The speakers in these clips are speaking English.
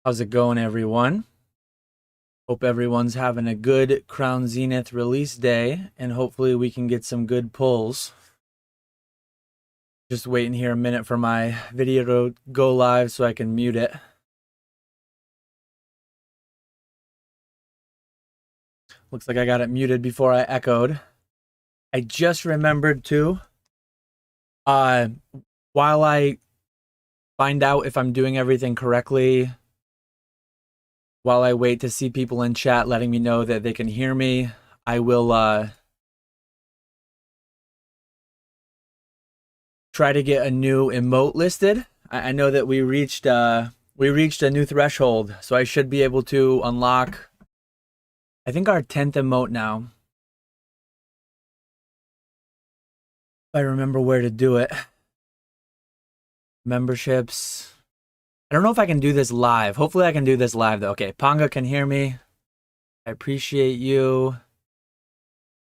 How's it going, everyone? Hope everyone's having a good Crown Zenith release day, and hopefully we can get some good pulls. Just waiting here a minute for my video to go live so I can mute it. Looks like I got it muted before I echoed. I just remembered too, while I find out if I'm doing everything correctly, while I wait to see people in chat letting me know that they can hear me, I will try to get a new emote listed. I know that we reached a new threshold, so I should be able to unlock, I think, our 10th emote now. If I remember where to do it. Memberships. I don't know if I can do this live. Hopefully I can do this live though. Okay, Ponga can hear me. I appreciate you.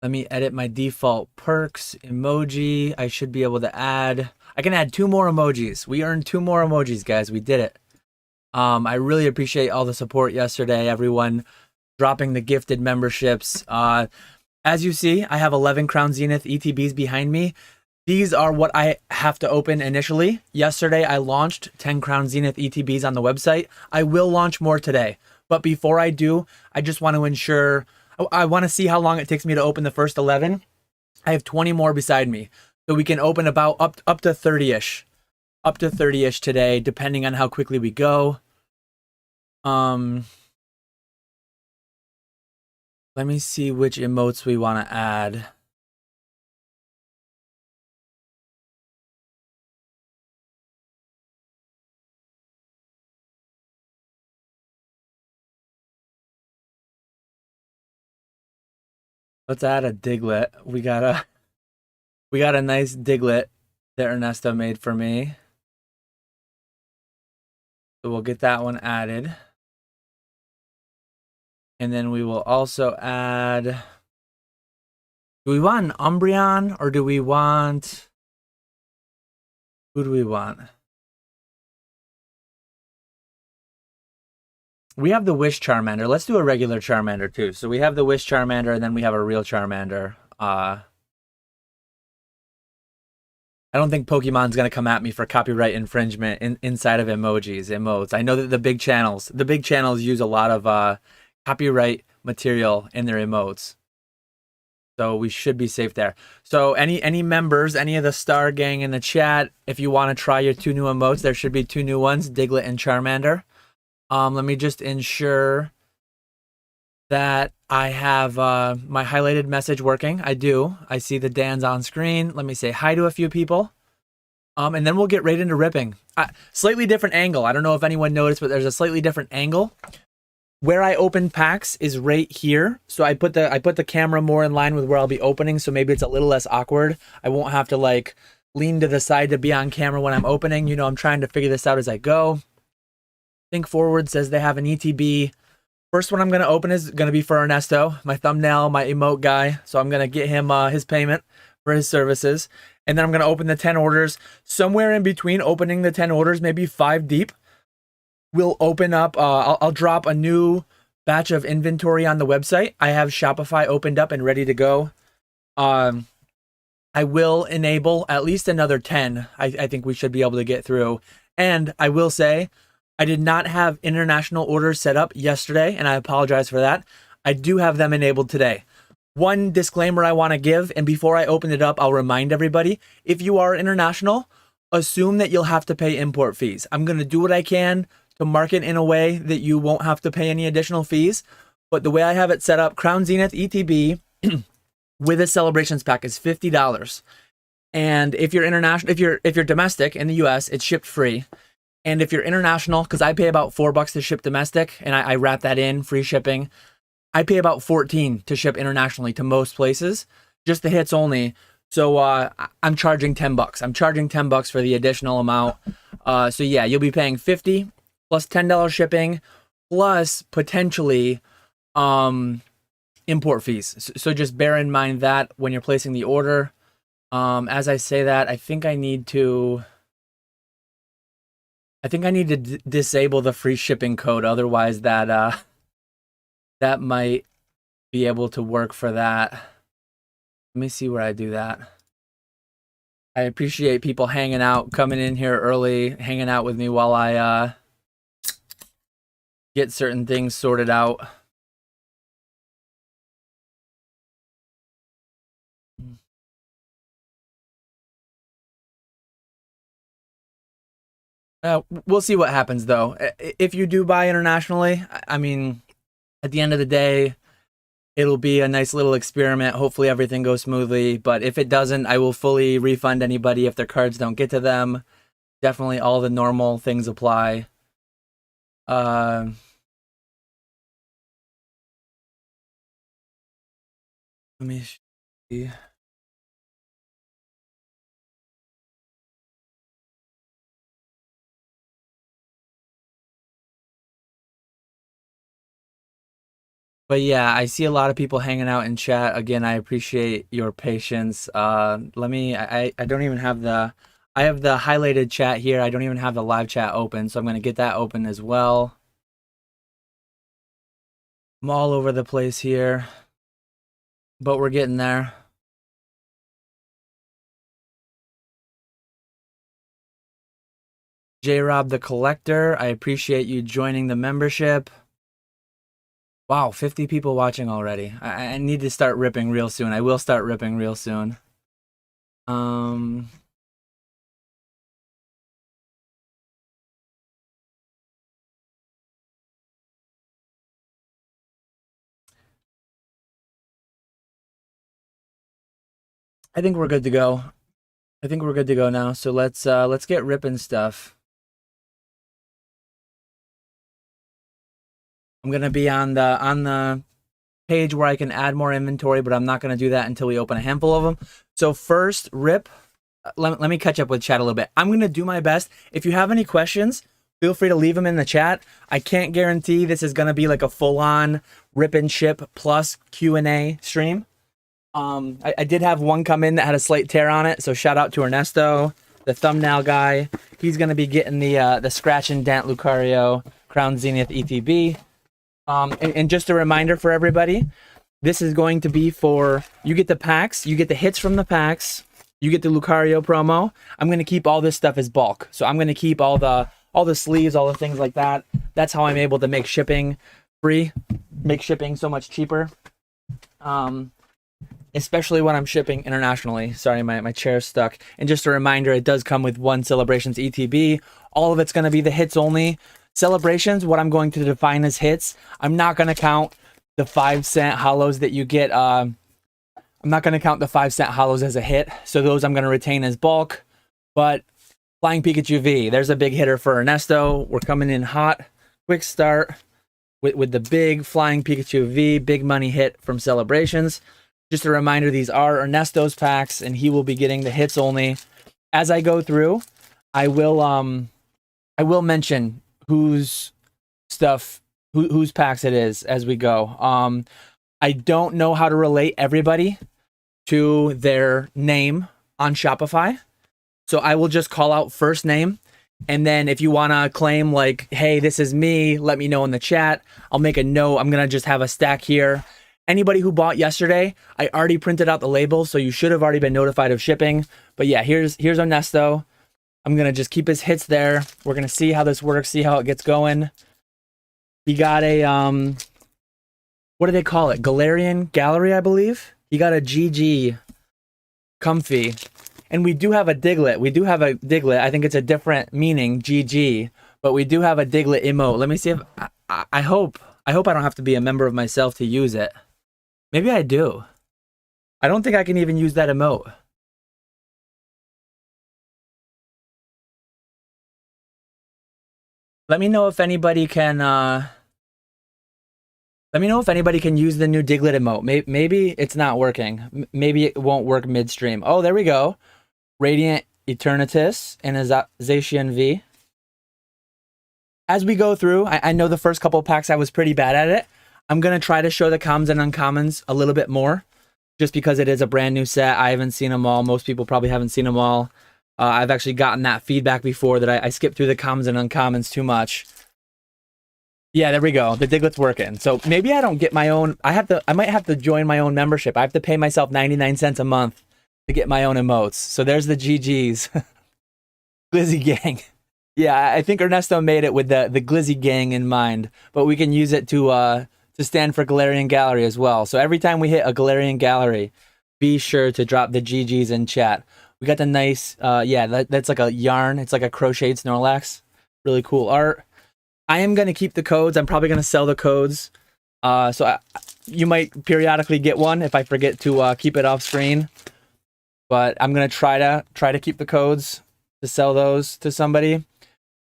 Let me edit my default perks emoji. I should be able to add, I can add 2 more emojis. We earned 2 more emojis, guys. We did it. I really appreciate all the support yesterday, everyone dropping the gifted memberships. As you see, I have 11 Crown Zenith ETBs behind me. These are what I have to open initially. Yesterday, I launched 10 Crown Zenith ETBs on the website. I will launch more today. But before I do, I just want to ensure, I want to see how long it takes me to open the first 11. I have 20 more beside me. So we can open about up to 30-ish. Up to 30-ish today, depending on how quickly we go. Let me see which emotes we want to add. Let's add a Diglett. We got a nice Diglett that Ernesto made for me. So we'll get that one added. And then we will also add, do we want an Umbreon or do we want, who do we want? We have the Wish Charmander. Let's do a regular Charmander too. So we have the Wish Charmander and then we have a real Charmander. I don't think Pokemon's going to come at me for copyright infringement inside of emotes. I know that the big channels use a lot of copyright material in their emotes. So we should be safe there. So any members, any of the Star Gang in the chat, if you want to try your 2 new emotes, there should be 2 new ones, Diglett and Charmander. Let me just ensure that I have my highlighted message working. I do. I see the Dan's on screen. Let me say hi to a few people. And then we'll get right into ripping. Slightly different angle. I don't know if anyone noticed, but there's a slightly different angle. Where I open packs is right here. So I put the camera more in line with where I'll be opening, so maybe it's a little less awkward. I won't have to like lean to the side to be on camera when I'm opening. You know, I'm trying to figure this out as I go. Think Forward says they have an ETB. First one I'm going to open is going to be for Ernesto, my thumbnail, my emote guy. So I'm going to get him his payment for his services. And then I'm going to open the 10 orders. Somewhere in between opening the 10 orders, maybe 5 deep, we'll open up, I'll drop a new batch of inventory on the website. I have Shopify opened up and ready to go. I will enable at least another 10. I think we should be able to get through. And I will say, I did not have international orders set up yesterday, and I apologize for that. I do have them enabled today. One disclaimer I want to give, and before I open it up, I'll remind everybody, if you are international, assume that you'll have to pay import fees. I'm going to do what I can to market in a way that you won't have to pay any additional fees. But the way I have it set up, Crown Zenith ETB with a celebrations pack is $50. And if you're international, if you're domestic in the US, it's shipped free. And if you're international, because I pay about $4 to ship domestic, and I wrap that in, free shipping, I pay about $14 to ship internationally to most places, just the hits only. So I'm charging $10. I'm charging $10 for the additional amount. So yeah, you'll be paying $50 plus $10 shipping, plus potentially import fees. So just bear in mind that when you're placing the order. As I say that, I think I need to I think I need to disable the free shipping code. Otherwise, that might be able to work for that. Let me see where I do that. I appreciate people hanging out, coming in here early, hanging out with me while I get certain things sorted out. We'll see what happens, though. If you do buy internationally, I mean, at the end of the day, it'll be a nice little experiment. Hopefully everything goes smoothly. But if it doesn't, I will fully refund anybody if their cards don't get to them. Definitely all the normal things apply. Let me see. But yeah, I see a lot of people hanging out in chat. Again, I appreciate your patience. Let me, I don't even have I have the highlighted chat here. I don't even have the live chat open, so I'm going to get that open as well. I'm all over the place here, but we're getting there. J-Rob the Collector, I appreciate you joining the membership. Wow, 50 people watching already. I need to start ripping real soon. I will start ripping real soon. I think we're good to go. I think we're good to go now. So let's get ripping stuff. I'm gonna be on the page where I can add more inventory, but I'm not gonna do that until we open a handful of them. So first, rip. Let me catch up with chat a little bit. I'm gonna do my best. If you have any questions, feel free to leave them in the chat. I can't guarantee this is gonna be like a full-on rip and ship plus Q&A stream. I did have one come in that had a slight tear on it, so shout out to Ernesto, the thumbnail guy. He's gonna be getting the scratch and dent Lucario Crown Zenith ETB. And just a reminder for everybody, this is going to be for, you get the packs, you get the hits from the packs, you get the Lucario promo. I'm going to keep all this stuff as bulk. So I'm going to keep all the sleeves, all the things like that. That's how I'm able to make shipping free, make shipping so much cheaper. Especially when I'm shipping internationally. Sorry, my chair's stuck. And just a reminder, it does come with one Celebrations ETB. All of it's going to be the hits only. Celebrations, what I'm going to define as hits, I'm not going to count the 5-cent hollows that you get. I'm not going to count the 5-cent hollows as a hit. So those I'm going to retain as bulk. But Flying Pikachu V, there's a big hitter for Ernesto. We're coming in hot. Quick start with the big Flying Pikachu V, big money hit from Celebrations. Just a reminder, these are Ernesto's packs, and he will be getting the hits only. As I go through, I will mention whose packs it is as we go. I don't know how to relate everybody to their name on Shopify, so I will just call out first name, and then if you want to claim like, hey, this is me, let me know in the chat. I'll make a note. I'm gonna just have a stack here. Anybody who bought yesterday, I already printed out the labels, so you should have already been notified of shipping. But yeah, here's Ernesto. I'm going to just keep his hits there. We're going to see how this works, see how it gets going. He got a, what do they call it? Galarian Gallery, I believe. He got a GG Comfy. And we do have a Diglett. We do have a Diglett. I think it's a different meaning, GG. But we do have a Diglett emote. Let me see if, I hope I don't have to be a member of myself to use it. Maybe I do. I don't think I can even use that emote. Let me know if anybody can use the new Diglett emote. Maybe it's not working. Maybe it won't work midstream. Oh, there we go. Radiant Eternatus and a Zacian V. As we go through, I know the first couple of packs I was pretty bad at it. I'm going to try to show the commons and uncommons a little bit more, just because it is a brand new set. I haven't seen them all. Most people probably haven't seen them all. I've actually gotten that feedback before that I skip through the commons and uncommons too much. Yeah, there we go. The Diglett's working. So maybe I don't get my own. I might have to join my own membership. I have to pay myself 99 cents a month to get my own emotes. So there's the GGs. Glizzy Gang. Yeah, I think Ernesto made it with the Glizzy Gang in mind, but we can use it to stand for Galarian Gallery as well. So every time we hit a Galarian Gallery, be sure to drop the GGs in chat. We got the nice, that's like a yarn. It's like a crocheted Snorlax. Really cool art. I am going to keep the codes. I'm probably going to sell the codes. You might periodically get one if I forget to keep it off screen. But I'm going to try to keep the codes to sell those to somebody.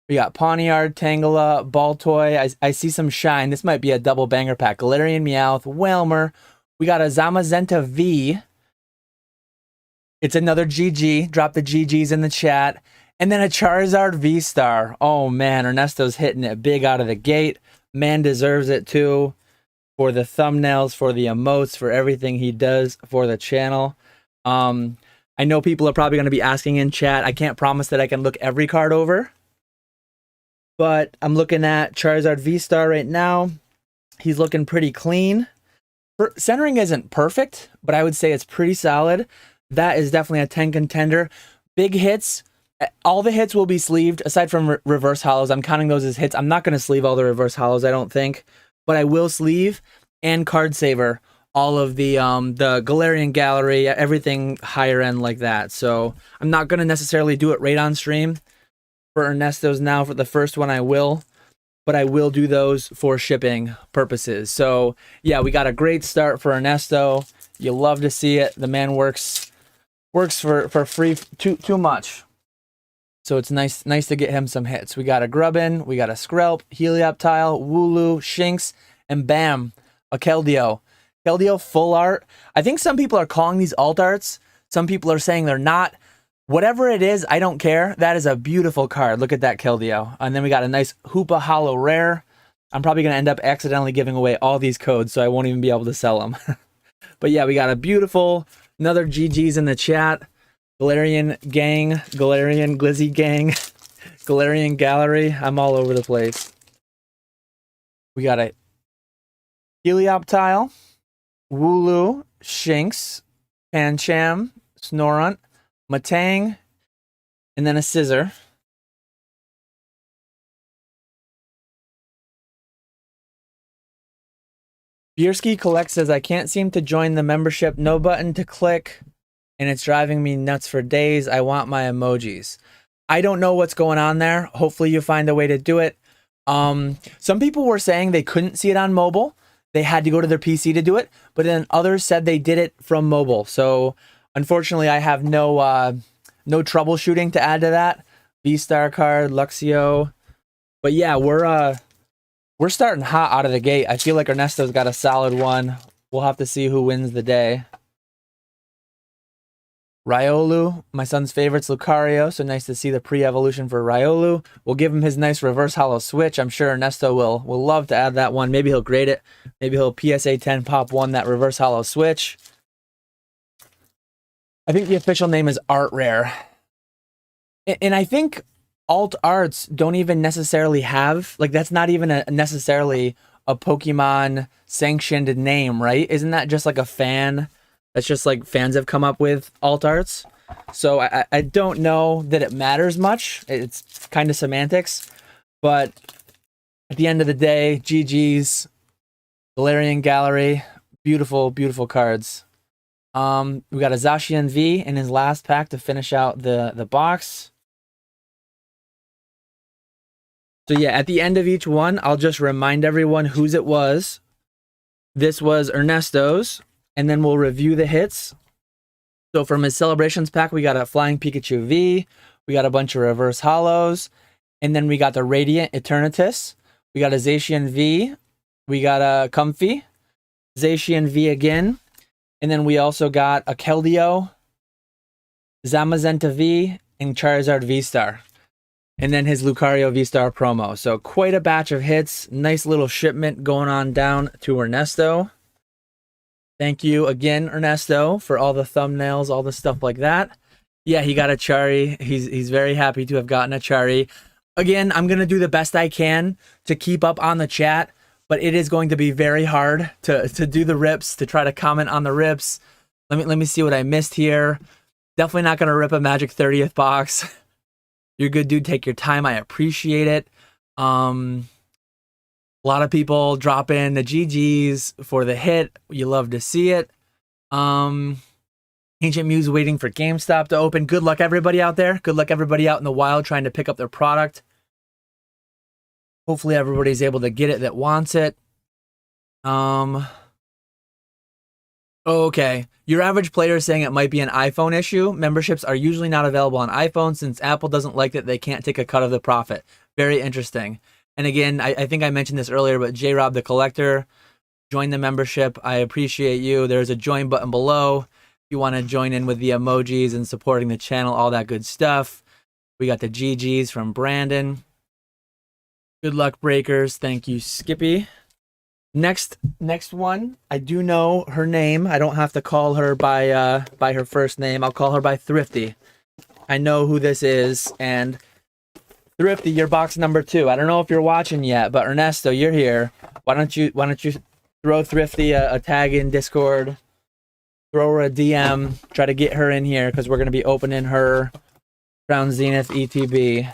We got Pawniard, Tangela, Baltoy. I see some shine. This might be a double banger pack. Galarian Meowth, Whelmer. We got a Zamazenta V. It's another GG. Drop the GGs in the chat. And then a Charizard V-Star. Oh, man. Ernesto's hitting it big out of the gate. Man deserves it, too. For the thumbnails, for the emotes, for everything he does for the channel. I know people are probably going to be asking in chat. I can't promise that I can look every card over. But I'm looking at Charizard V-Star right now. He's looking pretty clean. Centering isn't perfect, but I would say it's pretty solid. That is definitely a 10 contender. Big hits. All the hits will be sleeved, aside from reverse hollows. I'm counting those as hits. I'm not going to sleeve all the reverse hollows, I don't think. But I will sleeve and card saver all of the Galarian Gallery, everything higher end like that. So I'm not going to necessarily do it right on stream. For Ernesto's now, for the first one I will. But I will do those for shipping purposes. So yeah, we got a great start for Ernesto. You love to see it. The man works for free too much. So it's nice to get him some hits. We got a Grubbin, we got a Skrelp, Helioptile, Wooloo, Shinx, and bam, a Keldeo. Keldeo full art. I think some people are calling these alt arts. Some people are saying they're not. Whatever it is, I don't care. That is a beautiful card. Look at that Keldeo. And then we got a nice Hoopa Hollow Rare. I'm probably going to end up accidentally giving away all these codes, so I won't even be able to sell them. But yeah, we got a beautiful, another GG's in the chat. Galarian Gang, Galarian Glizzy Gang, Galarian Gallery. I'm all over the place. We got a Helioptile, Wooloo, Shinx, Pancham, Snorunt, Matang, and then a Scissor. Bierski Collect says, I can't seem to join the membership. No button to click, and it's driving me nuts for days. I want my emojis. I don't know what's going on there. Hopefully you find a way to do it. Some people were saying they couldn't see it on mobile. They had to go to their PC to do it, but then others said they did it from mobile. So unfortunately, I have no troubleshooting to add to that. V-Star card, Luxio. But yeah, we're starting hot out of the gate. I feel like Ernesto's got a solid one. We'll have to see who wins the day. Riolu, my son's favorite's Lucario, so nice to see the pre-evolution for Riolu. We'll give him his nice reverse hollow switch. I'm sure Ernesto will love to add that one. Maybe he'll grade it. Maybe he'll PSA 10 pop 1 that reverse hollow switch. I think the official name is Art Rare. And I think alt arts don't even necessarily have, like, that's not even necessarily a Pokemon sanctioned name, right? Isn't that just like a fan? That's just like fans have come up with alt arts. So I don't know that it matters much. It's kind of semantics. But at the end of the day, GG's, Galarian Gallery, beautiful, beautiful cards. We got a Zacian V in his last pack to finish out the box. So yeah, at the end of each one, I'll just remind everyone whose it was. This was Ernesto's. And then we'll review the hits. So from his Celebrations pack, we got a Flying Pikachu V. We got a bunch of Reverse Hollows. And then we got the Radiant Eternatus. We got a Zacian V. We got a Comfy. Zacian V again. And then we also got a Keldeo, Zamazenta V, and Charizard V-Star. And then his Lucario V-Star promo. So quite a batch of hits. Nice little shipment going on down to Ernesto. Thank you again, Ernesto, for all the thumbnails, all the stuff like that. Yeah, he got a Chari. He's very happy to have gotten a Chari. Again, I'm gonna do the best I can to keep up on the chat, but it is going to be very hard to do the rips, to try to comment on the rips. Let me see what I missed here. Definitely not gonna rip a Magic 30th box. You're good, dude. Take your time. I appreciate it. A lot of people drop in the GGs for the hit. You love to see it. Ancient Muse waiting for GameStop to open. Good luck, everybody out there. Good luck, everybody out in the wild trying to pick up their product. Hopefully, everybody's able to get it that wants it. Okay. Your average player is saying it might be an iPhone issue. Memberships are usually not available on iPhone since Apple doesn't like that they can't take a cut of the profit. Very interesting. And again, I think I mentioned this earlier, but J-Rob the Collector, join the membership. I appreciate you. There's a join button below. You want to join in with the emojis and supporting the channel, all that good stuff. We got the GGs from Brandon. Good luck, breakers. Thank you, Skippy. Next one. I do know her name. I don't have to call her by her first name. I'll call her by Thrifty. I know who this is. And Thrifty, you're box number 2. I don't know if you're watching yet, but Ernesto, you're here. Why don't you throw Thrifty a tag in Discord? Throw her a DM, try to get her in here because we're going to be opening her Crown Zenith ETB.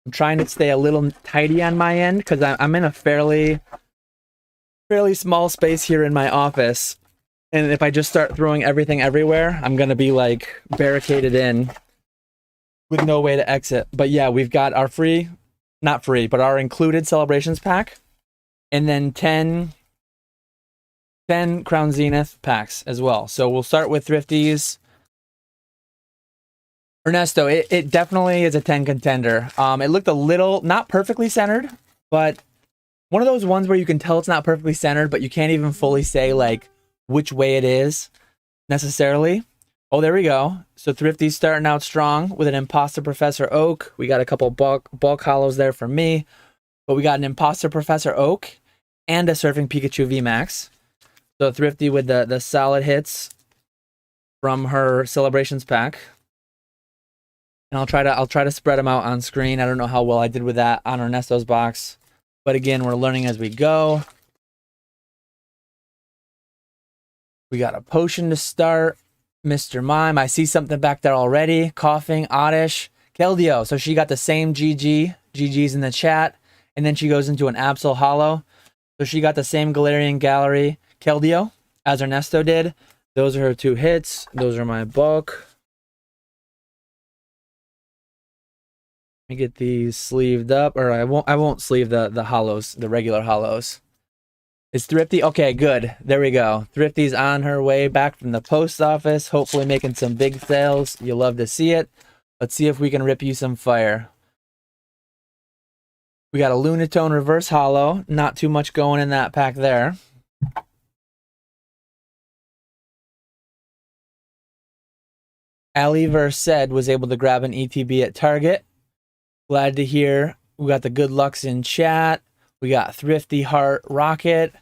I'm trying to stay a little tidy on my end because I'm in a fairly small space here in my office. And if I just start throwing everything everywhere, I'm going to be like barricaded in with no way to exit. But yeah, we've got our not free, but our included celebrations pack. And then 10 Crown Zenith packs as well. So we'll start with Thrifties. Ernesto, it definitely is a 10 contender. It looked a little, not perfectly centered, but one of those ones where you can tell it's not perfectly centered, but you can't even fully say like which way it is necessarily. Oh, there we go. So Thrifty's starting out strong with an Imposter Professor Oak. We got a couple bulk hollows there for me, but we got an Imposter Professor Oak and a Surfing Pikachu VMAX. So Thrifty with the solid hits from her celebrations pack. And I'll try to spread them out on screen. I don't know how well I did with that on Ernesto's box. But again, we're learning as we go. We got a potion to start. Mr. Mime. I see something back there already. Coughing. Oddish. Keldeo. So she got the same GG. GG's in the chat. And then she goes into an Absol Hollow. So she got the same Galarian Gallery Keldeo as Ernesto did. Those are her 2 hits. Those are my bulk. Let me get these sleeved up, or I won't sleeve the hollows, the regular hollows. Is Thrifty? Okay, good. There we go. Thrifty's on her way back from the post office, hopefully making some big sales. You love to see it. Let's see if we can rip you some fire. We got a Lunatone reverse hollow. Not too much going in that pack there. Ali Versed was able to grab an ETB at Target. Glad to hear. We got the good lucks in chat. We got Thrifty Heart Rocket.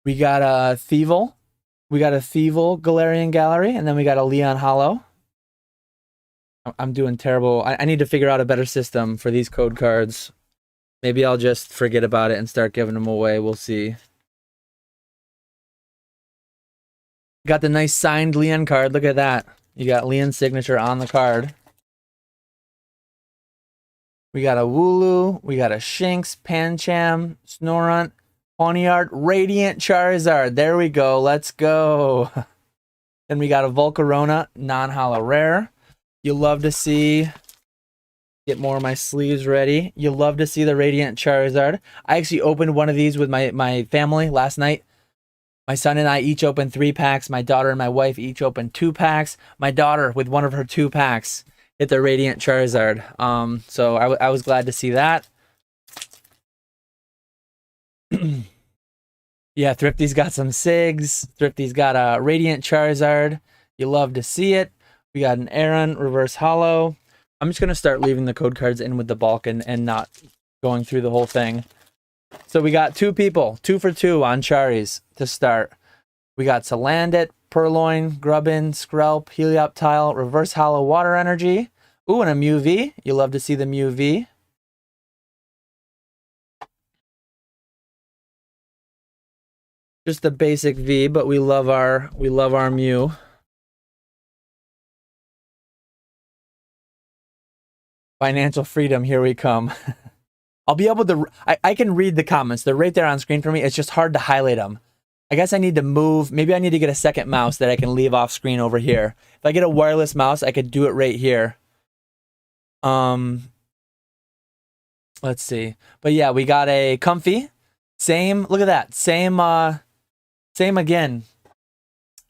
We got a Thievel. We got a Thievel Galarian Gallery. And then we got a Leon Hollow. I'm doing terrible. I need to figure out a better system for these code cards. Maybe I'll just forget about it and start giving them away. We'll see. Got the nice signed Leon card. Look at that. You got Leon's signature on the card. We got a Wooloo. We got a Shinx, Pancham, Snorunt, Pawniard, Radiant Charizard. There we go. Let's go. Then we got a Volcarona, non-holo rare. You love to see... Get more of my sleeves ready. You love to see the Radiant Charizard. I actually opened one of these with my family last night. My son and I each opened 3 packs. My daughter and my wife each opened 2 packs. My daughter, with one of her 2 packs, hit the Radiant Charizard. So I was glad to see that. Yeah, Thrifty's got some Sigs. Thrifty's got a Radiant Charizard. You love to see it. We got an Aaron reverse hollow. I'm just going to start leaving the code cards in with the bulk and not going through the whole thing. So we got 2 people, 2 for 2 on Charis to start. We got Salandit, Purloin, Grubbin, Skrelp, Helioptile, Reverse Hollow Water Energy. Ooh, and a Mew V. You love to see the Mew V. Just a basic V, but we love our Mew. Financial freedom, here we come. I'll be able to, I can read the comments. They're right there on screen for me. It's just hard to highlight them. I guess I need to move. Maybe I need to get a second mouse that I can leave off screen over here. If I get a wireless mouse, I could do it right here. Let's see. But yeah, we got a Comfy. Same, look at that. Same again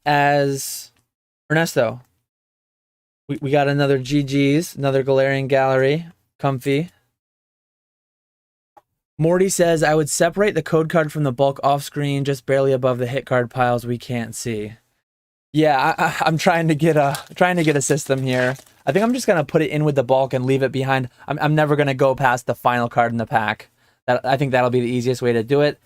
as Ernesto. We got another GG's, another Galarian Gallery, Comfy. Morty says, I would separate the code card from the bulk off screen, just barely above the hit card piles we can't see. Yeah, I'm trying to get a system here. I think I'm just gonna put it in with the bulk and leave it behind. I'm never gonna go past the final card in the pack. I think that'll be the easiest way to do it.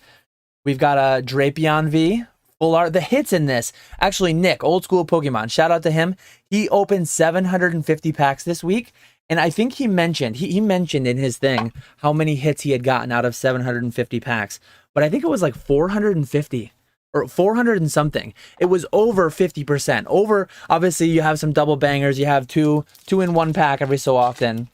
We've got a Drapion V. Full art. The hits in this. Actually, Nick, Old Skool Pokemon, shout out to him. He opened 750 packs this week. And I think he mentioned in his thing how many hits he had gotten out of 750 packs. But I think it was like 450 or 400 and something. It was over 50%. Over, obviously, you have some double bangers. You have two in one pack every so often.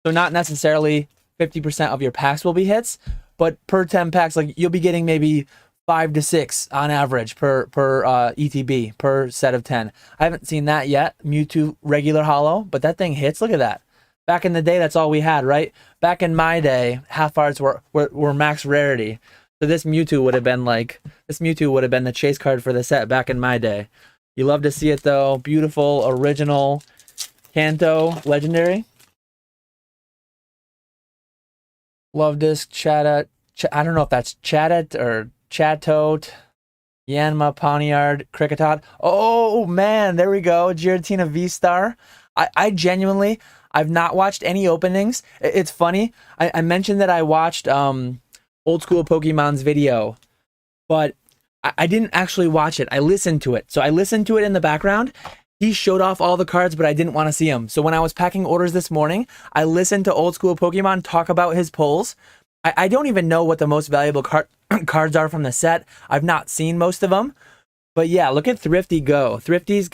So not necessarily 50% of your packs will be hits. But per 10 packs, like you'll be getting maybe 5 to 6 on average per ETB, per set of 10. I haven't seen that yet. Mewtwo regular hollow, but that thing hits. Look at that. Back in the day, that's all we had, right? Back in my day, half arts were max rarity. So this Mewtwo would have been the chase card for the set back in my day. You love to see it though. Beautiful, original, Kanto, legendary. Love this Chatot. I don't know if that's Chatot or Chatot, Yanma, Poniard, Kricketot. Oh man, there we go. Giratina V-Star. I genuinely, I've not watched any openings. It's funny. I mentioned that I watched Old Skool Pokemon's video, but I didn't actually watch it. I listened to it. So I listened to it in the background. He showed off all the cards, but I didn't want to see them. So when I was packing orders this morning, I listened to Old Skool Pokemon talk about his pulls. I don't even know what the most valuable cards are from the set. I've not seen most of them. But yeah, look at Thrifty go. Thrifty's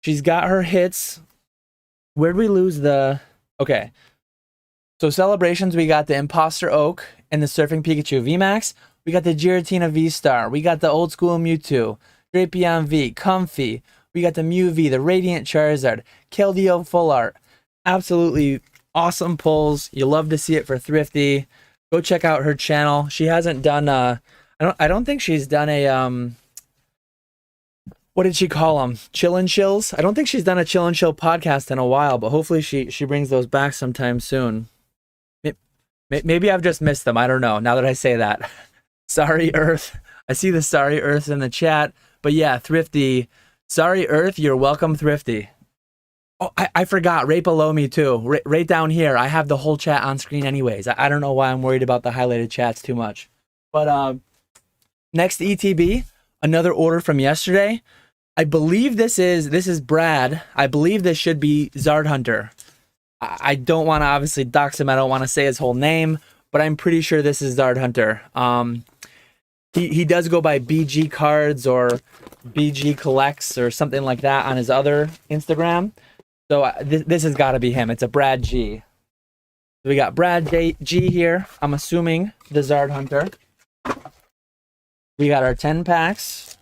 she's got her hits. Where'd we lose the... Okay. So celebrations, we got the Imposter Oak and the Surfing Pikachu VMAX. We got the Giratina V-Star. We got the Old Skool Mewtwo. Drapion V. Comfy. We got the Mew V, the Radiant Charizard. Keldeo Full Art. Absolutely awesome pulls. You love to see it for Thrifty. Go check out her channel. She hasn't done I don't think she's done a what did she call them? Chill and Chills? I don't think she's done a Chill and Chill podcast in a while, but hopefully she brings those back sometime soon. Maybe I've just missed them. I don't know. Now that I say that. Sorry Earth. I see the Sorry Earth in the chat. But yeah, Thrifty. Sorry Earth, you're welcome, Thrifty. Oh, I forgot, right below me too. Right down here, I have the whole chat on screen anyways. I don't know why I'm worried about the highlighted chats too much. But next ETB, another order from yesterday. I believe this is Brad. I believe this should be Zard Hunter. I don't want to obviously dox him. I don't want to say his whole name, but I'm pretty sure this is Zard Hunter. He does go by BG Cards or BG Collects or something like that on his other Instagram. So this has got to be him. It's a Brad G. So we got Brad G here. I'm assuming the Zard Hunter. We got our 10 packs.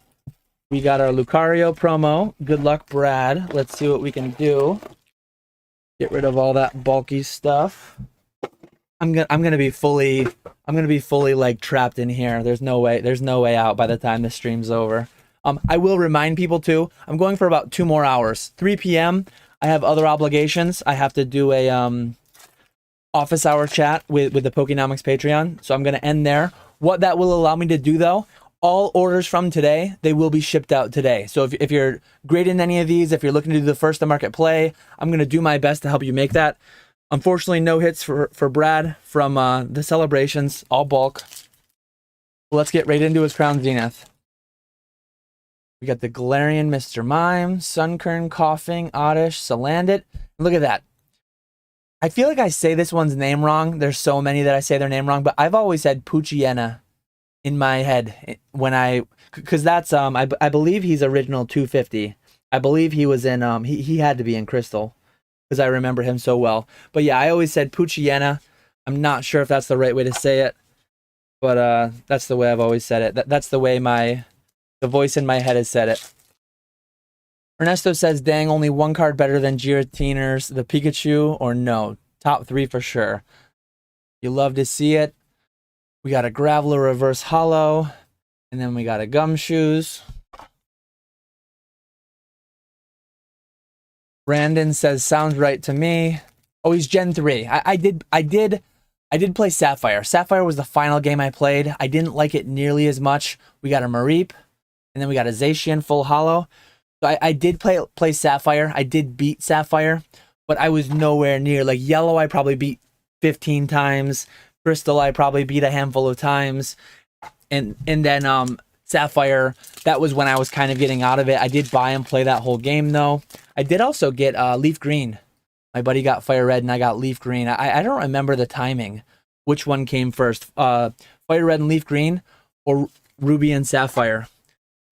We got our Lucario promo. Good luck, Brad. Let's see what we can do. Get rid of all that bulky stuff. I'm gonna be fully like trapped in here. There's no way out by the time the stream's over. I will remind people too. I'm going for about 2 more hours. 3 p.m. I have other obligations. I have to do a office hour chat with the Pokenomics Patreon. So I'm gonna end there. What that will allow me to do though, all orders from today, they will be shipped out today. So if you're grading any of these, if you're looking to do the first to market play, I'm gonna do my best to help you make that. Unfortunately, no hits for Brad from the celebrations, all bulk. Let's get right into his Crown Zenith. We got the Galarian Mr. Mime, Sunkern, Coughing, Oddish, Salandit. Look at that. I feel like I say this one's name wrong. There's so many that I say their name wrong, but I've always said Poochyena in my head when because that's I believe he's original 250. I believe he was in he had to be in Crystal because I remember him so well. But yeah, I always said Poochyena. I'm not sure if that's the right way to say it, but that's the way I've always said it. That's the way the voice in my head has said it. Ernesto says, dang, only one card better than Giratiners, the Pikachu, or no? Top 3 for sure. You love to see it. We got a Graveler Reverse Hollow, and then we got a Gumshoes. Brandon says, sounds right to me. Oh, he's Gen 3. I did play Sapphire. Sapphire was the final game I played. I didn't like it nearly as much. We got a Mareep. And then we got a Zacian full hollow. So I did play Sapphire. I did beat Sapphire, but I was nowhere near. Like Yellow, I probably beat 15 times. Crystal, I probably beat a handful of times. And then Sapphire, that was when I was kind of getting out of it. I did buy and play that whole game, though. I did also get Leaf Green. My buddy got Fire Red, and I got Leaf Green. I don't remember the timing. Which one came first? Fire Red and Leaf Green, or Ruby and Sapphire?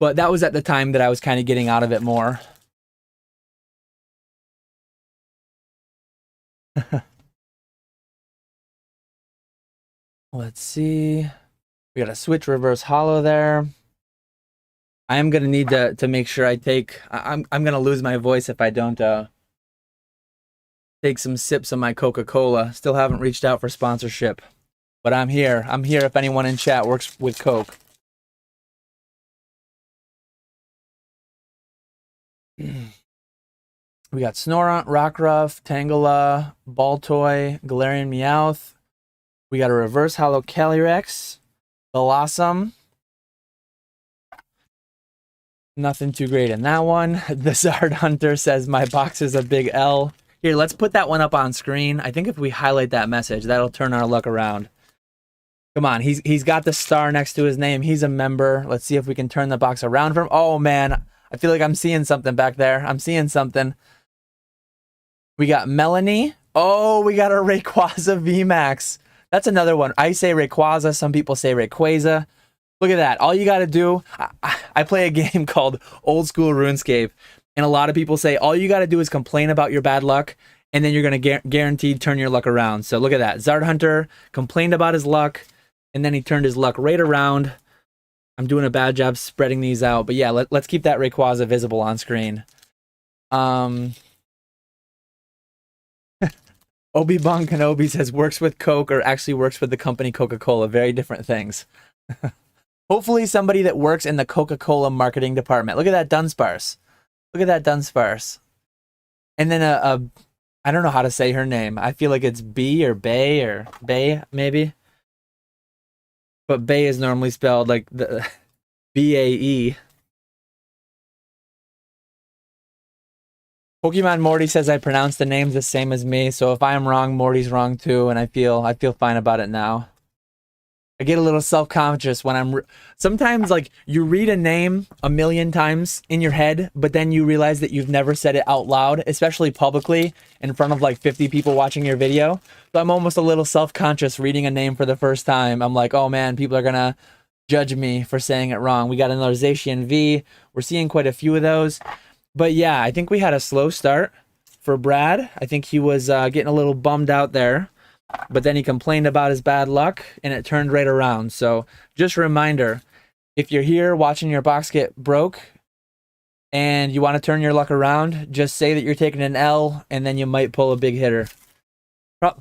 But that was at the time that I was kind of getting out of it more. Let's see. We got a Switch Reverse Hollow there. I am going to need to make sure I take... I'm going to lose my voice if I don't take some sips of my Coca-Cola. Still haven't reached out for sponsorship. But I'm here. I'm here if anyone in chat works with Coke. We got Snorunt, Rockruff, Tangela, Baltoy, Galarian Meowth. We got a Reverse Hollow Calyrex, Blossom. Nothing too great in that one. The Zard Hunter says, my box is a big L. Here, let's put that one up on screen. I think if we highlight that message, that'll turn our luck around. Come on, he's got the star next to his name. He's a member. Let's see if we can turn the box around for him. Oh, man. I feel like I'm seeing something back there. I'm seeing something. We got Melanie. Oh, we got a Rayquaza VMAX. That's another one. I say Rayquaza. Some people say Rayquaza. Look at that. All you got to do... I play a game called Old Skool RuneScape, and a lot of people say all you got to do is complain about your bad luck, and then you're going to guaranteed turn your luck around. So look at that. Zard Hunter complained about his luck, and then he turned his luck right around. I'm doing a bad job spreading these out, but yeah, let's keep that Rayquaza visible on screen. Obi-Wan Kenobi says works with Coke or actually works with the company Coca-Cola. Very different things. Hopefully somebody that works in the Coca-Cola marketing department. Look at that Dunsparce. Look at that Dunsparce. And then I don't know how to say her name. I feel like it's B or Bay or Bay maybe. But Bay is normally spelled like the B-A-E. Pokemon Morty says I pronounce the names the same as me, so if I'm wrong, Morty's wrong too, and I feel fine about it now. I get a little self-conscious when I'm... Sometimes, like, you read a name a million times in your head, but then you realize that you've never said it out loud, especially publicly, in front of, like, 50 people watching your video. So I'm almost a little self-conscious reading a name for the first time. I'm like, oh, man, people are gonna judge me for saying it wrong. We got another Zacian V. We're seeing quite a few of those. But, yeah, I think we had a slow start for Brad. I think he was getting a little bummed out there. But then he complained about his bad luck, and it turned right around. So just a reminder, if you're here watching your box get broke and you want to turn your luck around, just say that you're taking an L, and then you might pull a big hitter.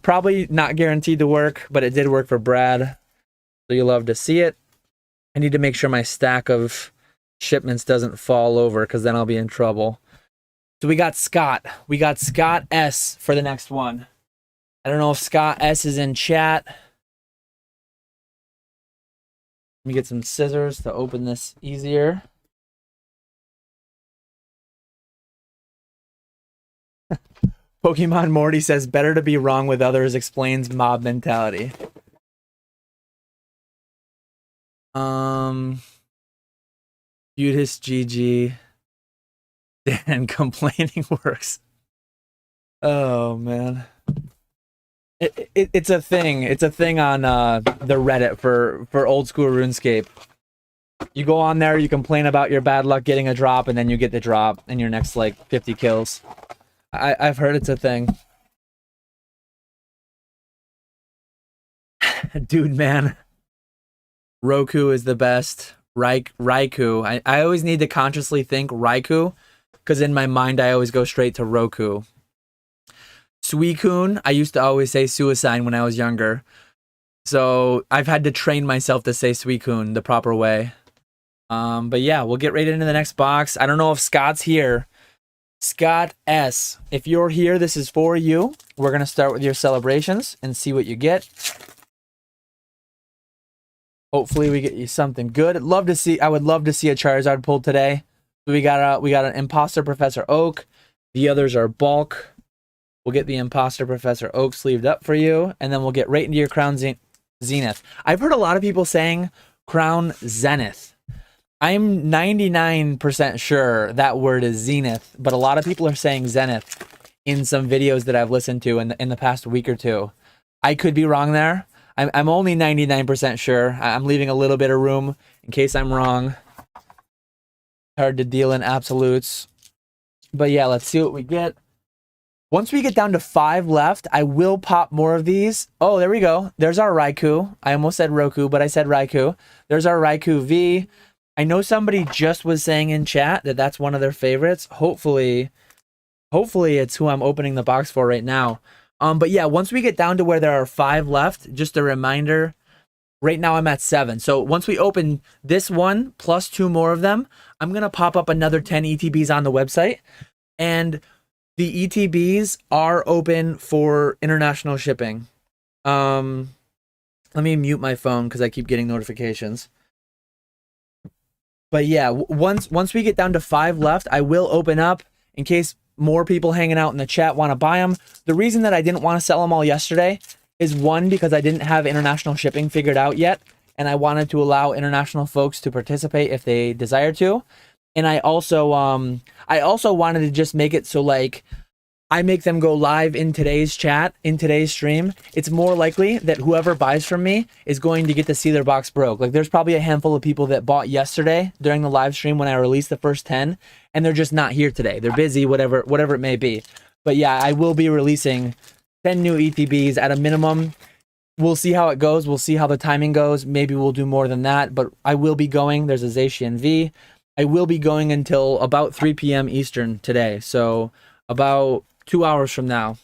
Probably not guaranteed to work, but it did work for Brad. So you'll love to see it. I need to make sure my stack of shipments doesn't fall over, because then I'll be in trouble. So we got Scott. We got Scott S for the next one. I don't know if Scott S is in chat. Let me get some scissors to open this easier. Pokemon Morty says, better to be wrong with others explains mob mentality. Cutest GG. Dan complaining works. Oh man. It's a thing. It's a thing on the Reddit for old school RuneScape. You go on there, you complain about your bad luck getting a drop, and then you get the drop in your next like 50 kills. I've heard it's a thing. Dude, man. Roku is the best. Raikou. I always need to consciously think Raikou, because in my mind I always go straight to Roku. Suicune, I used to always say Suicide when I was younger. So I've had to train myself to say Suicune the proper way. But yeah, we'll get right into the next box. I don't know if Scott's here. Scott S. If you're here, this is for you. We're going to start with your celebrations and see what you get. Hopefully we get you something good. I would love to see a Charizard pulled today. We got an Imposter Professor Oak. The others are bulk. We'll get the Imposter Professor Oak sleeved up for you, and then we'll get right into your Crown Zenith. I've heard a lot of people saying Crown Zenith. I'm 99% sure that word is Zenith, but a lot of people are saying Zenith in some videos that I've listened to in the past week or two. I could be wrong there. I'm only 99% sure. I'm leaving a little bit of room in case I'm wrong. Hard to deal in absolutes. But yeah, let's see what we get. Once we get down to 5 left, I will pop more of these. Oh, there we go. There's our Raikou. I almost said Roku, but I said Raikou. There's our Raikou V. I know somebody just was saying in chat that that's one of their favorites. Hopefully it's who I'm opening the box for right now. But yeah, once we get down to where there are 5 left, just a reminder, right now I'm at 7. So once we open this one plus 2 more of them, I'm going to pop up another 10 ETBs on the website. And the ETBs are open for international shipping. Let me mute my phone because I keep getting notifications. But yeah, once we get down to 5 left, I will open up in case more people hanging out in the chat want to buy them. The reason that I didn't want to sell them all yesterday is, one, because I didn't have international shipping figured out yet, and I wanted to allow international folks to participate if they desire to. And I also wanted to just make it so like I make them go live in today's chat, in today's stream. It's more likely that whoever buys from me is going to get to see their box broke. Like there's probably a handful of people that bought yesterday during the live stream when I released the first 10, and they're just not here today. They're busy, whatever it may be. But yeah, I will be releasing 10 new ETBs at a minimum. We'll see how it goes. We'll see how the timing goes. Maybe we'll do more than that, but I will be going. There's a Zacian V. I will be going until about 3 p.m. Eastern today. So about 2 hours from now.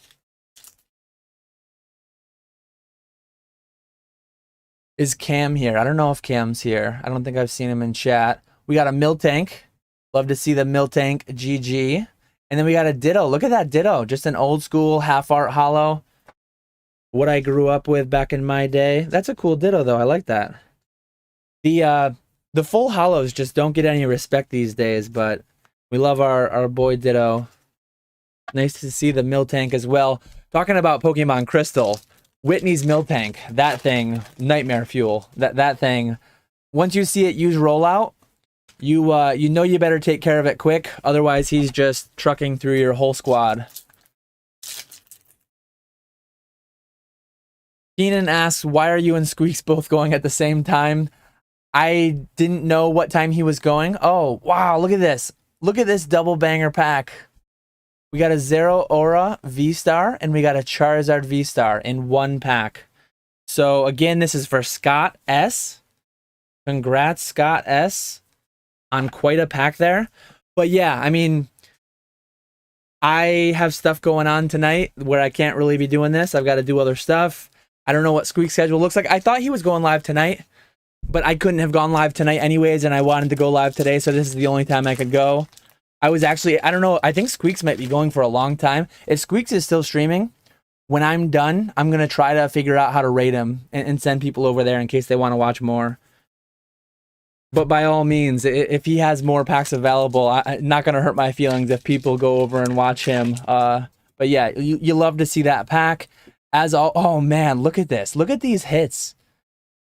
Is Cam here? I don't know if Cam's here. I don't think I've seen him in chat. We got a Miltank. Love to see the Miltank GG. And then we got a Ditto. Look at that Ditto. Just an old school half art hollow. What I grew up with back in my day. That's a cool Ditto though. I like that. The full hollows just don't get any respect these days, but we love our boy Ditto. Nice to see the Miltank as well. Talking about Pokemon Crystal, Whitney's Miltank, that thing, nightmare fuel. That thing, once you see it use rollout, you know you better take care of it quick. Otherwise, he's just trucking through your whole squad. Keenan asks, why are you and Squeaks both going at the same time? I didn't know what time he was going. Oh, wow, look at this. Look at this double banger pack. We got a Zero Aura V-Star and we got a Charizard V-Star in one pack. So again, this is for Scott S. Congrats, Scott S. on quite a pack there. But yeah, I mean, I have stuff going on tonight where I can't really be doing this. I've got to do other stuff. I don't know what Squeak's schedule looks like. I thought he was going live tonight, but I couldn't have gone live tonight anyways, and I wanted to go live today, so this is the only time I could go. I was actually, I don't know, I think Squeaks might be going for a long time. If Squeaks is still streaming, when I'm done, I'm going to try to figure out how to rate him and send people over there in case they want to watch more. But by all means, if he has more packs available, I'm not going to hurt my feelings if people go over and watch him. But But yeah, you love to see that pack. As all, oh man, look at this. Look at these hits.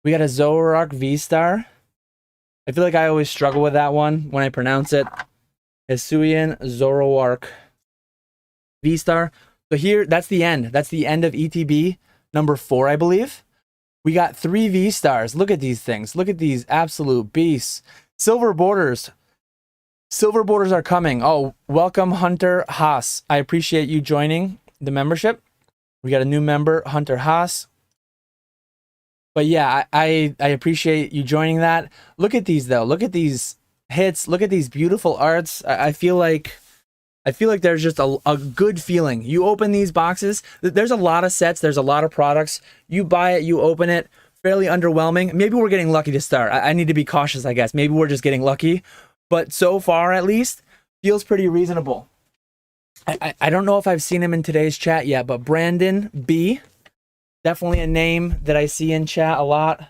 We got a Zoroark V-Star. I feel like I always struggle with that one when I pronounce it. Hisuian Zoroark V-Star. So here, that's the end. That's the end of ETB number 4, I believe. We got 3 V-Stars. Look at these things. Look at these absolute beasts. Silver borders. Silver borders are coming. Oh, welcome, Hunter Haas. I appreciate you joining the membership. We got a new member, Hunter Haas. But yeah, I appreciate you joining that. Look at these though. Look at these hits. Look at these beautiful arts. I feel like there's just a good feeling. You open these boxes. There's a lot of sets. There's a lot of products. You buy it. You open it. Fairly underwhelming. Maybe we're getting lucky to start. I need to be cautious, I guess. Maybe we're just getting lucky. But so far, at least, feels pretty reasonable. I don't know if I've seen him in today's chat yet, but Brandon B. Definitely a name that I see in chat a lot.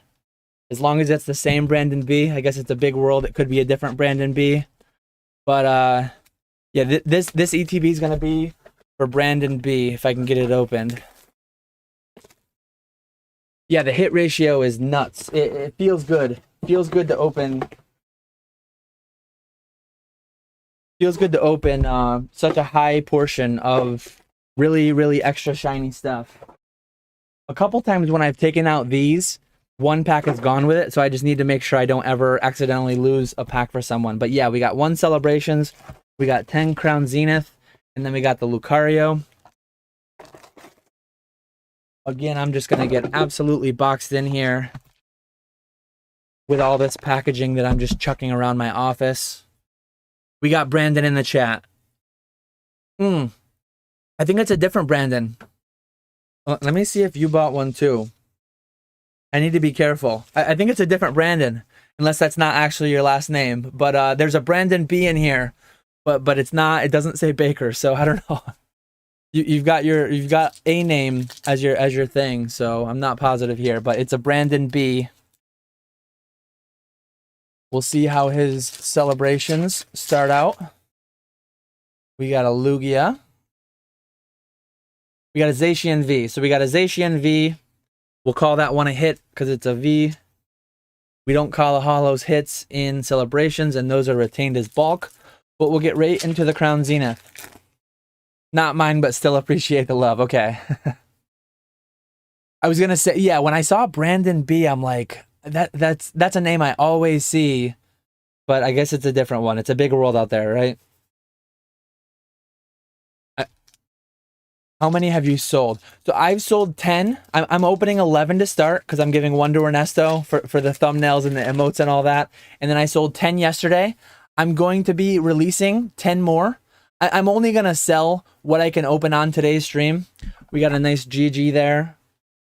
As long as it's the same Brandon B. I guess it's a big world. It could be a different Brandon B. But yeah, this ETB is going to be for Brandon B. If I can get it opened. Yeah, the hit ratio is nuts. It feels good. Feels good to open. Feels good to open such a high portion of really, really extra shiny stuff. A couple times when I've taken out these, one pack has gone with it, so I just need to make sure I don't ever accidentally lose a pack for someone. But yeah, we got 1 Celebrations, we got 10 Crown Zenith, and then we got the Lucario. Again, I'm just going to get absolutely boxed in here with all this packaging that I'm just chucking around my office. We got Brandon in the chat. I think it's a different Brandon. Let me see if you bought one too. I need to be careful. I think it's a different Brandon, unless that's not actually your last name. But there's a Brandon B in here, but it's not. It doesn't say Baker, so I don't know. You've got a name as your thing, so I'm not positive here. But it's a Brandon B. We'll see how his celebrations start out. We got a Lugia. We got a Zacian V. So we got a Zacian V. We'll call that one a hit because it's a V. We don't call the holos hits in celebrations, and those are retained as bulk. But we'll get right into the Crown Zenith. Not mine, but still appreciate the love. Okay. I was going to say, yeah, when I saw Brandon B, I'm like, that's a name I always see. But I guess it's a different one. It's a big world out there, right? How many have you sold? So I've sold 10. I'm opening 11 to start because I'm giving 1 to Ernesto for the thumbnails and the emotes and all that. And then I sold 10 yesterday. I'm going to be releasing 10 more. I'm only going to sell what I can open on today's stream. We got a nice GG there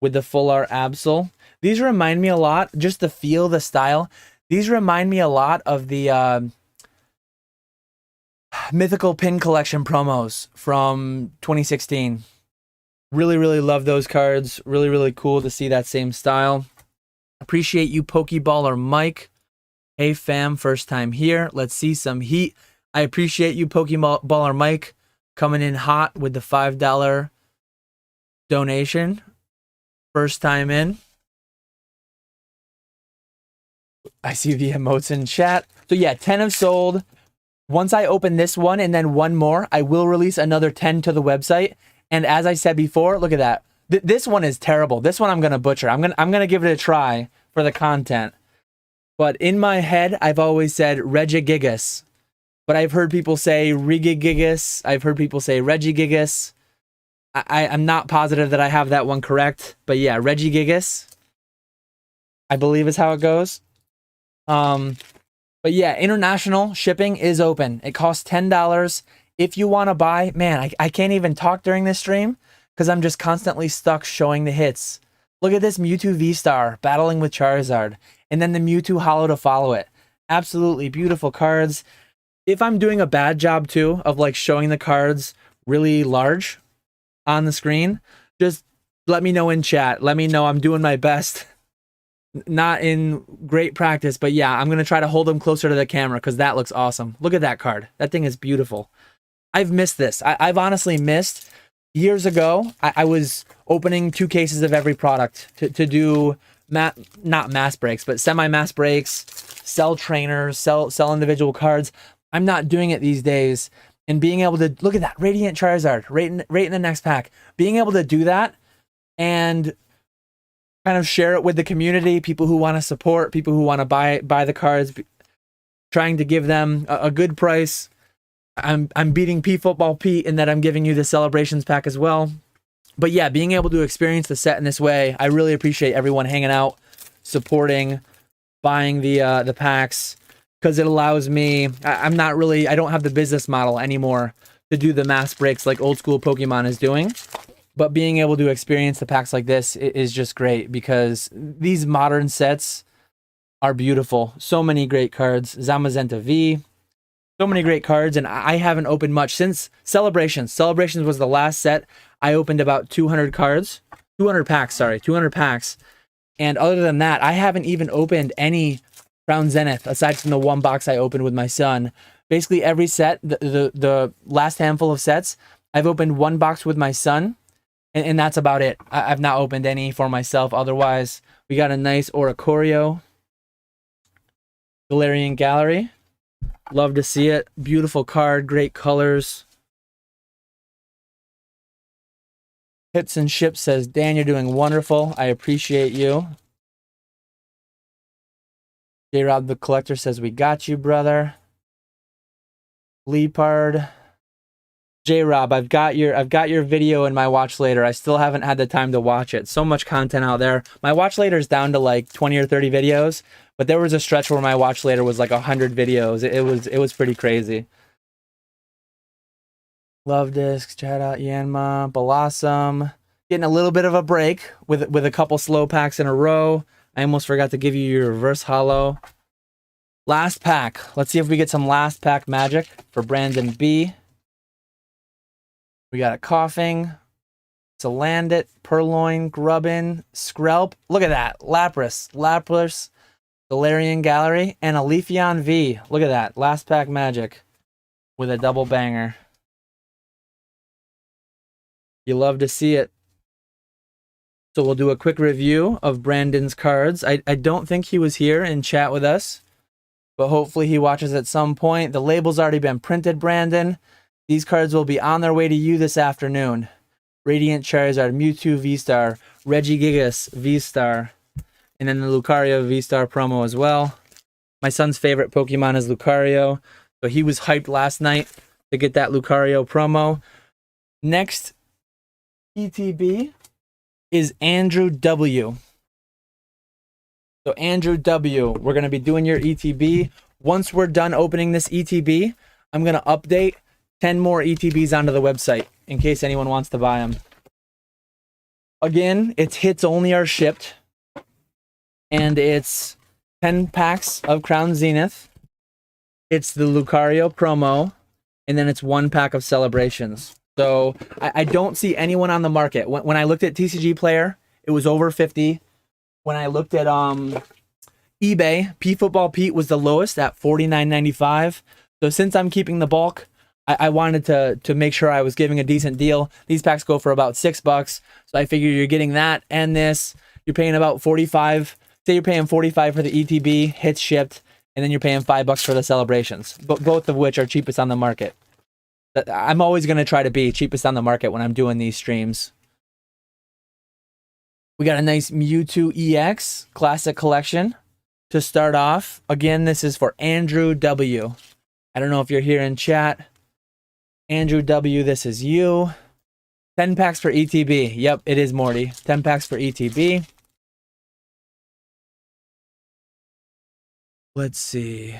with the full art Absol. These remind me a lot, just the feel, the style. These remind me a lot of the Mythical Pin Collection promos from 2016. Really, really love those cards. Really, really cool to see that same style. Appreciate you, Pokeballer Mike. Hey fam, first time here. Let's see some heat. I appreciate you, Pokeballer Mike, coming in hot with the $5 donation. First time in. I see the emotes in chat. So yeah, 10 have sold. Once I open this one and then 1 more, I will release another 10 to the website. And as I said before, look at that. This one is terrible. This one I'm gonna butcher. I'm gonna give it a try for the content. But in my head, I've always said Regigigas. But I've heard people say Rigigigas. I've heard people say Regigigas. I'm not positive that I have that one correct. But yeah, Regigigas, I believe is how it goes. But yeah, international shipping is open. It costs $10. If you want to buy, man, I can't even talk during this stream because I'm just constantly stuck showing the hits. Look at this Mewtwo V-Star battling with Charizard. And then the Mewtwo Holo to follow it. Absolutely beautiful cards. If I'm doing a bad job too of like showing the cards really large on the screen, just let me know in chat. Let me know I'm doing my best. Not in great practice, but yeah, I'm going to try to hold them closer to the camera because that looks awesome. Look at that card. That thing is beautiful. I've missed this. I've honestly missed years ago, I was opening 2 cases of every product to do not mass breaks, but semi-mass breaks, sell trainers, sell individual cards. I'm not doing it these days. And being able to look at that Radiant Charizard right in the next pack, being able to do that and kind of share it with the community, people who want to support, people who want to buy the cards, trying to give them a good price. I'm beating P Football Pete in that I'm giving you the celebrations pack as well. But yeah, being able to experience the set in this way, I really appreciate everyone hanging out, supporting, buying the packs, because it allows me. I don't have the business model anymore to do the mass breaks like Old Skool Pokemon is doing. But being able to experience the packs like this is just great, because these modern sets are beautiful. So many great cards. Zamazenta V. So many great cards, and I haven't opened much since Celebrations. Celebrations was the last set. I opened about 200 cards. 200 packs, sorry. 200 packs. And other than that, I haven't even opened any Crown Zenith, aside from the one box I opened with my son. Basically, every set, the last handful of sets, I've opened one box with my son, and that's about it. I've not opened any for myself. Otherwise, we got a nice Oricorio. Galarian Gallery. Love to see it. Beautiful card, great colors. Hits and Ships says, Dan, you're doing wonderful. I appreciate you. J-Rob the Collector says, we got you, brother. Leopard. J-Rob, I've got your video in my watch later. I still haven't had the time to watch it. So much content out there. My watch later is down to like 20 or 30 videos, but there was a stretch where my watch later was like 100 videos. It was pretty crazy. Love Discs, shout out Yanma, Blossom. Getting a little bit of a break with a couple slow packs in a row. I almost forgot to give you your reverse holo. Last pack. Let's see if we get some last pack magic for Brandon B. We got a Coughing, Salandit, Purloin, Grubbin, Skrelp. Look at that. Lapras, Galarian Gallery, and a Leafeon V. Look at that. Last pack magic with a double banger. You love to see it. So we'll do a quick review of Brandon's cards. I don't think he was here in chat with us, but hopefully he watches at some point. The label's already been printed, Brandon. These cards will be on their way to you this afternoon. Radiant Charizard, Mewtwo V-Star, Regigigas V-Star, and then the Lucario V-Star promo as well. My son's favorite Pokemon is Lucario, so he was hyped last night to get that Lucario promo. Next ETB is Andrew W. So Andrew W, we're going to be doing your ETB. Once we're done opening this ETB, I'm going to update 10 more ETBs onto the website in case anyone wants to buy them. Again, its hits only are shipped, and it's 10 packs of Crown Zenith. It's the Lucario promo, and then it's 1 pack of Celebrations. So I don't see anyone on the market. When I looked at TCG Player, it was over 50. When I looked at eBay, P Football Pete was the lowest at $49.95. So since I'm keeping the bulk, I wanted to make sure I was giving a decent deal. These packs go for about $6, so I figure you're getting that and this. You're paying about $45. Say you're paying $45 for the ETB, hits shipped, and then you're paying $5 for the Celebrations. But both of which are cheapest on the market. I'm always going to try to be cheapest on the market when I'm doing these streams. We got a nice Mewtwo EX Classic Collection to start off. Again, this is for Andrew W. I don't know if you're here in chat. Andrew W, this is you. 10 packs for ETB. Yep, it is Morty. 10 packs for ETB. Let's see.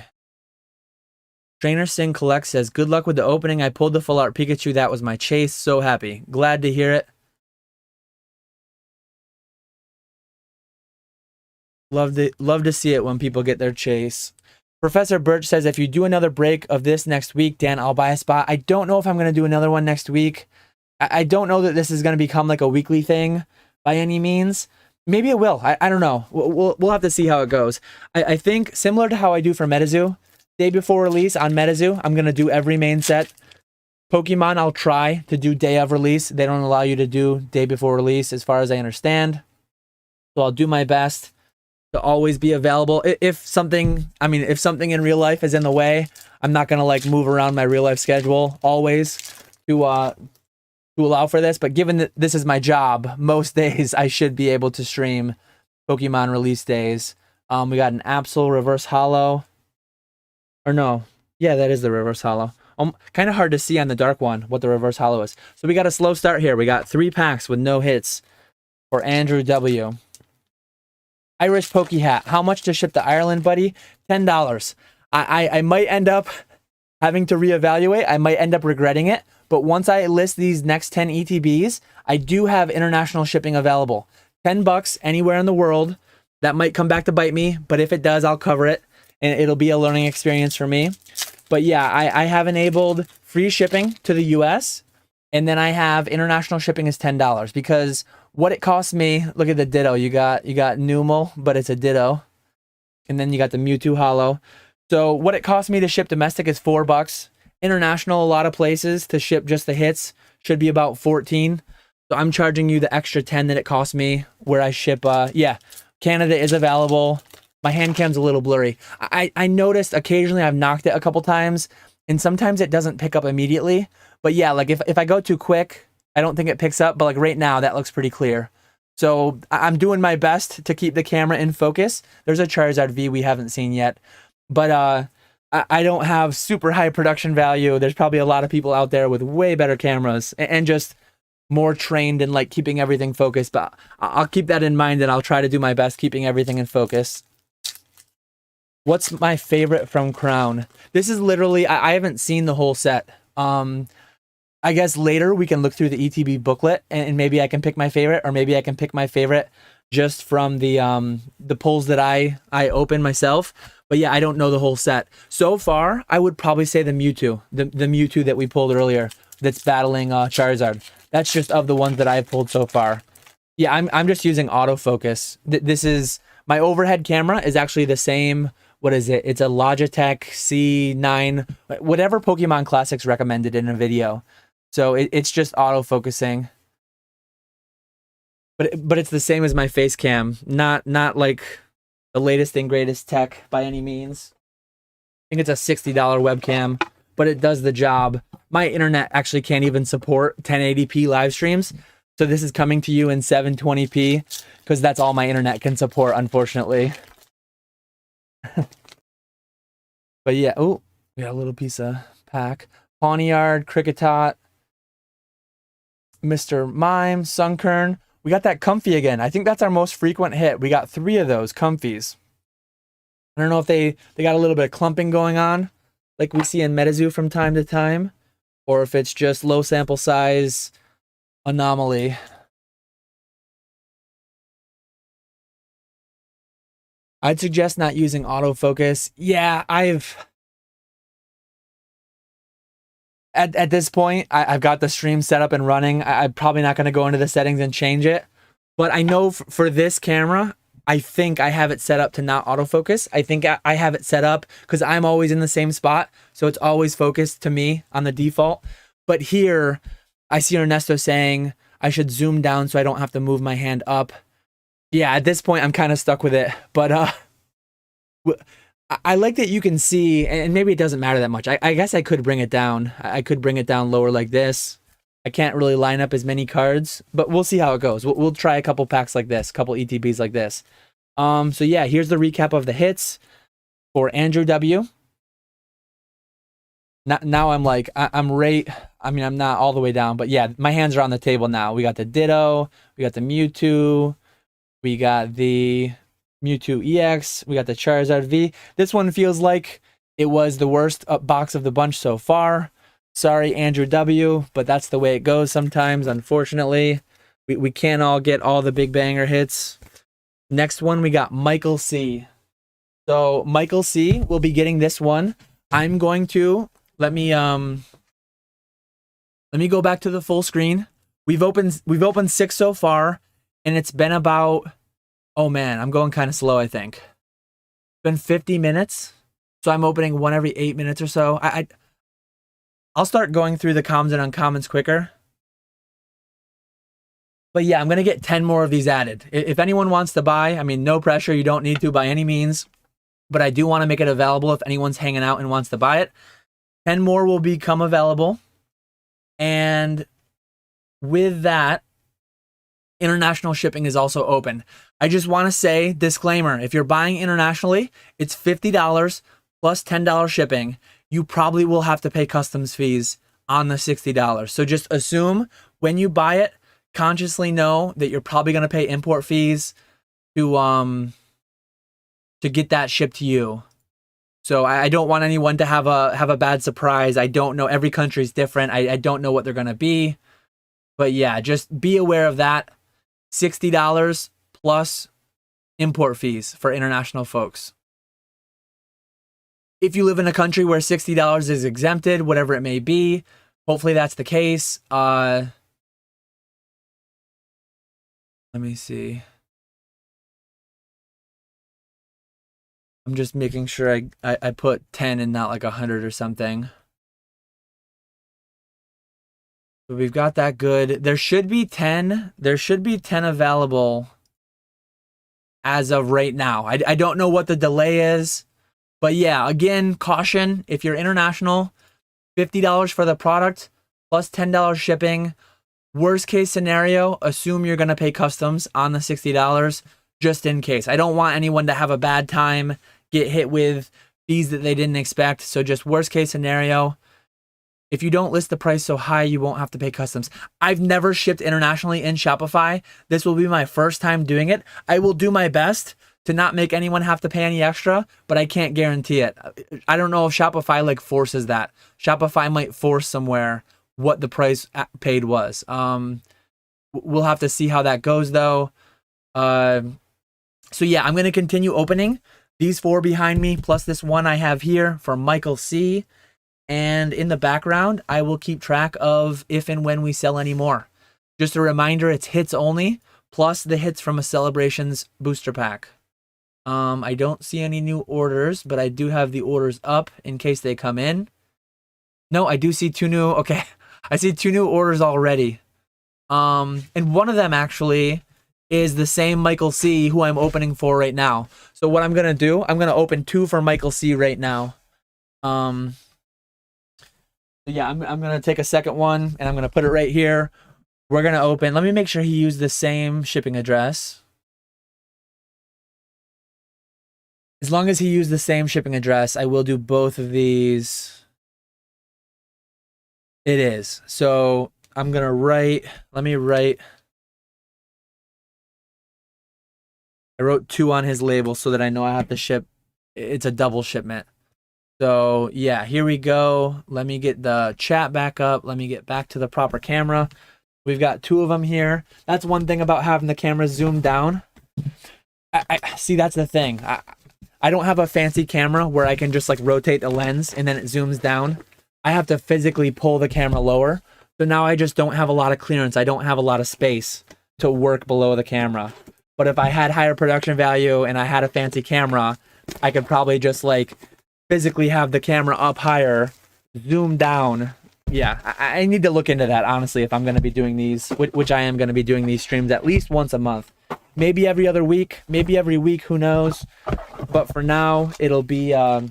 Trainer Singh Collect says, good luck with the opening. I pulled the full art Pikachu. That was my chase. So happy. Glad to hear it. Love to see it when people get their chase. Professor Birch says, if you do another break of this next week, Dan, I'll buy a spot. I don't know if I'm going to do another one next week. I don't know that this is going to become like a weekly thing by any means. Maybe it will. I don't know. We'll have to see how it goes. I think similar to how I do for MetaZoo, day before release on MetaZoo, I'm going to do every main set Pokemon, I'll try to do day of release. They don't allow you to do day before release as far as I understand. So I'll do my best to always be available. If something in real life is in the way, I'm not going to like move around my real life schedule always to allow for this. But given that this is my job, most days I should be able to stream Pokemon release days. We got an Absol reverse holo. Or no. Yeah, that is the reverse holo. Kind of hard to see on the dark one what the reverse holo is. So we got a slow start here. We got 3 packs with no hits for Andrew W. Irish Poke Hat. How much to ship to Ireland, buddy? $10. I might end up having to reevaluate. I might end up regretting it. But once I list these next 10 ETBs, I do have international shipping available. $10 anywhere in the world. That might come back to bite me, but if it does, I'll cover it. And it'll be a learning experience for me. But yeah, I have enabled free shipping to the US. And then I have international shipping is $10 because what it costs me, look at the Ditto. You got Numel, but it's a Ditto. And then you got the Mewtwo Holo. So what it costs me to ship domestic is $4. International, a lot of places to ship just the hits should be about 14. So I'm charging you the extra 10 that it costs me where I ship. Yeah, Canada is available. My hand cam's a little blurry. I noticed occasionally I've knocked it a couple times and sometimes it doesn't pick up immediately. But yeah, like if I go too quick, I don't think it picks up. But like right now, that looks pretty clear. So I'm doing my best to keep the camera in focus. There's a Charizard V we haven't seen yet. But I don't have super high production value. There's probably a lot of people out there with way better cameras and just more trained in like keeping everything focused. But I'll keep that in mind and I'll try to do my best keeping everything in focus. What's my favorite from Crown? This is literally, I haven't seen the whole set. I guess later we can look through the ETB booklet and maybe I can pick my favorite, or maybe I can pick my favorite just from the pulls that I open myself. But yeah, I don't know the whole set. So far, I would probably say the Mewtwo, the Mewtwo that we pulled earlier that's battling Charizard. That's just of the ones that I've pulled so far. Yeah, I'm just using autofocus. This is, my overhead camera is actually the same. What is it? It's a Logitech C9, whatever Pokemon Classics recommended in a video. So it's just autofocusing. But it's the same as my face cam. Not like the latest and greatest tech by any means. I think it's a $60 webcam, but it does the job. My internet actually can't even support 1080p live streams. So this is coming to you in 720p because that's all my internet can support, unfortunately. But yeah, oh, we got a little piece of pack. Pawniard, Kricketot, Mr. Mime, Sunkern. We got that Comfy again. I think that's our most frequent hit. We got 3 of those Comfies. I don't know if they got a little bit of clumping going on, like we see in MetaZoo from time to time, or if it's just low sample size anomaly. I'd suggest not using autofocus. Yeah, at this point, I've got the stream set up and running. I'm probably not going to go into the settings and change it. But I know for this camera, I think I have it set up to not autofocus. I think I have it set up because I'm always in the same spot. So it's always focused to me on the default. But here, I see Ernesto saying I should zoom down so I don't have to move my hand up. Yeah, at this point, I'm kind of stuck with it. But I like that you can see, and maybe it doesn't matter that much. I guess I could bring it down. I could bring it down lower like this. I can't really line up as many cards, but we'll see how it goes. We'll try a couple packs like this, a couple ETBs like this. So yeah, here's the recap of the hits for Andrew W. Now I'm like, I'm right. I mean, I'm not all the way down, but yeah, my hands are on the table now. We got the Ditto, we got the Mewtwo, we got the Mewtwo EX, we got the Charizard V. This one feels like it was the worst box of the bunch so far. Sorry, Andrew W., but that's the way it goes sometimes, unfortunately. We can't all get all the big banger hits. Next one, we got Michael C. So Michael C will be getting this one. I'm going to, let me go back to the full screen. We've opened 6 so far, and it's been about, oh man, I'm going kind of slow, I think. It's been 50 minutes, so I'm opening one every 8 minutes or so. I'll start going through the commons and uncommons quicker. But yeah, I'm going to get 10 more of these added. If anyone wants to buy, I mean, no pressure. You don't need to by any means. But I do want to make it available if anyone's hanging out and wants to buy it. 10 more will become available. And with that, international shipping is also open. I just want to say, disclaimer, if you're buying internationally, it's $50 plus $10 shipping. You probably will have to pay customs fees on the $60. So just assume when you buy it, consciously know that you're probably going to pay import fees to get that shipped to you. So I don't want anyone to have a bad surprise. I don't know. Every country's different. I don't know what they're going to be. But yeah, just be aware of that. $60 plus import fees for international folks. If you live in a country where $60 is exempted, whatever it may be, hopefully that's the case. Let me see. I'm just making sure I put 10 and not like 100 or something. So we've got that good. There should be 10. There should be 10 available as of right now. I don't know what the delay is. But yeah, again, caution. If you're international, $50 for the product plus $10 shipping. Worst case scenario, assume you're going to pay customs on the $60 just in case. I don't want anyone to have a bad time, get hit with fees that they didn't expect. So just worst case scenario, if you don't list the price so high, you won't have to pay customs. I've never shipped internationally in Shopify. This will be my first time doing it. I will do my best to not make anyone have to pay any extra, but I can't guarantee it. I don't know if Shopify like forces that. Shopify might force somewhere what the price paid was. We'll have to see how that goes though. So yeah, I'm going to continue opening these 4 behind me, plus this one I have here for Michael C. And in the background, I will keep track of if and when we sell any more. Just a reminder, it's hits only, plus the hits from a Celebrations booster pack. I don't see any new orders, but I do have the orders up in case they come in. No, I do see 2 new. Okay, I see 2 new orders already. And one of them actually is the same Michael C who I'm opening for right now. So what I'm going to do, I'm going to open 2 for Michael C right now. Yeah, I'm going to take a second one and I'm going to put it right here. We're going to open. Let me make sure he used the same shipping address. As long as he used the same shipping address, I will do both of these. It is. So I'm going to write, let me write. I wrote 2 on his label so that I know I have to ship. It's a double shipment. So yeah, here we go. Let me get the chat back up. Let me get back to the proper camera. We've got 2 of them here. That's one thing about having the camera zoomed down. I see, that's the thing. I don't have a fancy camera where I can just like rotate the lens and then it zooms down. I have to physically pull the camera lower. So now I just don't have a lot of clearance. I don't have a lot of space to work below the camera. But if I had higher production value and I had a fancy camera, I could probably just like physically have the camera up higher, zoom down. Yeah, I need to look into that, honestly, if I'm going to be doing these, which I am going to be doing these streams at least once a month. Maybe every other week, maybe every week, who knows? But for now, it'll be at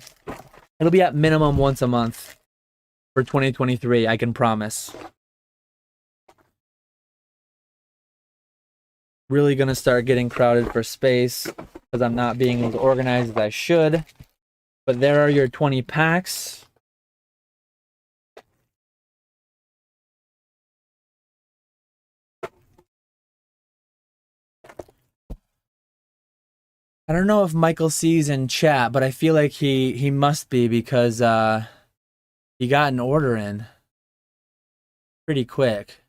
minimum once a month for 2023, I can promise. Really going to start getting crowded for space because I'm not being as organized as I should. But there are your 20 packs. I don't know if Michael C's in chat, but I feel like he must be because he got an order in pretty quick.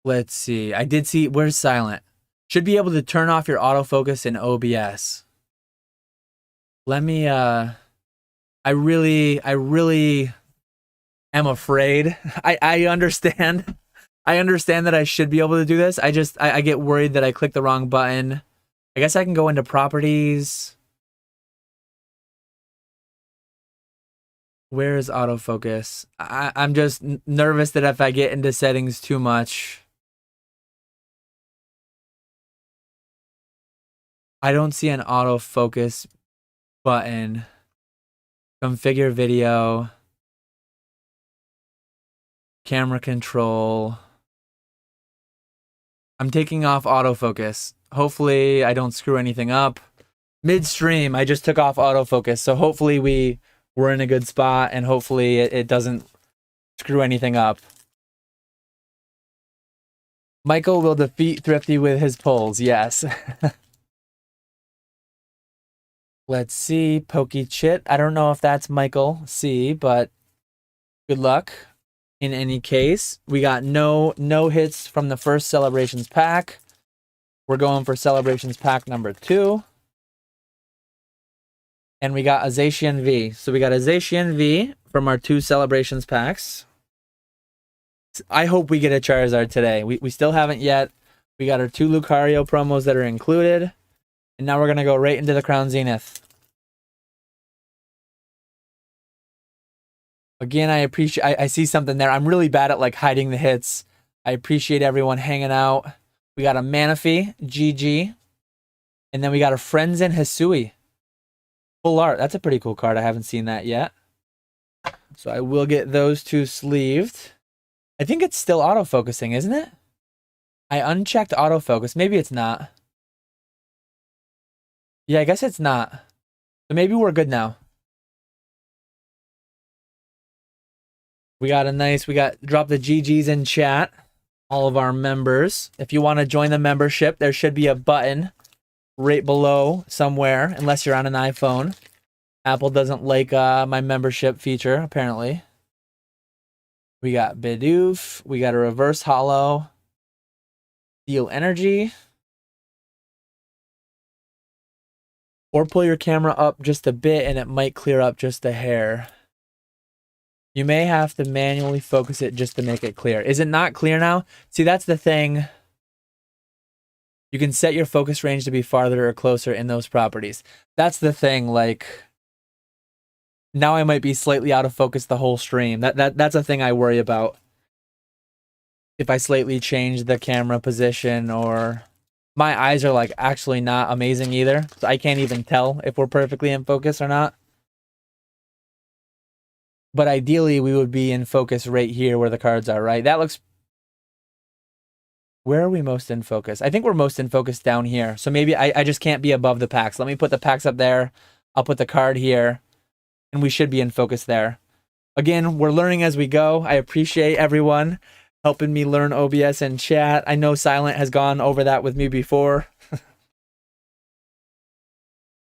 Let's see. I did see. Where's Silent? Should be able to turn off your autofocus in OBS. Let me. I really am afraid. I understand. I understand that I should be able to do this. I get worried that I clicked the wrong button. I guess I can go into properties. Where is autofocus? I'm just nervous that if I get into settings too much, I don't see an autofocus button. Configure video. Camera control. I'm taking off autofocus. Hopefully I don't screw anything up. Midstream, I just took off autofocus. So hopefully we're in a good spot and hopefully it doesn't screw anything up. Michael will defeat Thrifty with his pulls. Yes. Let's see. Pokechit. I don't know if that's Michael C, but good luck. In any case, we got no hits from the first Celebrations pack. We're going for Celebrations pack number 2. And we got a Zacian V. So we got a Zacian V from our 2 Celebrations packs. I hope we get a Charizard today. We still haven't yet. We got our 2 Lucario promos that are included. And now we're going to go right into the Crown Zenith. Again, I appreciate... I see something there. I'm really bad at like hiding the hits. I appreciate everyone hanging out. We got a Manaphy, GG. And then we got a Friendzen Hisui. Full art. That's a pretty cool card. I haven't seen that yet. So I will get those 2 sleeved. I think it's still autofocusing, isn't it? I unchecked autofocus. Maybe it's not. Yeah, I guess it's not. So maybe we're good now. We got drop the GGs in chat. All of our members. If you want to join the membership, there should be a button right below somewhere, unless you're on an iPhone. Apple doesn't like my membership feature, apparently. We got Bidoof. We got a reverse holo. Steel Energy. Or pull your camera up just a bit and it might clear up just a hair. You may have to manually focus it just to make it clear. Is it not clear now? See, that's the thing. You can set your focus range to be farther or closer in those properties. That's the thing, like... Now I might be slightly out of focus the whole stream. That's a thing I worry about. If I slightly change the camera position, or... My eyes are like actually not amazing either. So I can't even tell if we're perfectly in focus or not. But ideally we would be in focus right here where the cards are, right? That looks... Where are we most in focus? I think we're most in focus down here. So maybe I just can't be above the packs. Let me put the packs up there. I'll put the card here. And we should be in focus there. Again, we're learning as we go. I appreciate everyone helping me learn OBS and chat. I know Silent has gone over that with me before.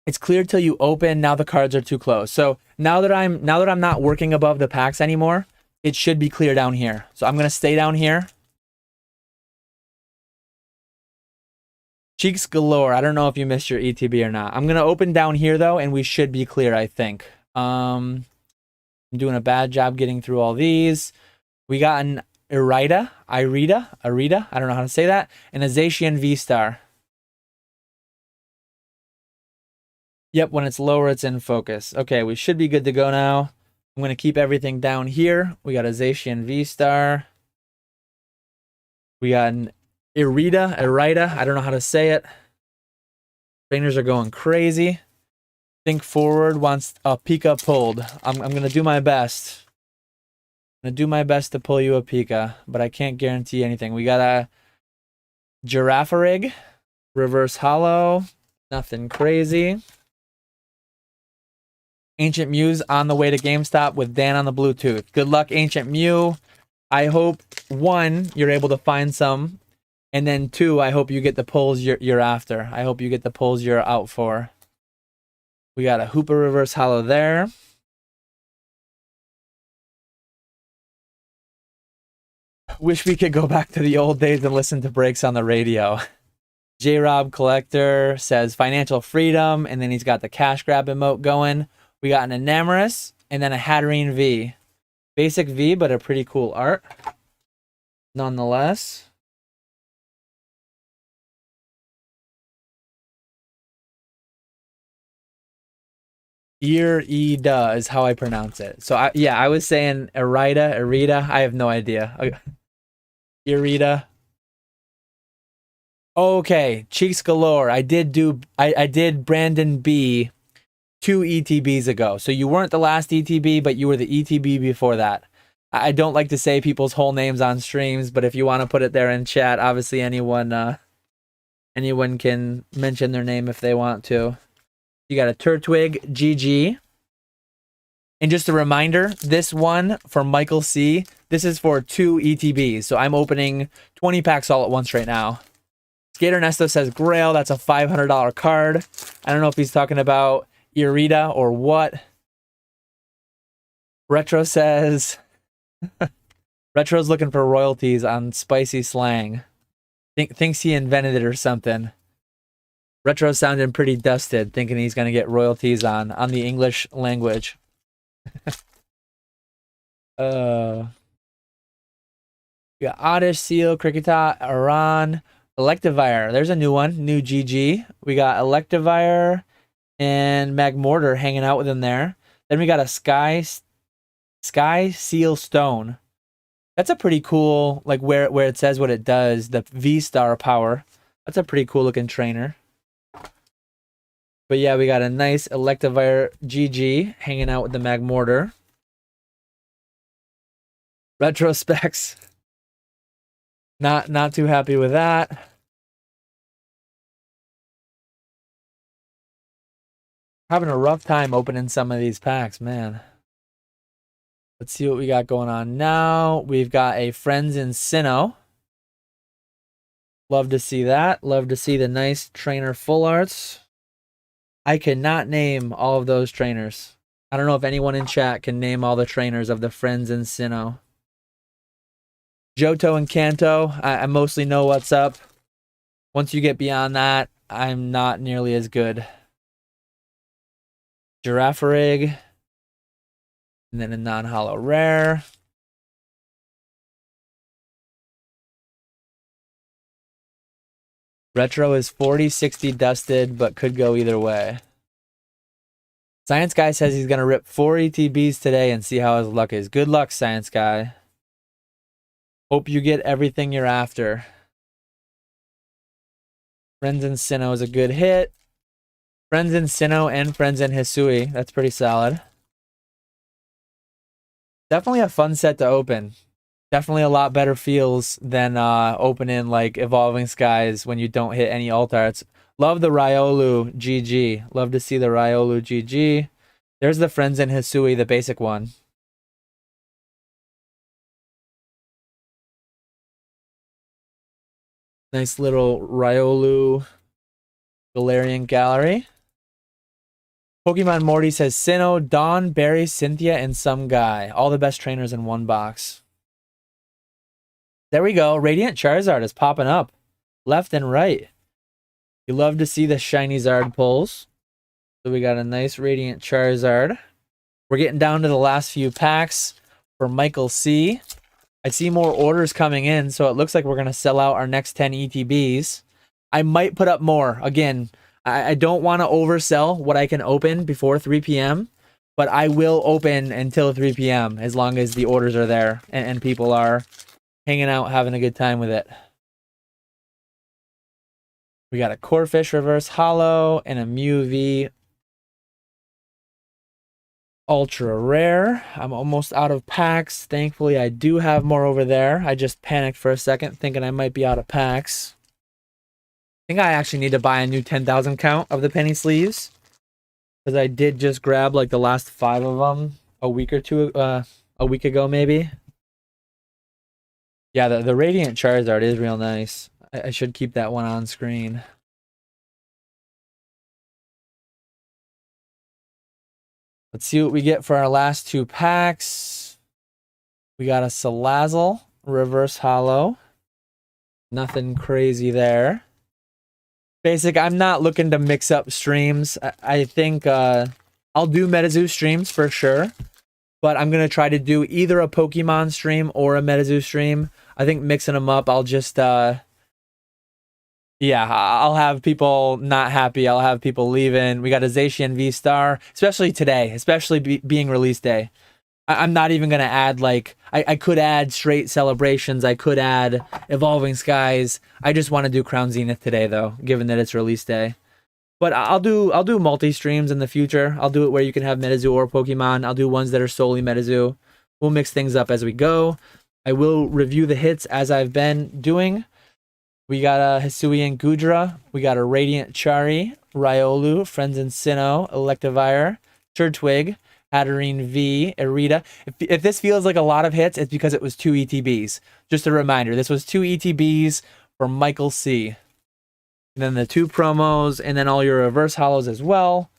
It's clear till you open. Now the cards are too close. So now that I'm not working above the packs anymore, it should be clear down here. So I'm gonna stay down here. Cheeks galore. I don't know if you missed your ETB or not. I'm gonna open down here though, and we should be clear, I think. I'm doing a bad job getting through all these. We got an Irida, I don't know how to say that, and a Zacian V-Star. Yep, when it's lower, it's in focus. Okay, we should be good to go now. I'm going to keep everything down here. We got a Zacian V-Star. We got an Irida, I don't know how to say it. Trainers are going crazy. Think Forward wants a Pika pulled. I'm going to do my best. I'm going to do my best to pull you a Pika, but I can't guarantee anything. We got a Girafarig, reverse holo, nothing crazy. Ancient Mew's on the way to GameStop with Dan on the Bluetooth. Good luck, Ancient Mew. I hope, 1, you're able to find some, and then 2, I hope you get the pulls you're after. I hope you get the pulls you're out for. We got a Hooper reverse holo there. Wish we could go back to the old days and listen to breaks on the radio. J-Rob Collector says financial freedom, and then he's got the cash grab emote going. We got an Enamorous, and then a Hatterene V. Basic V, but a pretty cool art. Nonetheless. Irida is how I pronounce it. So I was saying Irida. I have no idea. Irida. Okay, Cheeks Galore. I did Brandon B 2 ETBs ago. So you weren't the last ETB, but you were the ETB before that. I don't like to say people's whole names on streams, but if you want to put it there in chat, obviously anyone can mention their name if they want to. You got a Turtwig GG. And just a reminder, this one for Michael C, this is for 2 ETBs. So I'm opening 20 packs all at once right now. Skater Ernesto says Grail, that's a $500 card. I don't know if he's talking about Irida or what. Retro says Retro's looking for royalties on spicy slang. Thinks he invented it or something. Retro sounding pretty dusted, thinking he's gonna get royalties on the English language. We got Oddish, Seal, Cricketa, Iran, Electivire. There's a new one, new GG. We got Electivire and Magmortar hanging out with him there. Then we got a Sky Seal Stone. That's a pretty cool, like where it says what it does, the V-Star power. That's a pretty cool looking trainer. But yeah, we got a nice Electivire GG hanging out with the Magmortar. Retrospecs. Not too happy with that. Having a rough time opening some of these packs, man. Let's see what we got going on now. We've got a Friends in Sinnoh. Love to see that. Love to see the nice trainer full arts. I cannot name all of those trainers. I don't know if anyone in chat can name all the trainers of the Friends in Sinnoh. Johto and Kanto, I mostly know what's up. Once you get beyond that, I'm not nearly as good. Girafarig. And then a non-holo rare. Retro is 40-60 dusted, but could go either way. Science Guy says he's going to rip 4 ETBs today and see how his luck is. Good luck, Science Guy. Hope you get everything you're after. Friends in Sinnoh is a good hit. Friends in Sinnoh and Friends in Hisui. That's pretty solid. Definitely a fun set to open. Definitely a lot better feels than opening like Evolving Skies when you don't hit any alt arts. Love the Riolu GG. Love to see the Riolu GG. There's the Friends in Hisui, the basic one. Nice little Riolu Galarian Gallery. Pokemon Morty says Sinnoh, Dawn, Barry, Cynthia, and some guy. All the best trainers in one box. There we go. Radiant Charizard is popping up left and right. You love to see the shiny Zard pulls. So we got a nice Radiant Charizard. We're getting down to the last few packs for Michael C. I see more orders coming in, so it looks like we're going to sell out our next 10 ETBs. I might put up more. Again, I don't want to oversell what I can open before 3 p.m., but I will open until 3 p.m. as long as the orders are there and people are hanging out, having a good time with it. We got a Corphish Reverse Holo and a Mew V Ultra Rare. I'm almost out of packs. Thankfully, I do have more over there. I just panicked for a second, thinking I might be out of packs. I think I actually need to buy a new 10,000 count of the penny sleeves, because I did just grab like the last 5 of them a week ago maybe. Yeah, the Radiant Charizard is real nice. I should keep that one on screen. Let's see what we get for our last 2 packs. We got a Salazzle Reverse Holo. Nothing crazy there. Basic, I'm not looking to mix up streams. I think I'll do MetaZoo streams for sure, but I'm going to try to do either a Pokemon stream or a MetaZoo stream. I think mixing them up, I'll just Yeah, I'll have people not happy. I'll have people leaving. We got a Zacian V-Star, especially today, especially being release day. I'm not even going to add, like, I could add straight celebrations. I could add Evolving Skies. I just want to do Crown Zenith today, though, given that it's release day. But I'll do multi-streams in the future. I'll do it where you can have Metazoo or Pokemon. I'll do ones that are solely Metazoo. We'll mix things up as we go. I will review the hits as I've been doing. We got a Hisuian Gudra. We got a Radiant Chari, Riolu, Friends and Sinnoh, Electivire, Turtwig, Hatterene V, Irida. If this feels like a lot of hits, it's because it was 2 ETBs. Just a reminder, this was 2 ETBs for Michael C. And then the 2 promos, and then all your reverse hollows as well.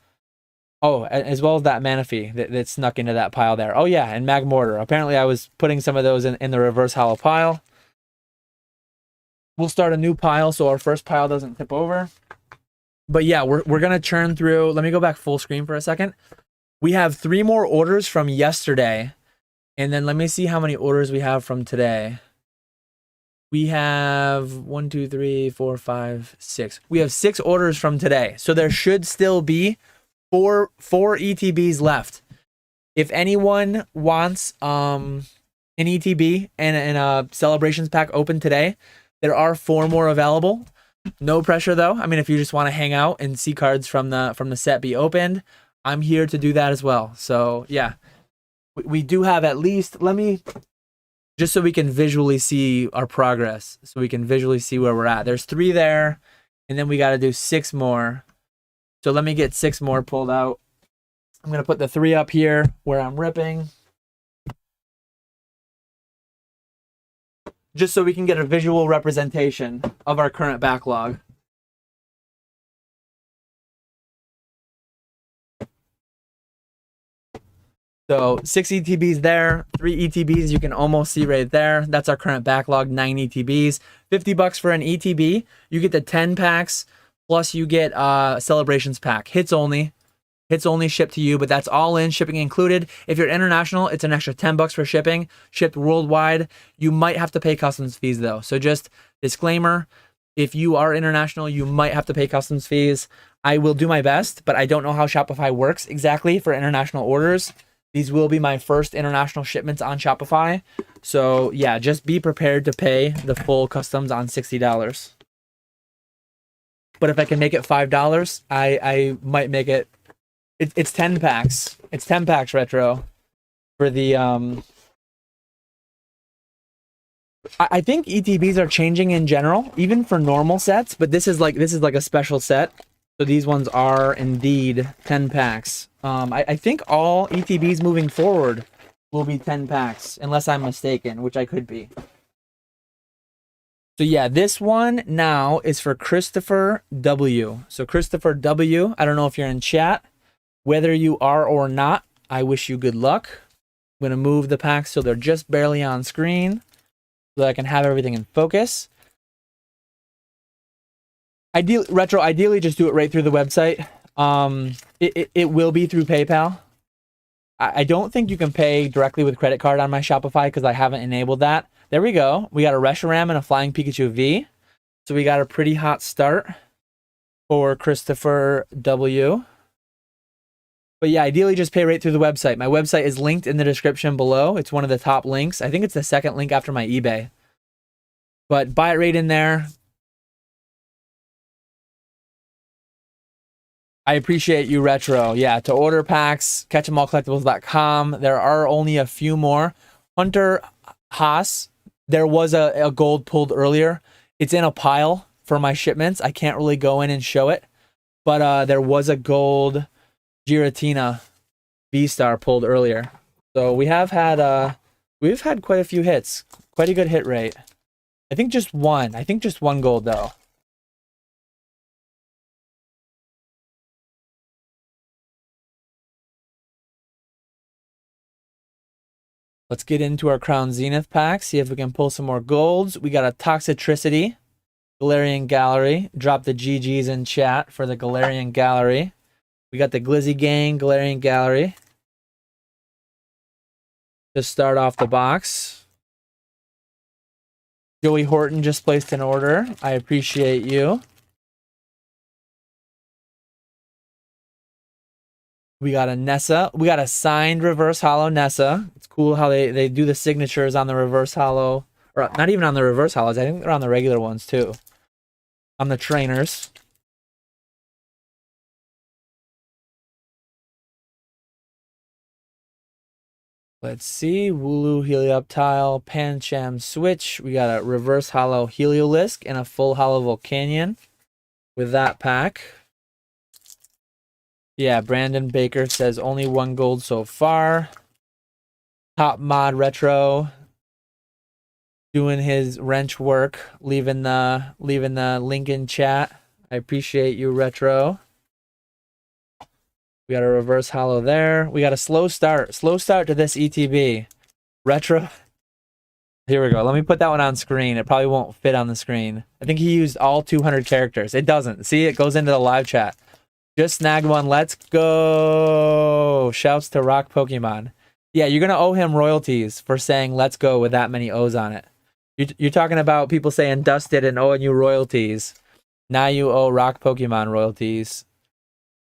Oh, as well as that Manaphy that snuck into that pile there. Oh yeah, and Magmortar. Apparently I was putting some of those in the reverse hollow pile. We'll start a new pile so our first pile doesn't tip over. But yeah, we're going to churn through. Let me go back full screen for a second. We have 3 more orders from yesterday. And then let me see how many orders we have from today. We have 1, 2, 3, 4, 5, 6. We have 6 orders from today. So there should still be four ETBs left. If anyone wants an ETB and a celebrations pack open today, there are 4 more available. No pressure though. I mean, if you just want to hang out and see cards from the set be opened, I'm here to do that as well. So yeah, we do have at least, let me, just so we can visually see our progress, so we can visually see where we're at. There's 3 there, and then we got to do 6 more. So let me get 6 more pulled out. I'm going to put the 3 up here where I'm ripping, just so we can get a visual representation of our current backlog. So 6 ETBs there, 3 ETBs you can almost see right there. That's our current backlog, 9 ETBs. $50 for an ETB. You get the 10 packs, plus you get a celebrations pack. Hits only. Hits only shipped to you, but that's all in, shipping included. If you're international, it's an extra $10 for shipping. Shipped worldwide. You might have to pay customs fees though. So just disclaimer, if you are international, you might have to pay customs fees. I will do my best, but I don't know how Shopify works exactly for international orders. These will be my first international shipments on Shopify. So yeah, just be prepared to pay the full customs on $60. But if I can make it $5, I might make it. It's 10 packs. It's 10 packs retro for the I think ETBs are changing in general, even for normal sets, but this is like a special set. So these ones are indeed 10 packs. I think all ETBs moving forward will be 10 packs, unless I'm mistaken, which I could be. So yeah, this one now is for Christopher W. So Christopher W, I don't know if you're in chat. Whether you are or not, I wish you good luck. I'm going to move the packs so they're just barely on screen so that I can have everything in focus. Ideally, just do it right through the website. It will be through PayPal. I don't think you can pay directly with credit card on my Shopify because I haven't enabled that. There we go. We got a Reshiram and a Flying Pikachu V. So we got a pretty hot start for Christopher W. But yeah, ideally just pay right through the website. My website is linked in the description below. It's one of the top links. I think it's the second link after my eBay. But buy it right in there. I appreciate you, Retro. Yeah, to order packs, catchemallcollectibles.com. There are only a few more. Hunter Haas, there was a gold pulled earlier. It's in a pile for my shipments. I can't really go in and show it. But there was a gold Giratina V-Star pulled earlier. So we've had quite a few hits. Quite a good hit rate. I think just one gold though. Let's get into our Crown Zenith pack, see if we can pull some more golds. We got a Toxicity, Galarian Gallery. Drop the GGs in chat for the Galarian Gallery. We got the Glizzy Gang, Galarian Gallery. To start off the box. Joey Horton just placed an order. I appreciate you. We got a Nessa. We got a signed reverse hollow Nessa. It's cool how they do the signatures on the reverse hollow. Or not even on the reverse hollows. I think they're on the regular ones too. On the trainers. Let's see. Wooloo Helioptile, Pancham Switch. We got a reverse hollow Heliolisk and a full hollow Volcanion with that pack. Yeah, Brandon Baker says only 1 gold so far. Top Mod Retro doing his wrench work, leaving the link in chat. I appreciate you, Retro. We got a reverse hollow there. We got a slow start to this ETB. Retro. Here we go. Let me put that one on screen. It probably won't fit on the screen. I think he used all 200 characters. It doesn't. See, it goes into the live chat. Just snagged one. Let's go. Shouts to Rock Pokemon. Yeah, you're going to owe him royalties for saying let's go with that many O's on it. You're talking about people saying dusted and owing you royalties. Now you owe Rock Pokemon royalties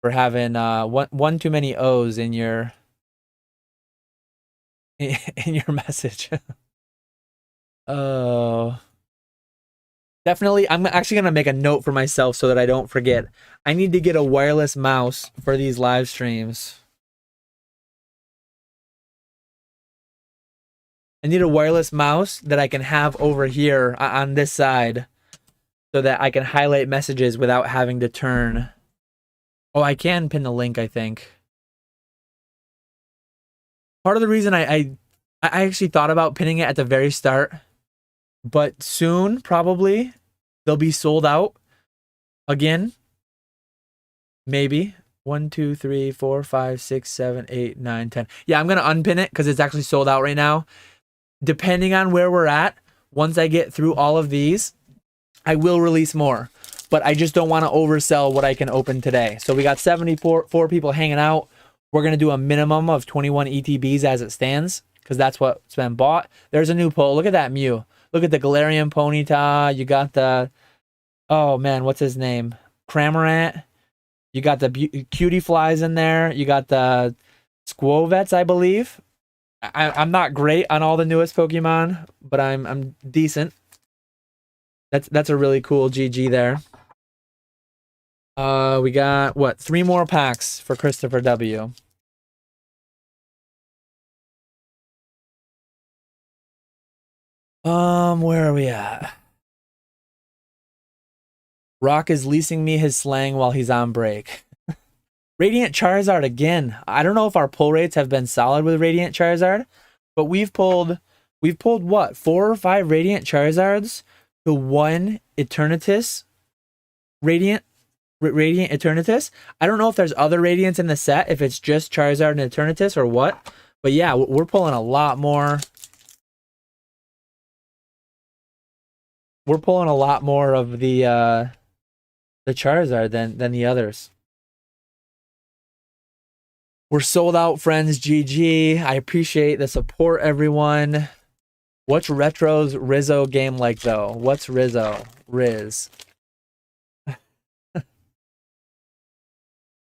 for having one too many O's in your message. Oh. Definitely, I'm actually going to make a note for myself so that I don't forget. I need to get a wireless mouse for these live streams. I need a wireless mouse that I can have over here on this side so that I can highlight messages without having to turn. Oh, I can pin the link, I think. Part of the reason I actually thought about pinning it at the very start, but soon, probably, they'll be sold out again. Maybe. 1, 2, 3, 4, 5, 6, 7, 8, 9, 10. Yeah, I'm going to unpin it because it's actually sold out right now. Depending on where we're at, once I get through all of these, I will release more. But I just don't want to oversell what I can open today. So we got 74 people hanging out. We're going to do a minimum of 21 ETBs as it stands because that's what's been bought. There's a new pull. Look at that Mew. Look at the Galarian Ponyta. You got the, oh man, what's his name? Cramorant. You got the Cutie Flies in there. You got the Squovets, I believe. I'm not great on all the newest Pokemon, but I'm decent. That's a really cool GG there. We got what? 3 more packs for Christopher W. Where are we at? Rock is leasing me his slang while he's on break. Radiant Charizard again. I don't know if our pull rates have been solid with Radiant Charizard, but we've pulled what? 4 or 5 Radiant Charizards to 1 Eternatus. Radiant Eternatus. I don't know if there's other Radiants in the set, if it's just Charizard and Eternatus or what. But yeah, we're pulling a lot more. We're pulling a lot more of the Charizard than the others. We're sold out, friends. GG. I appreciate the support, everyone. What's Retro's Rizzo game like, though? What's Rizzo? Riz.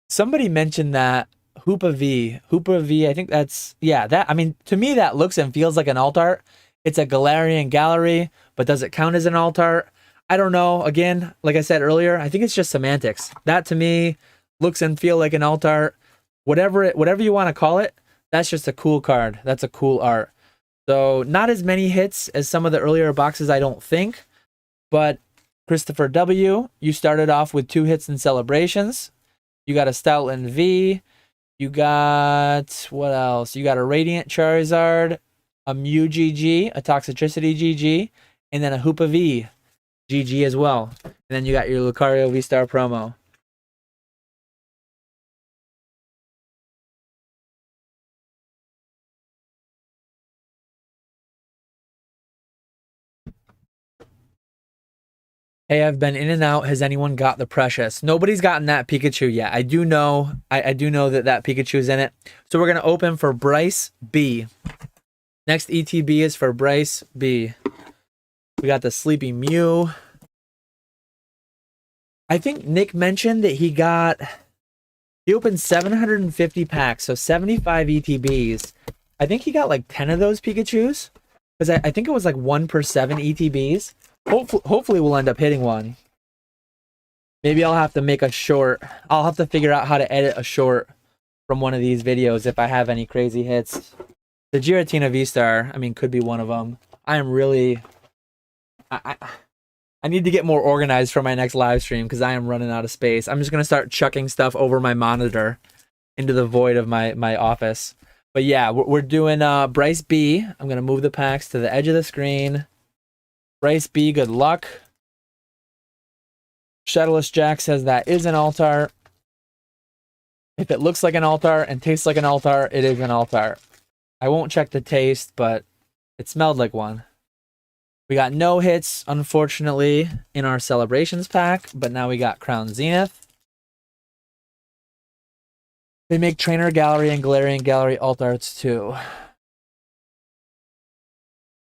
Somebody mentioned that Hoopa V, I think that's, yeah, that, I mean, to me, that looks and feels like an alt art. It's a Galarian Gallery, but does it count as an alt art? I don't know. Again, like I said earlier, I think it's just semantics. That, to me, looks and feel like an alt art. Whatever you want to call it, that's just a cool card. That's a cool art. So not as many hits as some of the earlier boxes, I don't think. But Christopher W., you started off with 2 hits in celebrations. You got a Stoutland V. You got, what else? You got a Radiant Charizard, a Mew GG, a Toxicity GG, and then a Hoopa V GG as well. And then you got your Lucario V-Star promo. Hey, I've been in and out. Has anyone got the Precious? Nobody's gotten that Pikachu yet. I do know that Pikachu is in it. So we're going to open for Bryce B. Next ETB is for Bryce B. We got the Sleepy Mew. I think Nick mentioned that he got He opened 750 packs, so 75 ETBs. I think he got like 10 of those Pikachus. Because I think it was like 1 per 7 ETBs. Hopefully we'll end up hitting one. Maybe I'll have to make a short. I'll have to figure out how to edit a short from one of these videos if I have any crazy hits. The Giratina V-Star, I mean, could be one of them. I am really... I need to get more organized for my next live stream because I am running out of space. I'm just going to start chucking stuff over my monitor into the void of my office. But yeah, we're doing Bryce B. I'm going to move the packs to the edge of the screen. Bryce B, good luck. Shadowless Jack says that is an altar. If it looks like an altar and tastes like an altar, it is an altar. I won't check the taste, but it smelled like one. We got no hits, unfortunately, in our celebrations pack, but now we got Crown Zenith. They make Trainer Gallery and Galarian Gallery alt arts too.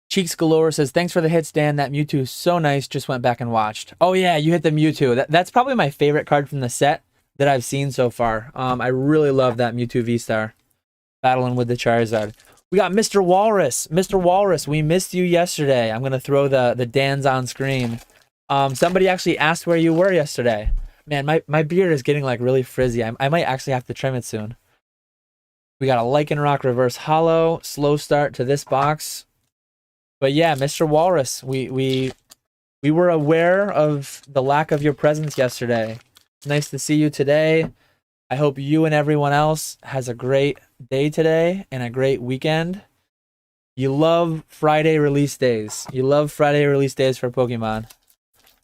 Cheeks Galore says, thanks for the hits, Dan. That Mewtwo is so nice. Just went back and watched. Oh yeah, you hit the Mewtwo. That's probably my favorite card from the set that I've seen so far. I really love that Mewtwo V-Star. Battling with the Charizard. We got Mr. Walrus. Mr. Walrus, we missed you yesterday. I'm going to throw the Dans on screen. Somebody actually asked where you were yesterday. Man, my beard is getting like really frizzy. I might actually have to trim it soon. We got a Lycanroc Reverse Hollow. Slow start to this box. But yeah, Mr. Walrus, we were aware of the lack of your presence yesterday. Nice to see you today. I hope you and everyone else has a great day today and a great weekend. You love Friday release days. You love Friday release days for Pokemon.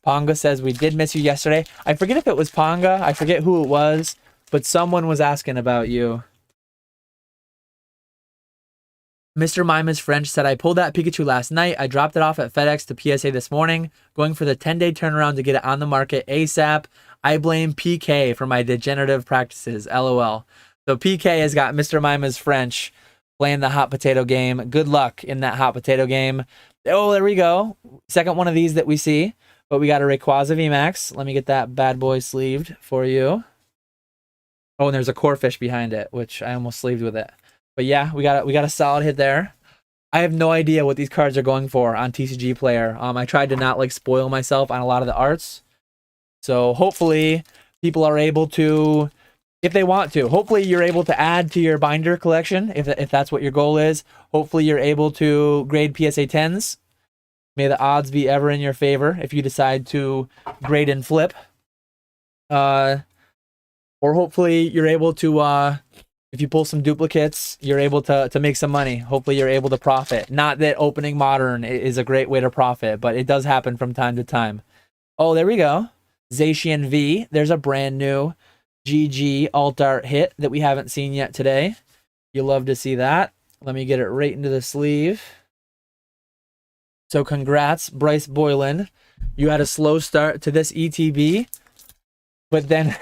Ponga says, we did miss you yesterday. I forget if it was Ponga. I forget who it was, but someone was asking about you. Mr. Mima's French said, I pulled that Pikachu last night. I dropped it off at FedEx to PSA this morning, going for the 10-day turnaround to get it on the market ASAP. I blame PK for my degenerative practices. LOL. So PK has got Mr. Mima's French playing the hot potato game. Good luck in that hot potato game. Oh, there we go. Second one of these that we see. But we got a Rayquaza VMAX. Let me get that bad boy sleeved for you. Oh, and there's a Corphish behind it, which I almost sleeved with it. But yeah, we got a solid hit there. I have no idea what these cards are going for on TCG Player. I tried to not like spoil myself on a lot of the arts. So hopefully people are able to, if they want to, hopefully you're able to add to your binder collection if that's what your goal is. Hopefully you're able to grade PSA 10s. May the odds be ever in your favor if you decide to grade and flip. Or hopefully you're able to, if you pull some duplicates, you're able to make some money. Hopefully you're able to profit. Not that opening Modern is a great way to profit, but it does happen from time to time. Oh, there we go. Zacian V. There's a brand new GG alt art hit that we haven't seen yet today. You'll love to see that. Let me get it right into the sleeve. So congrats, Bryce Boylan. You had a slow start to this ETB, but then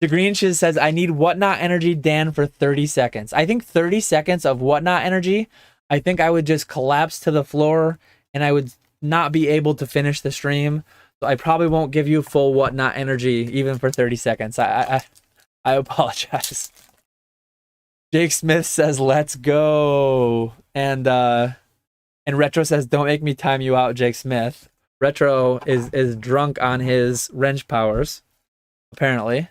the Green Shiz says, I need Whatnot Energy, Dan, for 30 seconds. I think 30 seconds of Whatnot Energy, I think I would just collapse to the floor and I would not be able to finish the stream. So I probably won't give you full Whatnot Energy even for 30 seconds. I apologize. Jake Smith says, let's go. And Retro says, don't make me time you out, Jake Smith. Retro is drunk on his wrench powers, apparently.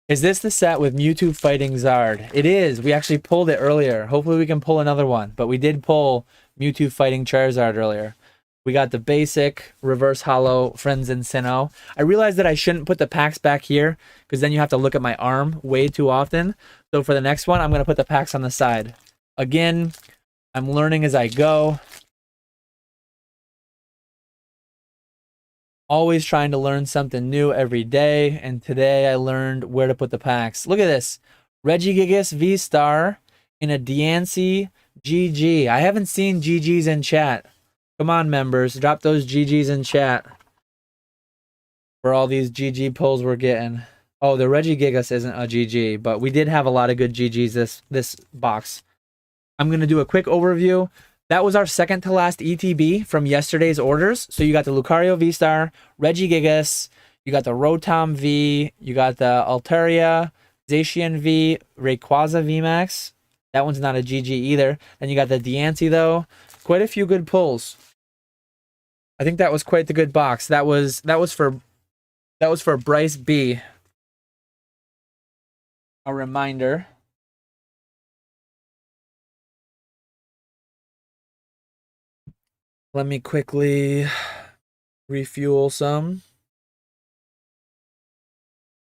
Is this the set with Mewtwo fighting Zard? It is. We actually pulled it earlier. Hopefully we can pull another one. But we did pull Mewtwo fighting Charizard earlier. We got the basic reverse hollow Friends in Sinnoh. I realized that I shouldn't put the packs back here because then you have to look at my arm way too often. So for the next one, I'm going to put the packs on the side. Again, I'm learning as I go. Always trying to learn something new every day. And today I learned where to put the packs. Look at this. Regigigas V-Star in a Diancie GG. I haven't seen GGs in chat. Come on, members. Drop those GGs in chat. For all these GG pulls we're getting. Oh, the Regigigas isn't a GG, but we did have a lot of good GGs this box. I'm going to do a quick overview. That was our second to last ETB from yesterday's orders. So you got the Lucario V-Star, Regigigas, You got the Rotom V. You got the Altaria, Zacian V, Rayquaza VMAX. That one's not a GG either. Then you got the Deanty though. Quite a few good pulls. I think that was quite the good box. That was for Bryce B. A reminder. Let me quickly refuel some.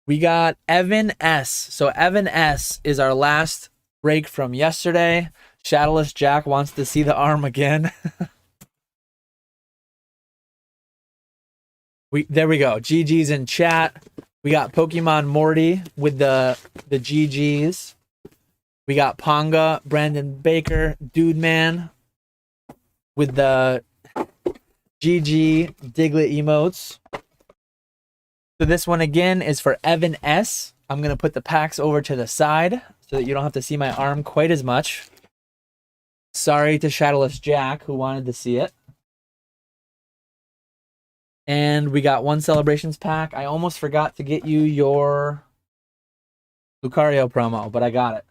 We got Evan S. So Evan S is our last break from yesterday. Shadowless Jack wants to see the arm again. There we go. GG's in chat. We got Pokemon Morty with the GG's. We got Ponga, Brandon Baker, Dude Man with the GG Diglett emotes. So this one again is for Evan S. I'm going to put the packs over to the side so that you don't have to see my arm quite as much. Sorry to Shadowless Jack who wanted to see it. And we got one Celebrations pack. I almost forgot to get you your Lucario promo, but I got it.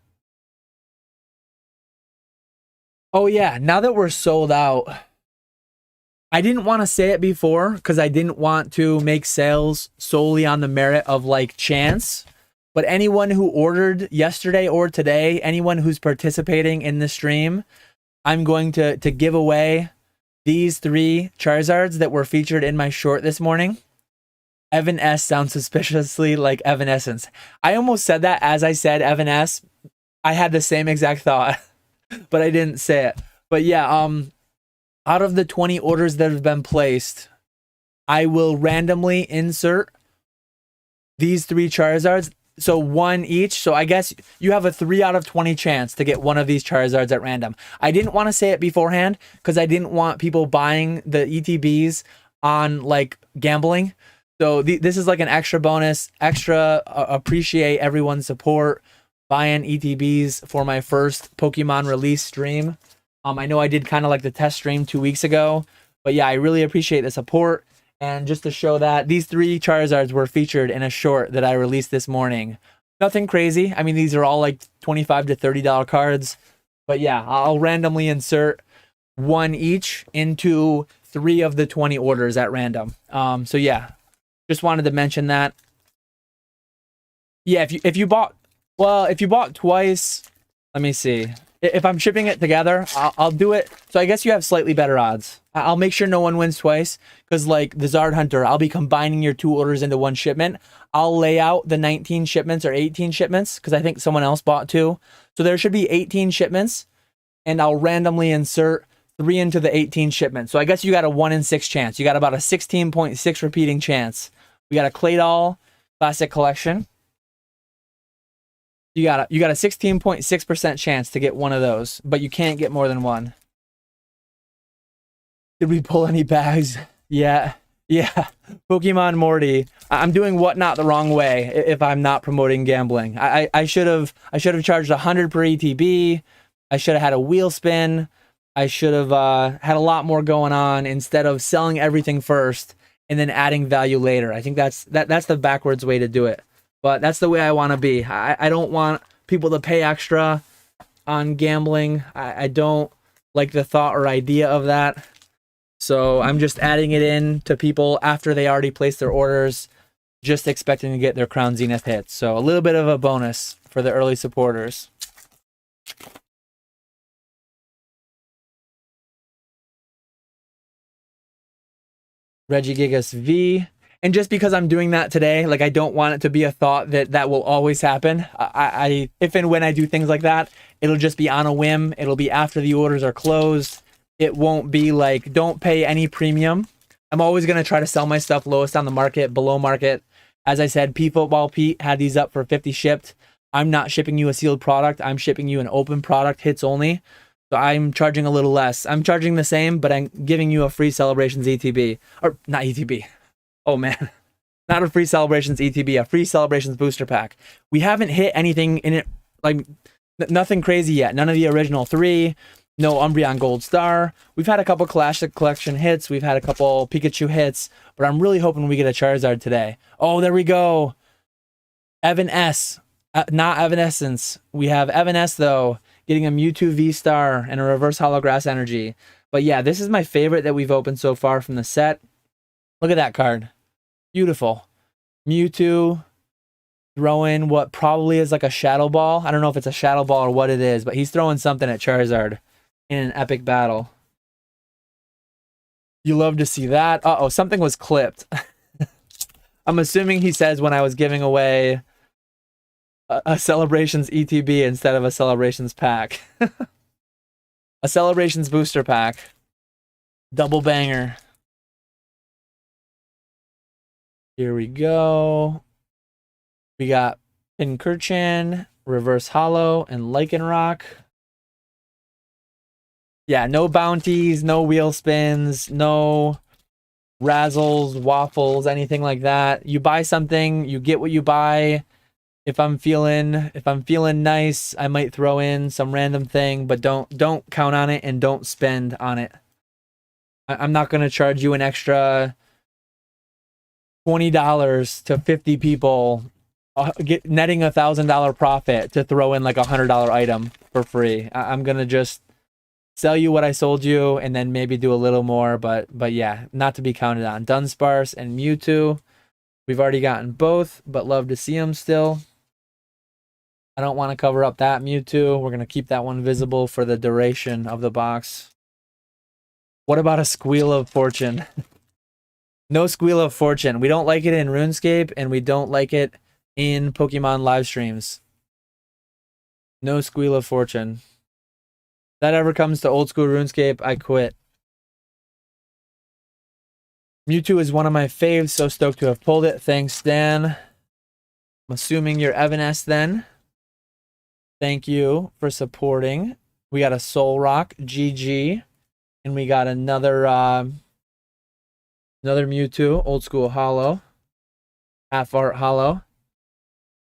Oh yeah, now that we're sold out, I didn't want to say it before because I didn't want to make sales solely on the merit of like chance. But anyone who ordered yesterday or today, anyone who's participating in the stream, I'm going to give away these 3 Charizards that were featured in my short this morning. Evan S sounds suspiciously like Evanescence. I almost said that as I said Evan S. I had the same exact thought, but I didn't say it. But yeah, out of the 20 orders that have been placed, I will randomly insert these 3 Charizards. So 1 each. So I guess you have a 3 out of 20 chance to get one of these Charizards at random. I didn't want to say it beforehand because I didn't want people buying the ETBs on like gambling. So this is like an extra bonus, appreciate everyone's support, buying ETBs for my first Pokemon release stream. I know I did kind of like the test stream 2 weeks ago, but yeah, I really appreciate the support. And just to show that, these 3 Charizards were featured in a short that I released this morning. Nothing crazy. I mean, these are all like $25 to $30 cards. But yeah, I'll randomly insert 1 each into 3 of the 20 orders at random. So yeah, just wanted to mention that. Yeah, if you bought twice, let me see. If I'm shipping it together, I'll do it. So I guess you have slightly better odds. I'll make sure no one wins twice because like the Zard Hunter, I'll be combining your 2 orders into 1 shipment. I'll lay out the 19 shipments or 18 shipments because I think someone else bought 2. So there should be 18 shipments and I'll randomly insert 3 into the 18 shipments. So I guess you got a 1 in 6 chance. You got about a 16.6 repeating chance. We got a Claydol Classic Collection. You got a 16.6% chance to get one of those, but you can't get more than 1. Did we pull any bags? Yeah. Pokemon Morty. I'm doing Whatnot the wrong way if I'm not promoting gambling. I should have charged 100 per ETB. I should have had a wheel spin. I should have had a lot more going on instead of selling everything first and then adding value later. I think that's the backwards way to do it. But that's the way I want to be. I don't want people to pay extra on gambling. I don't like the thought or idea of that. So I'm just adding it in to people after they already placed their orders, just expecting to get their Crown Zenith hits. So a little bit of a bonus for the early supporters. Regigigas V. And just because I'm doing that today, like I don't want it to be a thought that will always happen. I if and when I do things like that, it'll just be on a whim. It'll be after the orders are closed. It won't be like, don't pay any premium. I'm always going to try to sell my stuff lowest on the market, below market. As I said, P Football Pete had these up for 50 shipped. I'm not shipping you a sealed product. I'm shipping you an open product, hits only. So I'm charging a little less. I'm charging the same, but I'm giving you a free Celebrations ETB. Or not ETB. Oh man, not a free Celebrations ETB, a free Celebrations booster pack. We haven't hit anything in it, like nothing crazy yet. None of the original 3. No Umbreon Gold Star. We've had a couple Clash Collection hits. We've had a couple Pikachu hits. But I'm really hoping we get a Charizard today. Oh, there we go. Evan S. Not Evanescence. We have Evan S, though, getting a Mewtwo V-Star and a Reverse Holograss Energy. But yeah, this is my favorite that we've opened so far from the set. Look at that card. Beautiful. Mewtwo throwing what probably is like a Shadow Ball. I don't know if it's a Shadow Ball or what it is, but he's throwing something at Charizard in an epic battle. You love to see that. Uh-oh, something was clipped. I'm assuming he says when I was giving away a Celebrations ETB instead of a Celebrations pack. A Celebrations booster pack. Double banger. Here we go. We got Pincurchin, Reverse Hollow, and Lycanroc. Yeah, no bounties, no wheel spins, no razzles, waffles, anything like that. You buy something, you get what you buy. If I'm feeling nice, I might throw in some random thing, but don't count on it and don't spend on it. I'm not gonna charge you an extra $20 to 50 people, netting $1,000 profit to throw in like $100 item for free. I'm gonna just sell you what I sold you and then maybe do a little more, but yeah, not to be counted on. Dunsparce and Mewtwo, we've already gotten both, but love to see them still. I don't want to cover up that Mewtwo. We're gonna keep that one visible for the duration of the box. What about a Squeal of Fortune? No Squeal of Fortune. We don't like it in RuneScape, and we don't like it in Pokemon live streams. No Squeal of Fortune. If that ever comes to old school RuneScape, I quit. Mewtwo is one of my faves, so stoked to have pulled it. Thanks, Dan. I'm assuming you're Evanescence then. Thank you for supporting. We got a Solrock, GG, and we got another Mewtwo, Old School Hollow, Half Art Hollow.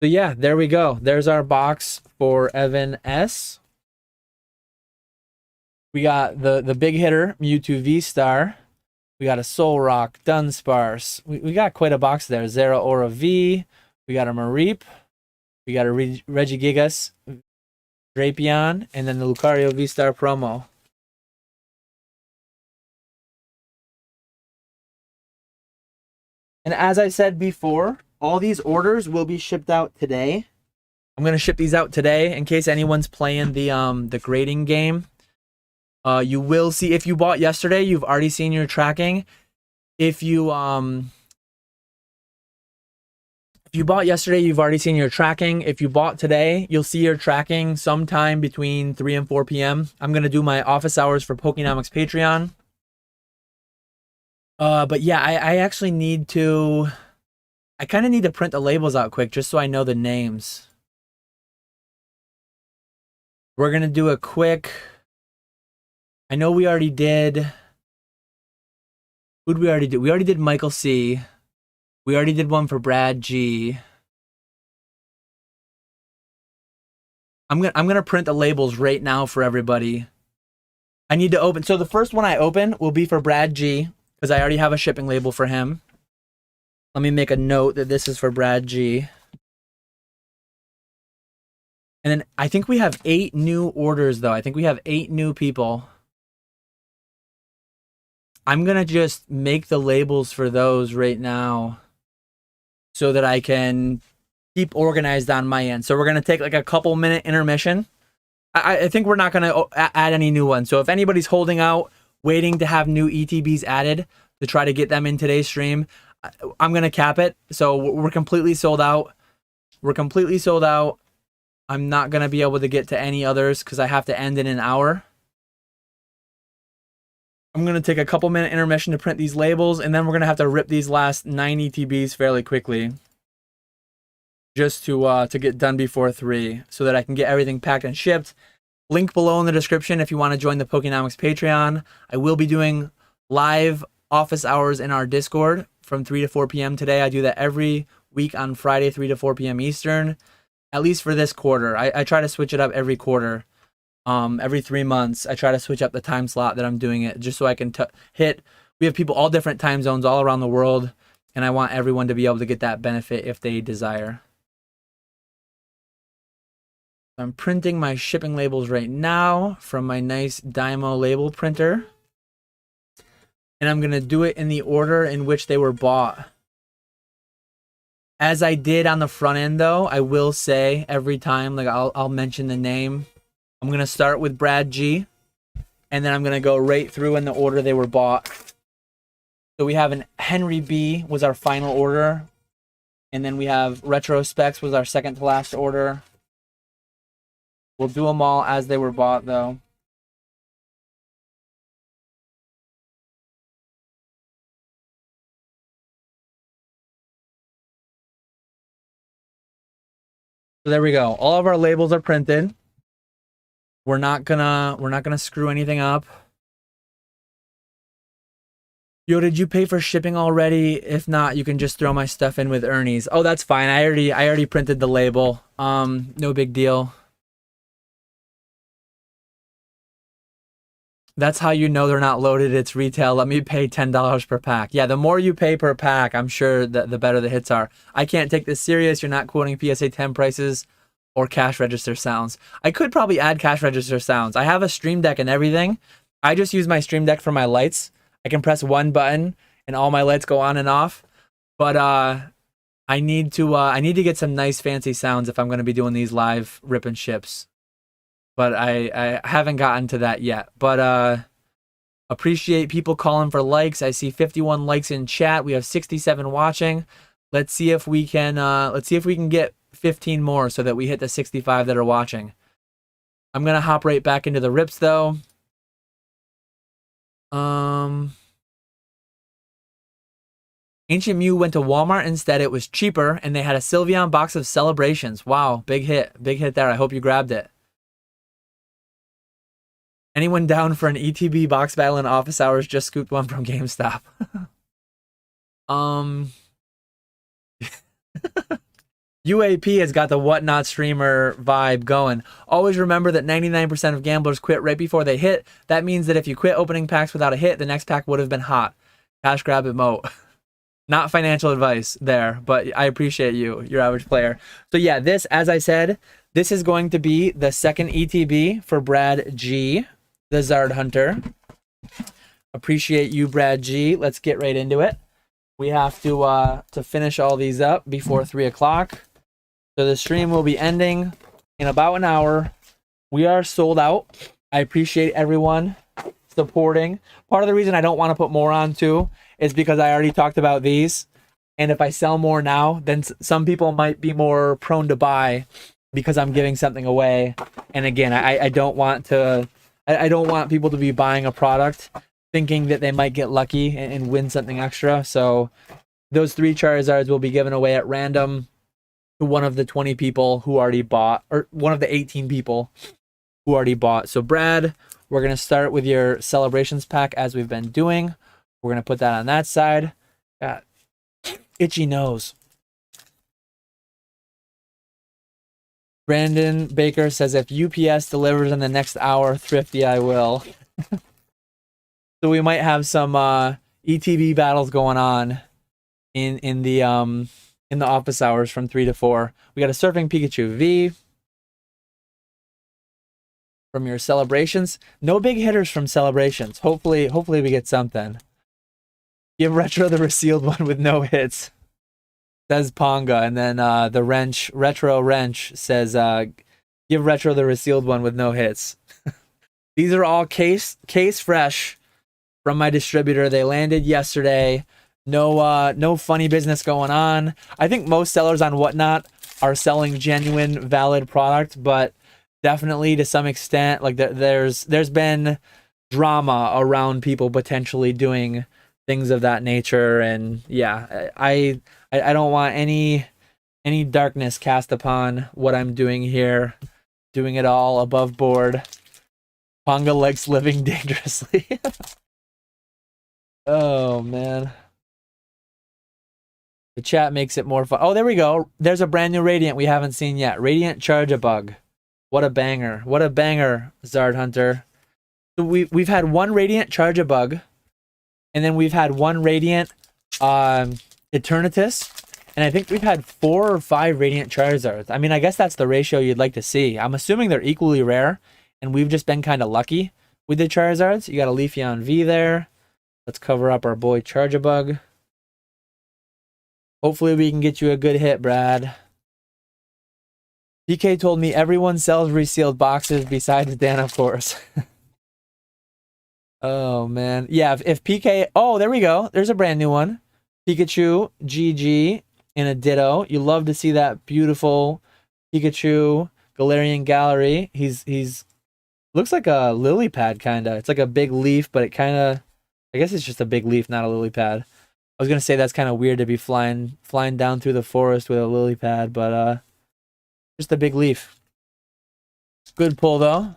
So yeah, there we go. There's our box for Evan S. We got the big hitter, Mewtwo V-Star. We got a Solrock, Dunsparce. We got quite a box there. Zeraora V. We got a Mareep. We got a Regigigas, Drapion, and then the Lucario V-Star promo. And as I said before, all these orders will be shipped out today. I'm going to ship these out today in case anyone's playing the grading game. You will see, if you bought yesterday, you've already seen your tracking. If you bought yesterday, you've already seen your tracking. If you bought today, you'll see your tracking sometime between 3 and 4 p.m. I'm going to do my office hours for Pokenomics Patreon. But yeah, I actually need to... I kind of need to print the labels out quick just so I know the names. We're going to do a quick... I know we already did... Who'd we already do? We already did Michael C. We already did one for Brad G. I'm gonna print the labels right now for everybody. I need to open... So the first one I open will be for Brad G, because I already have a shipping label for him. Let me make a note that this is for Brad G. And then I think we have 8 new orders, though. I think we have 8 new people. I'm going to just make the labels for those right now so that I can keep organized on my end. So we're going to take like a couple minute intermission. I think we're not going to add any new ones. So if anybody's holding out, waiting to have new ETBs added to try to get them in today's stream, I'm going to cap it. So we're completely sold out. We're completely sold out. I'm not going to be able to get to any others because I have to end in an hour. I'm going to take a couple minute intermission to print these labels, and then we're going to have to rip these last 9 ETBs fairly quickly. Just to get done before 3 so that I can get everything packed and shipped. Link below in the description if you want to join the Pokenomics Patreon. I will be doing live office hours in our Discord from 3 to 4 p.m. today. I do that every week on Friday, 3 to 4 p.m. Eastern, at least for this quarter. I try to switch it up every quarter. Every 3 months, I try to switch up the time slot that I'm doing it, just so I can hit. We have people all different time zones all around the world, and I want everyone to be able to get that benefit if they desire. I'm printing my shipping labels right now from my nice Dymo label printer. And I'm going to do it in the order in which they were bought. As I did on the front end, though, I will say every time, like I'll mention the name. I'm going to start with Brad G. And then I'm going to go right through in the order they were bought. So we have an Henry B was our final order. And then we have Retro Specs was our second to last order. We'll do them all as they were bought, though. So there we go. All of our labels are printed. We're not gonna screw anything up. Yo, did you pay for shipping already? If not, you can just throw my stuff in with Ernie's. Oh, that's fine. I already printed the label. No big deal. That's how you know they're not loaded. It's retail. Let me pay $10 per pack. Yeah, the more you pay per pack, I'm sure that the better the hits are. I can't take this serious. You're not quoting PSA 10 prices or cash register sounds. I could probably add cash register sounds. I have a Stream Deck and everything. I just use my Stream Deck for my lights. I can press one button and all my lights go on and off. But I need to get some nice fancy sounds if I'm going to be doing these live rip and ships. But I haven't gotten to that yet. But appreciate people calling for likes. I see 51 likes in chat. We have 67 watching. Let's see if we can get 15 more so that we hit the 65 that are watching. I'm gonna hop right back into the rips though. Ancient Mew went to Walmart instead. It was cheaper, and they had a Sylveon box of Celebrations. Wow, big hit there. I hope you grabbed it. Anyone down for an ETB box battle in office hours? Just scooped one from GameStop. UAP has got the Whatnot streamer vibe going. Always remember that 99% of gamblers quit right before they hit. That means that if you quit opening packs without a hit, the next pack would have been hot. Cash grab emote. Not financial advice there, but I appreciate you, your average player. So yeah, this, as I said, this is going to be the second ETB for Brad G, the Zard Hunter. Appreciate you, Brad G. Let's get right into it. We have to finish all these up before 3 o'clock. So the stream will be ending in about an hour. We are sold out. I appreciate everyone supporting. Part of the reason I don't want to put more on too is because I already talked about these. And if I sell more now, then some people might be more prone to buy because I'm giving something away. And again, I don't want people to be buying a product thinking that they might get lucky and win something extra. So those 3 Charizards will be given away at random to one of the 20 people who already bought, or one of the 18 people who already bought. So Brad, we're going to start with your Celebrations pack as we've been doing. We're going to put that on that side. Got itchy nose. Brandon Baker says, if UPS delivers in the next hour, Thrifty, I will. So we might have some ETB battles going on in the office hours from 3 to 4. We got a Surfing Pikachu V from your Celebrations. No big hitters from Celebrations. Hopefully we get something. Give Retro the resealed one with no hits, says Ponga, and then the Retro Wrench says, give Retro the resealed one with no hits. These are all case fresh from my distributor. They landed yesterday. No funny business going on. I think most sellers on Whatnot are selling genuine, valid product, but definitely to some extent, like there's been drama around people potentially doing things of that nature, and yeah, I don't want any darkness cast upon what I'm doing here. Doing it all above board. Ponga likes living dangerously. Oh man. The chat makes it more fun. Oh, there we go. There's a brand new Radiant we haven't seen yet. Radiant Charge-A-Bug. What a banger. What a banger, Zard Hunter. So we've had one Radiant Charge-a-Bug, and then we've had one Radiant Eternatus, and I think we've had 4 or 5 Radiant Charizards. I mean, I guess that's the ratio you'd like to see. I'm assuming they're equally rare, and we've just been kind of lucky with the Charizards. You got a Leafeon V there. Let's cover up our boy Charge-a-Bug. Hopefully we can get you a good hit, Brad. PK told me everyone sells resealed boxes besides Dan, of course. Oh, man. Yeah, if PK... Oh, there we go. There's a brand new one. Pikachu, GG, in a Ditto. You love to see that beautiful Pikachu Galarian Gallery. He's looks like a lily pad, kind of. It's like a big leaf, but it kind of... I guess it's just a big leaf, not a lily pad. I was going to say that's kind of weird to be flying down through the forest with a lily pad, but just a big leaf. Good pull, though.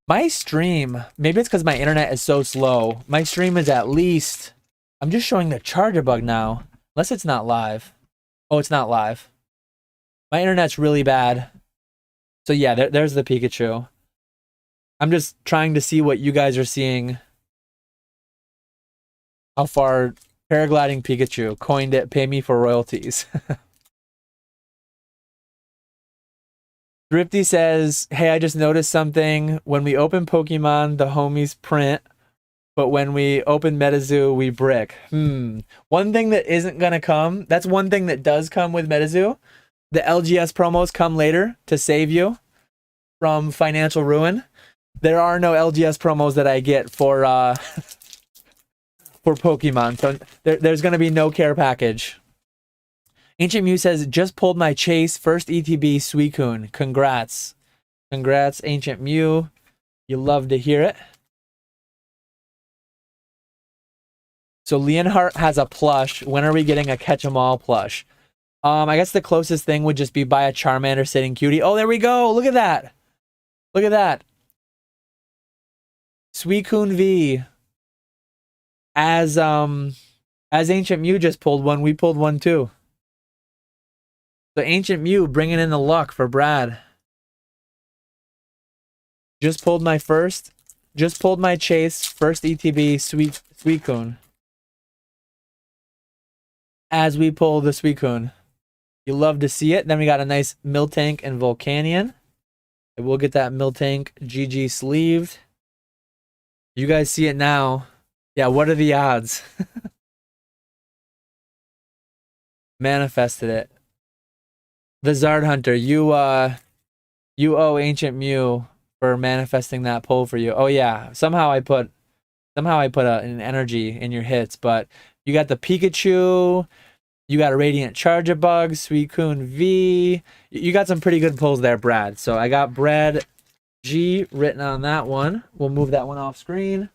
My stream, maybe it's because my internet is so slow. My stream is at least... I'm just showing the Charge-a-Bug now. Unless it's not live. Oh, it's not live. My internet's really bad. So yeah, there's the Pikachu. I'm just trying to see what you guys are seeing. How far Paragliding Pikachu coined it, pay me for royalties. Thrifty says, hey, I just noticed something. When we open Pokemon, the homies print, but when we open MetaZoo, we brick. One thing that isn't going to come, that's one thing that does come with MetaZoo. The LGS promos come later to save you from financial ruin. There are no LGS promos that I get for for Pokemon, so there's going to be no care package. Ancient Mew says, just pulled my chase, first ETB, Suicune. Congrats. Congrats, Ancient Mew. You love to hear it. So Leonhardt has a plush. When are we getting a Catch-em-all plush? I guess the closest thing would just be buy a Charmander sitting cutie. Oh, there we go. Look at that. Look at that. Suicune V. As Ancient Mew just pulled one, we pulled one too. So Ancient Mew bringing in the luck for Brad. Just pulled my chase, first ETB, Suicune. As we pull the Suicune. You love to see it. Then we got a nice Miltank and Volcanion. And we'll get that Miltank GG sleeved. You guys see it now. Yeah, what are the odds? Manifested it. The Zard Hunter, you owe Ancient Mew for manifesting that pull for you. Oh yeah, somehow I put an energy in your hits, but you got the Pikachu, you got a Radiant Charge-a-Bug, Suicune V. You got some pretty good pulls there, Brad. So I got Brad G written on that one. We'll move that one off screen.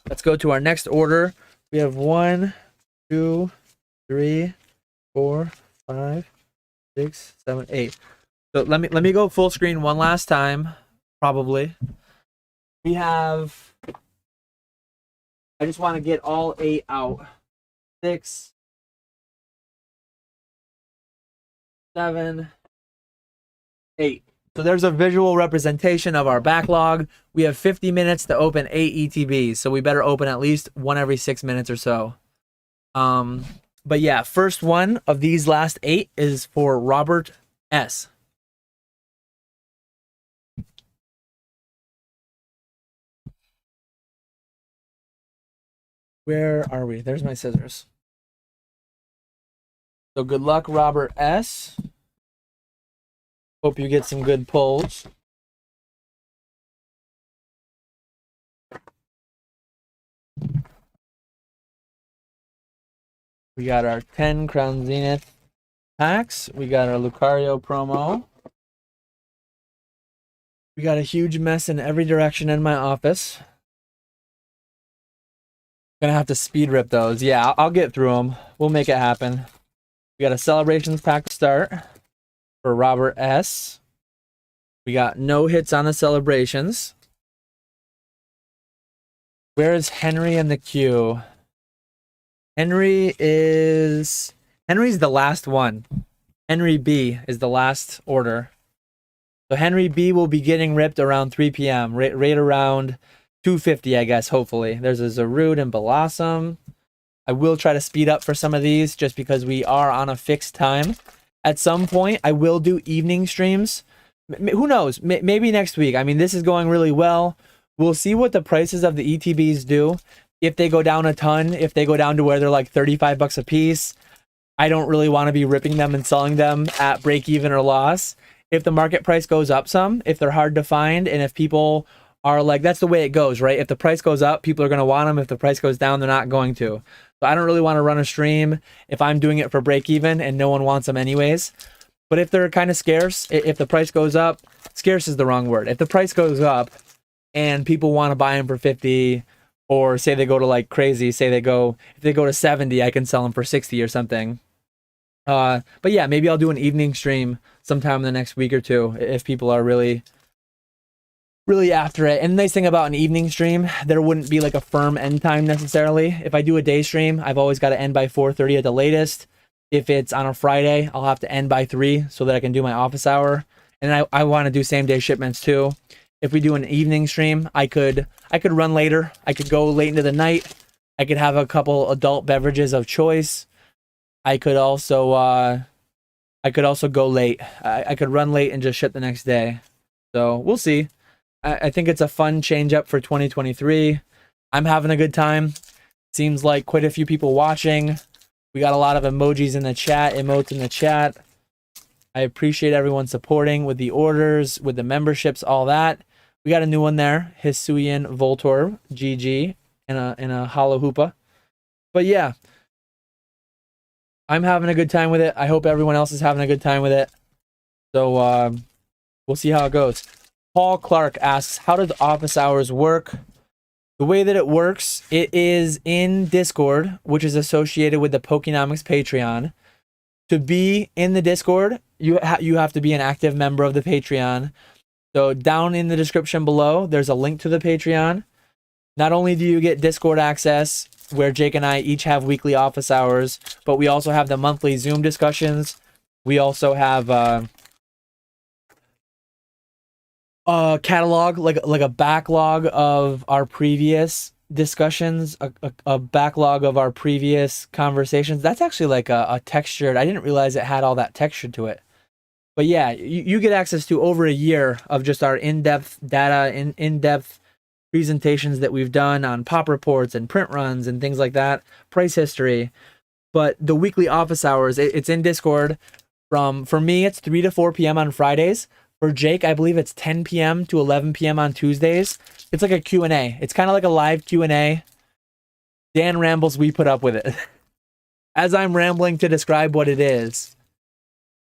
Let's go to our next order. We have 1, 2, 3, 4, 5, 6, 7, 8. So let me go full screen one last time, probably. We have, I just want to get all 8 out. 6, 7, 8. So there's a visual representation of our backlog. We have 50 minutes to open 8 ETBs, so we better open at least one every 6 minutes or so. But yeah, first one of these last 8 is for Robert S. Where are we? There's my scissors. So good luck, Robert S. Hope you get some good pulls. We got our 10 Crown Zenith packs. We got our Lucario promo. We got a huge mess in every direction in my office. Gonna have to speed rip those. Yeah, I'll get through them. We'll make it happen. We got a Celebrations pack to start for Robert S. We got no hits on the Celebrations. Where is Henry in the queue? Henry's the last one. Henry B is the last order. So Henry B will be getting ripped around 3 p.m. Right around 2:50, I guess, hopefully. There's a Zarude and Blossom. I will try to speed up for some of these just because we are on a fixed time. At some point, I will do evening streams. Who knows? Maybe next week. I mean, this is going really well. We'll see what the prices of the ETBs do. If they go down a ton, if they go down to where they're like 35 bucks a piece, I don't really want to be ripping them and selling them at break even or loss. If the market price goes up some, if they're hard to find, and if people are like, that's the way it goes, right? If the price goes up, people are going to want them. If the price goes down, they're not going to. So I don't really want to run a stream if I'm doing it for break even and no one wants them anyways. But if they're kind of scarce, if the price goes up, scarce is the wrong word. If the price goes up and people want to buy them for 50, or say they go to like crazy, say if they go to 70, I can sell them for 60 or something. But yeah, maybe I'll do an evening stream sometime in the next week or two if people are really after it. And the nice thing about an evening stream, there wouldn't be like a firm end time necessarily. If I do a day stream, I've always got to end by 4:30 at the latest. If it's on a Friday, I'll have to end by 3 so that I can do my office hour. And I want to do same day shipments too. If we do an evening stream, I could run later. I could go late into the night. I could have a couple adult beverages of choice. I could also go late. I could run late and just ship the next day. So we'll see. I think it's a fun change up for 2023. I'm having a good time. Seems like quite a few people watching. We got a lot of emojis in the chat, emotes in the chat. I appreciate everyone supporting with the orders, with the memberships, all that. We got a new one there, Hisuian Voltor, GG, in a hollow hoopa. But yeah, I'm having a good time with it. I hope everyone else is having a good time with it. So we'll see how it goes. Paul Clark asks, how does office hours work? The way that it works, it is in Discord, which is associated with the Pokenomics Patreon. To be in the Discord, you have to be an active member of the Patreon. So down in the description below, there's a link to the Patreon. Not only do you get Discord access, where Jake and I each have weekly office hours, but we also have the monthly Zoom discussions. We also have a catalog, like a backlog of our previous discussions, a backlog of our previous conversations. That's actually like a textured, I didn't realize it had all that texture to it. But yeah, you get access to over a year of just our in-depth data, in-depth presentations that we've done on pop reports and print runs and things like that, price history. But the weekly office hours, it's in Discord. For me, it's 3 to 4 p.m. on Fridays. For Jake, I believe it's 10 p.m. to 11 p.m. on Tuesdays. It's like a Q&A. It's kind of like a live Q&A. Dan rambles, we put up with it. As I'm rambling to describe what it is,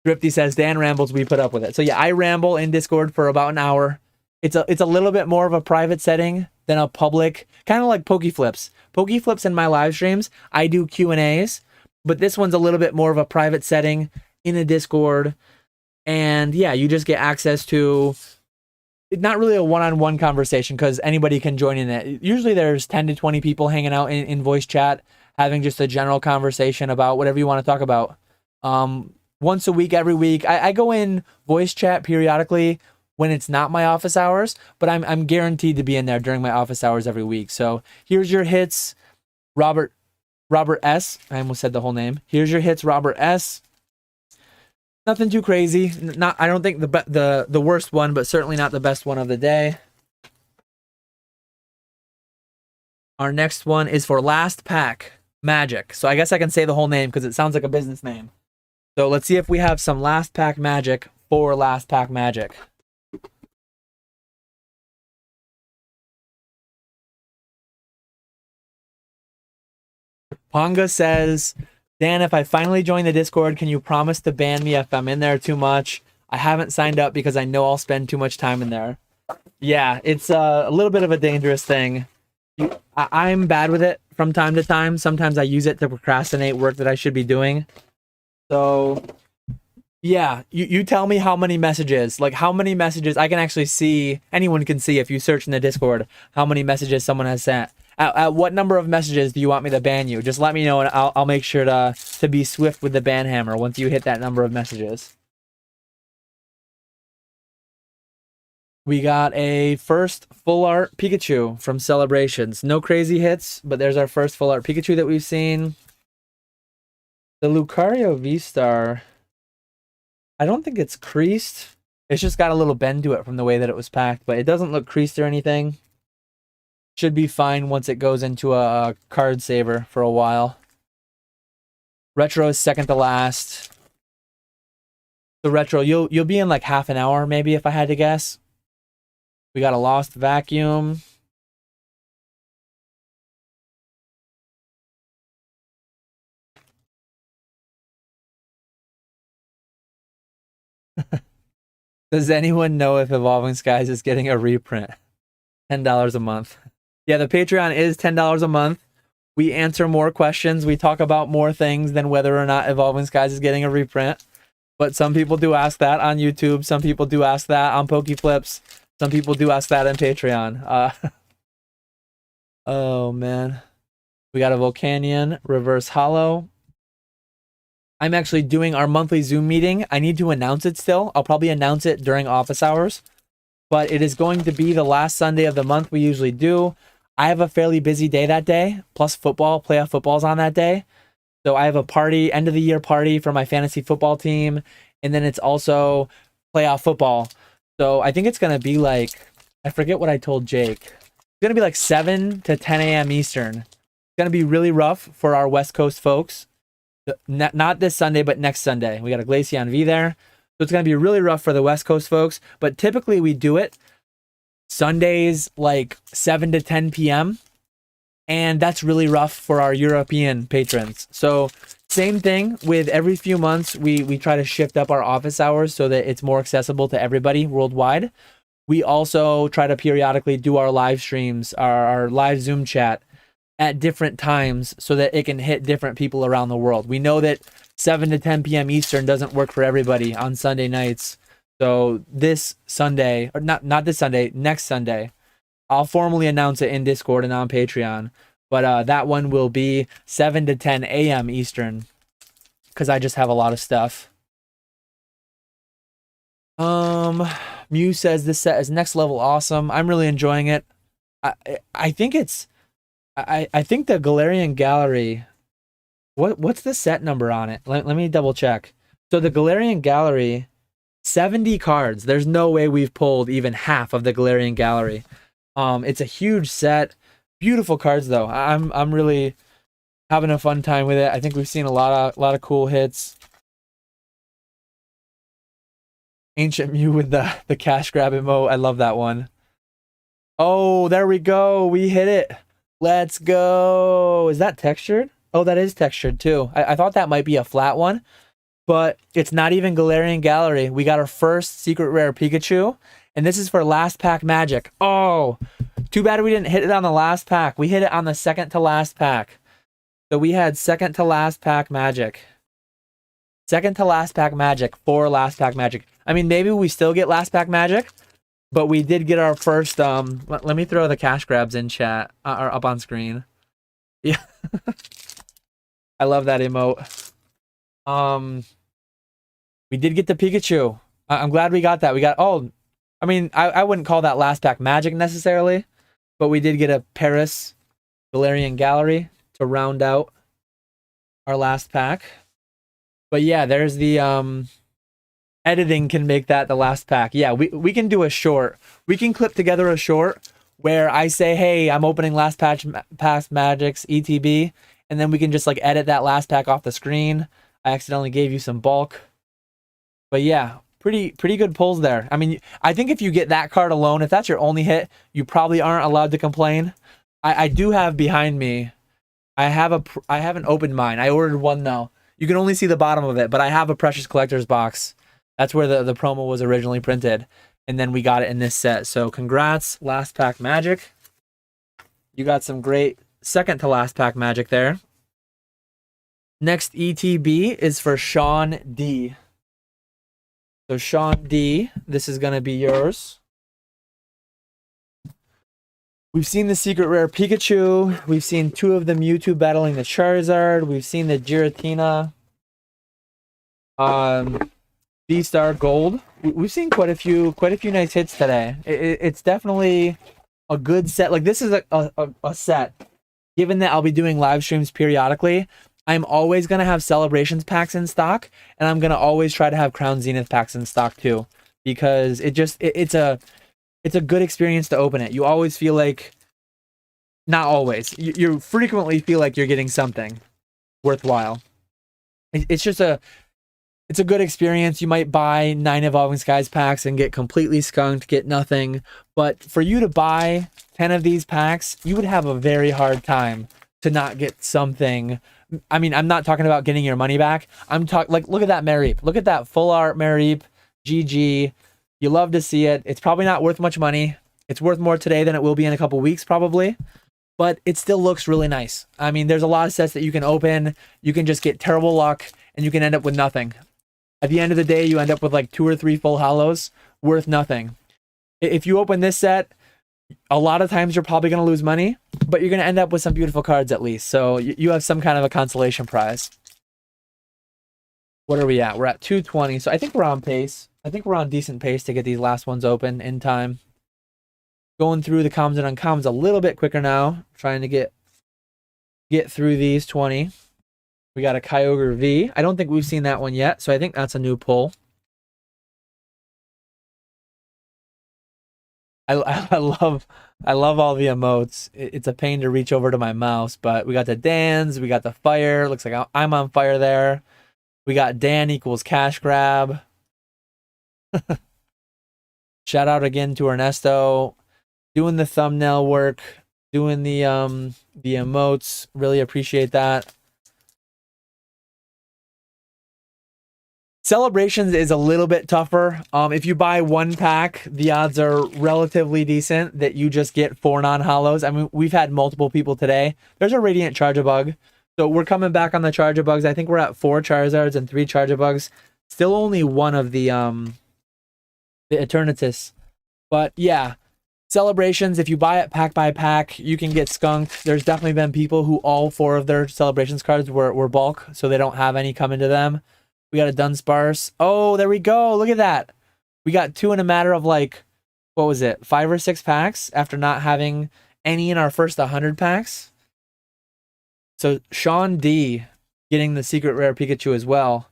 Thrifty says, Dan rambles, we put up with it. So yeah, I ramble in Discord for about an hour. It's a little bit more of a private setting than a public, kind of like Pokeflips. Pokeflips in my live streams, I do Q&As, but this one's a little bit more of a private setting in a Discord. And yeah, you just get access to, not really a one-on-one conversation because anybody can join in it. Usually there's 10 to 20 people hanging out in voice chat, having just a general conversation about whatever you want to talk about. Once a week, every week. I go in voice chat periodically when it's not my office hours, but I'm guaranteed to be in there during my office hours every week. So here's your hits, Robert S. I almost said the whole name. Here's your hits, Robert S. Nothing too crazy. I don't think the worst one, but certainly not the best one of the day. Our next one is for Last Pack Magic. So I guess I can say the whole name because it sounds like a business name. So let's see if we have some Last Pack Magic for Last Pack Magic. Ponga says, Dan, if I finally join the Discord, can you promise to ban me if I'm in there too much? I haven't signed up because I know I'll spend too much time in there. Yeah, it's a little bit of a dangerous thing. I'm bad with it from time to time. Sometimes I use it to procrastinate work that I should be doing. So, yeah, you tell me how many messages, I can actually see, anyone can see if you search in the Discord, how many messages someone has sent. At what number of messages do you want me to ban you? Just let me know and I'll make sure to be swift with the ban hammer once you hit that number of messages. We got a first full art Pikachu from Celebrations. No crazy hits, but there's our first full art Pikachu that we've seen. The Lucario V-Star, I don't think it's creased. It's just got a little bend to it from the way that it was packed, but it doesn't look creased or anything. Should be fine once it goes into a card saver for a while. Retro is second to last. The retro, you'll be in like half an hour maybe if I had to guess. We got a Lost Vacuum. Does anyone know if Evolving Skies is getting a reprint? $10 a month. Yeah, the Patreon is $10 a month. We answer more questions. We talk about more things than whether or not Evolving Skies is getting a reprint. But some people do ask that on YouTube. Some people do ask that on PokeFlips. Some people do ask that on Patreon. Oh, man. We got a Volcanion Reverse Hollow. I'm actually doing our monthly Zoom meeting. I need to announce it still. I'll probably announce it during office hours. But it is going to be the last Sunday of the month we usually do. I have a fairly busy day that day. Plus football, playoff football's on that day. So I have a party, end of the year party for my fantasy football team. And then it's also playoff football. So I think it's going to be like, I forget what I told Jake. It's going to be like 7 to 10 a.m. Eastern. It's going to be really rough for our West Coast folks. Not this Sunday, but next Sunday. We got a Glaceon V there. So it's going to be really rough for the West Coast folks. But typically we do it Sundays like 7 to 10 p.m. And that's really rough for our European patrons. So same thing with every few months, we try to shift up our office hours so that it's more accessible to everybody worldwide. We also try to periodically do our live streams, our live Zoom chat at different times so that it can hit different people around the world. We know that 7 to 10 p.m. Eastern doesn't work for everybody on Sunday nights. So this Sunday, or not this Sunday, next Sunday, I'll formally announce it in Discord and on Patreon. But that one will be 7 to 10 a.m. Eastern because I just have a lot of stuff. Mew says this set is next level awesome. I'm really enjoying it. I think it's... I think the Galarian Gallery, what's the set number on it? Let me double check. So the Galarian Gallery, 70 cards. There's no way we've pulled even half of the Galarian Gallery. It's a huge set. Beautiful cards though. I'm really having a fun time with it. I think we've seen a lot of cool hits. Ancient Mew with the cash grab emote. I love that one. Oh, there we go. We hit it. Let's go. Is that textured? Oh, that is textured too. I thought that might be a flat one, but it's not even Galarian Gallery. We got our first secret rare Pikachu, and this is for last pack magic. Oh, too bad we didn't hit it on the last pack. We hit it on the second to last pack. So we had second to last pack magic. Second to last pack magic for last pack magic. I mean, maybe we still get last pack magic, but we did get our first, let me throw the cash grabs in chat, or up on screen. Yeah. I love that emote. We did get the Pikachu. I'm glad we got that. We got, oh, I mean, I wouldn't call that last pack magic necessarily, but we did get a Paris Galarian Gallery to round out our last pack. But yeah, there's the, editing can make that the last pack. Yeah, we can do a short. We can clip together a short where I say, hey, I'm opening last pack magic's ETB, and then we can just like edit that last pack off the screen. I accidentally gave you some bulk. But yeah, pretty good pulls there. I mean, I think if you get that card alone, if that's your only hit, you probably aren't allowed to complain. I do have behind me, I haven't opened mine. I ordered one though. You can only see the bottom of it, but I have a Precious Collector's box. That's where the promo was originally printed. And then we got it in this set. So congrats, last pack magic. You got some great second to last pack magic there. Next ETB is for Sean D. So Sean D, this is going to be yours. We've seen the secret rare Pikachu. We've seen two of the Mewtwo battling the Charizard. We've seen the Giratina. V-Star Gold. we've seen quite a few nice hits today. It's definitely a good set. Like this is a set. Given that I'll be doing live streams periodically, I'm always gonna have celebrations packs in stock, and I'm gonna always try to have Crown Zenith packs in stock too, because it's a good experience to open it. You always feel like, not always, you frequently feel like you're getting something worthwhile. It's a good experience. You might buy 9 Evolving Skies packs and get completely skunked, get nothing. But for you to buy 10 of these packs, you would have a very hard time to not get something. I mean, I'm not talking about getting your money back. I'm talking, like, look at that Mareep. Look at that full art Mareep. GG. You love to see it. It's probably not worth much money. It's worth more today than it will be in a couple weeks, probably. But it still looks really nice. I mean, there's a lot of sets that you can open. You can just get terrible luck, and you can end up with nothing. At the end of the day, you end up with like 2 or 3 full hollows worth nothing. If you open this set, a lot of times you're probably going to lose money, but you're going to end up with some beautiful cards at least. So you have some kind of a consolation prize. What are we at? We're at 220. So I think we're on pace. I think we're on decent pace to get these last ones open in time. Going through the commons and uncommons a little bit quicker now. Trying to get through these 20. We got a Kyogre V. I don't think we've seen that one yet, so I think that's a new pull. I love all the emotes. It's a pain to reach over to my mouse, but we got the Dans, we got the fire. Looks like I'm on fire there. We got Dan equals cash grab. Shout out again to Ernesto, doing the thumbnail work, doing the emotes. Really appreciate that. Celebrations is a little bit tougher. If you buy 1 pack, the odds are relatively decent that you just get 4 non-hollows. I mean, we've had multiple people today. There's a Radiant Charjabug. So we're coming back on the Charjabugs. I think we're at 4 Charizards and 3 Charjabugs. Still only 1 of the Eternatus. But yeah, celebrations, if you buy it pack by pack, you can get skunked. There's definitely been people who all 4 of their celebrations cards were bulk, so they don't have any coming to them. We got a Dunsparce. Oh, there we go. Look at that. We got 2 in a matter of like, what was it, 5 or 6 packs after not having any in our first 100 packs. So Sean D getting the secret rare Pikachu as well.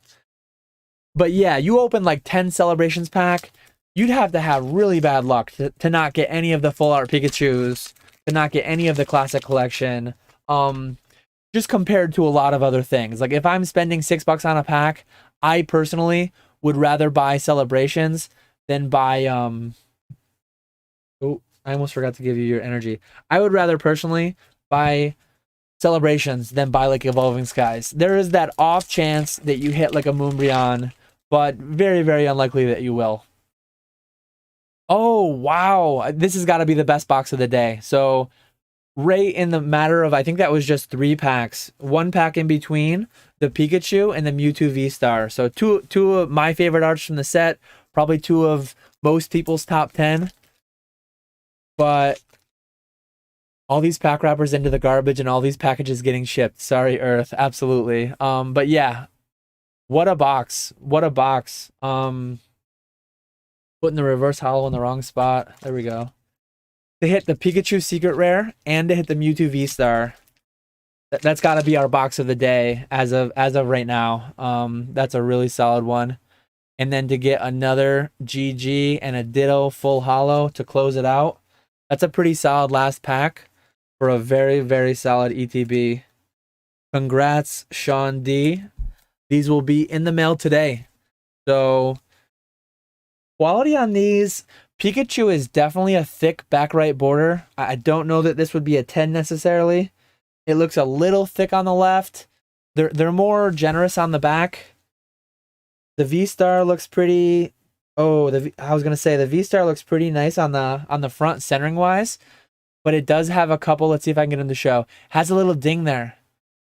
But yeah, you open like 10 celebrations pack, you'd have to have really bad luck to not get any of the full art Pikachus, to not get any of the classic collection. Just compared to a lot of other things. Like if I'm spending $6 on a pack, I personally would rather buy celebrations than buy oh, I almost forgot to give you your energy. I would rather personally buy celebrations than buy like Evolving Skies. There is that off chance that you hit like a Moonbreon, but very, very unlikely that you will. Oh, wow. This has got to be the best box of the day. So right in the matter of, I think that was just 3 packs. 1 pack in between, the Pikachu and the Mewtwo V-Star. So two of my favorite arts from the set, probably 2 of most people's top 10. But all these pack wrappers into the garbage and all these packages getting shipped. Sorry, Earth. Absolutely. But yeah, what a box. What a box. Putting the reverse hollow in the wrong spot. There we go. To hit the Pikachu secret rare and to hit the Mewtwo V-Star. That's got to be our box of the day as of right now. That's a really solid one. And then to get another GG and a Ditto full hollow to close it out. That's a pretty solid last pack for a very, very solid ETB. Congrats, Sean D. These will be in the mail today. So quality on these. Pikachu is definitely a thick back right border. I don't know that this would be a 10 necessarily. It looks a little thick on the left. They're more generous on the back. The V-Star looks pretty. Oh, I was gonna say the V-Star looks pretty nice on the front centering wise, but it does have a couple. Let's see if I can get in the show. Has a little ding there.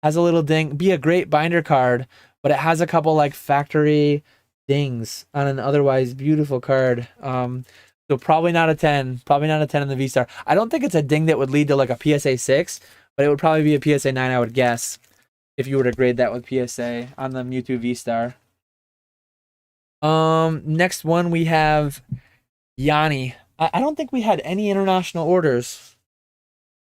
Has a little ding. Be a great binder card, but it has a couple like factory dings on an otherwise beautiful card. So probably not a 10. Probably not a 10 in the V-Star. I don't think it's a ding that would lead to like a PSA 6, but it would probably be a PSA 9, I would guess, if you were to grade that with PSA on the Mewtwo V-Star. Next one we have Yanni. I don't think we had any international orders.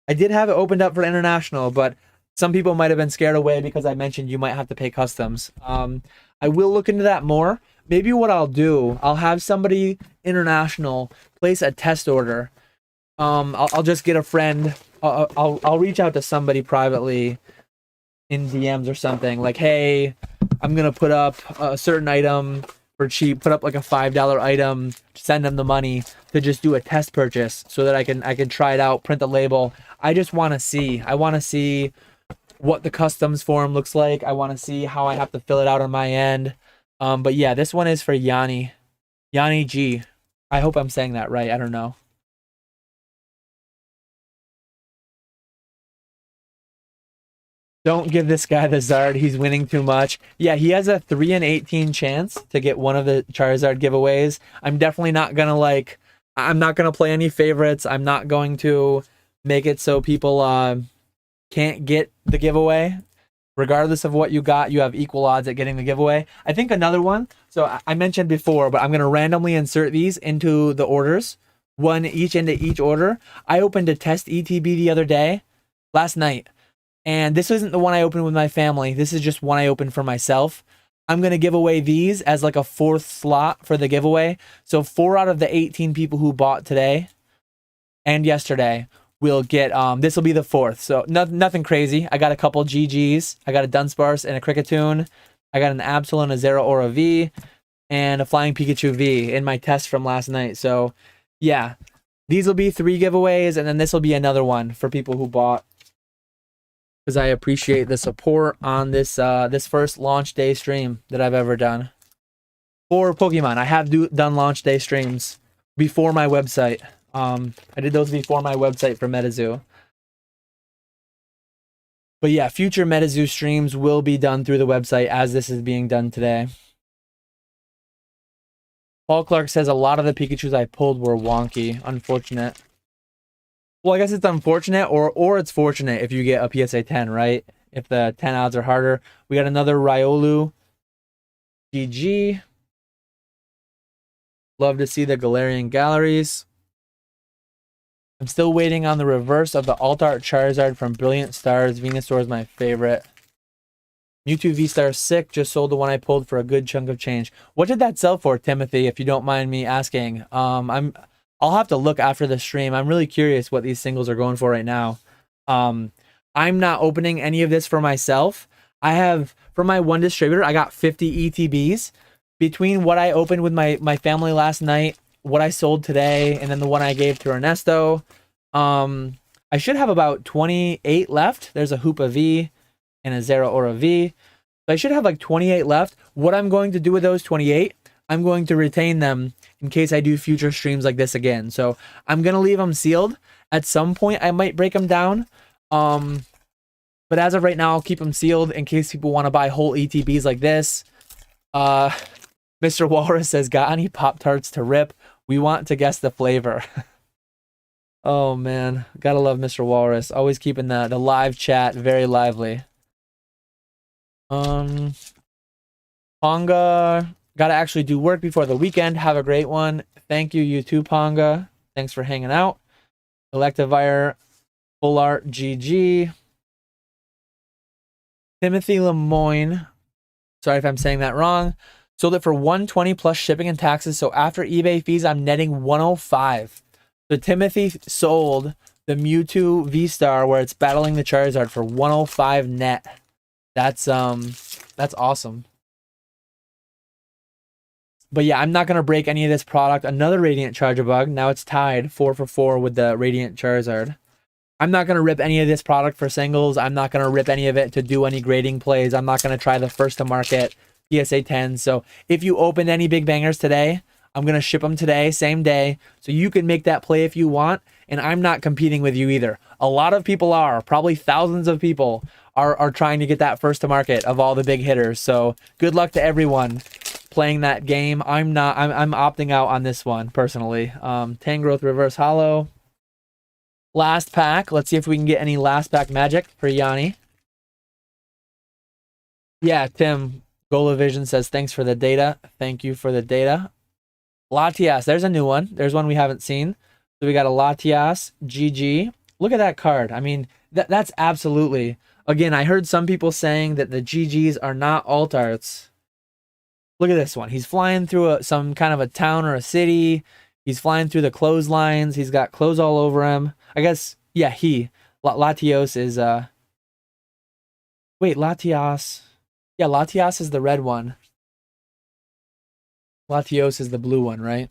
I did have it opened up for international, but some people might have been scared away because I mentioned you might have to pay customs. I will look into that more. Maybe what I'll do, I'll have somebody international place a test order. I'll just get a friend. I'll reach out to somebody privately in DMs or something. Like, hey, I'm gonna put up a certain item for cheap. Put up like a $5 item. Send them the money to just do a test purchase so that I can try it out, print the label. I just want to see. I want to see what the customs form looks like. I want to see how I have to fill it out on my end. But yeah, this one is for Yanni. Yanni G. I hope I'm saying that right. I don't know. Don't give this guy the Zard. He's winning too much. Yeah, he has a 3 in 18 chance to get one of the Charizard giveaways. I'm definitely not going to I'm not going to play any favorites. I'm not going to make it so people can't get the giveaway. Regardless of what you got, you have equal odds at getting the giveaway. I think another one, so I mentioned before, but I'm going to randomly insert these into the orders, one each into each order. I opened a test ETB the other day, last night, and this isn't the one I opened with my family. This is just one I opened for myself. I'm going to give away these as like a fourth slot for the giveaway. So 4 out of the 18 people who bought today and yesterday will get, this will be the fourth. So nothing crazy. I got a couple GGs. I got a Dunsparce and a Cricketune. I got an Absol and a Zeraora V and a Flying Pikachu V in my test from last night. So yeah, these will be 3 giveaways, and then this will be another one for people who bought, because I appreciate the support on this this first launch day stream that I've ever done for Pokemon. I have done launch day streams before my website. I did those before my website for MetaZoo. But yeah, future MetaZoo streams will be done through the website as this is being done today. Paul Clark says a lot of the Pikachus I pulled were wonky. Unfortunate. Well, I guess it's unfortunate or it's fortunate if you get a PSA 10, right? If the 10 odds are harder. We got another Riolu. GG. Love to see the Galarian Galleries. I'm still waiting on the reverse of the Alt-Art Charizard from Brilliant Stars. Venusaur is my favorite. Mewtwo V-Star sick. Just sold the one I pulled for a good chunk of change. What did that sell for, Timothy, if you don't mind me asking? I'll have to look after the stream. I'm really curious what these singles are going for right now. I'm not opening any of this for myself. I have, for my one distributor, I got 50 ETBs. Between what I opened with my family last night, what I sold today, and then the one I gave to Ernesto, I should have about 28 left. There's a Hoopa V and a Zeraora V. So I should have like 28 left. What I'm going to do with those 28, I'm going to retain them in case I do future streams like this again. So I'm going to leave them sealed. At some point, I might break them down. But as of right now, I'll keep them sealed in case people want to buy whole ETBs like this. Mr. Walrus says, got any Pop-Tarts to rip? We want to guess the flavor. Oh, man. Gotta love Mr. Walrus. Always keeping the live chat very lively. Ponga. Gotta actually do work before the weekend. Have a great one. Thank you, you too, Ponga. Thanks for hanging out. Electivire. Full Art GG. Timothy Lemoyne. Sorry if I'm saying that wrong. Sold it for $120 plus shipping and taxes. So after eBay fees, I'm netting $105. So Timothy sold the Mewtwo V-Star where it's battling the Charizard for $105 net. That's awesome. But yeah, I'm not gonna break any of this product. Another Radiant Charjabug. Now it's tied 4 for 4 with the Radiant Charizard. I'm not gonna rip any of this product for singles. I'm not gonna rip any of it to do any grading plays. I'm not gonna try the first to market PSA 10. So if you opened any big bangers today, I'm going to ship them today, same day. So you can make that play if you want. And I'm not competing with you either. A lot of people are. Probably thousands of people are trying to get that first to market of all the big hitters. So good luck to everyone playing that game. I'm opting out on this one personally. Tangrowth Reverse Hollow. Last pack. Let's see if we can get any last pack magic for Yanni. Yeah, Tim. Golavision says, thanks for the data. Thank you for the data. Latias, there's a new one. There's one we haven't seen. So we got a Latias GG. Look at that card. I mean, that's absolutely... Again, I heard some people saying that the GGs are not alt arts. Look at this one. He's flying through some kind of a town or a city. He's flying through the clotheslines. He's got clothes all over him. I guess, yeah, Latios is... Wait, Latias... Yeah, Latias is the red one. Latios is the blue one, right?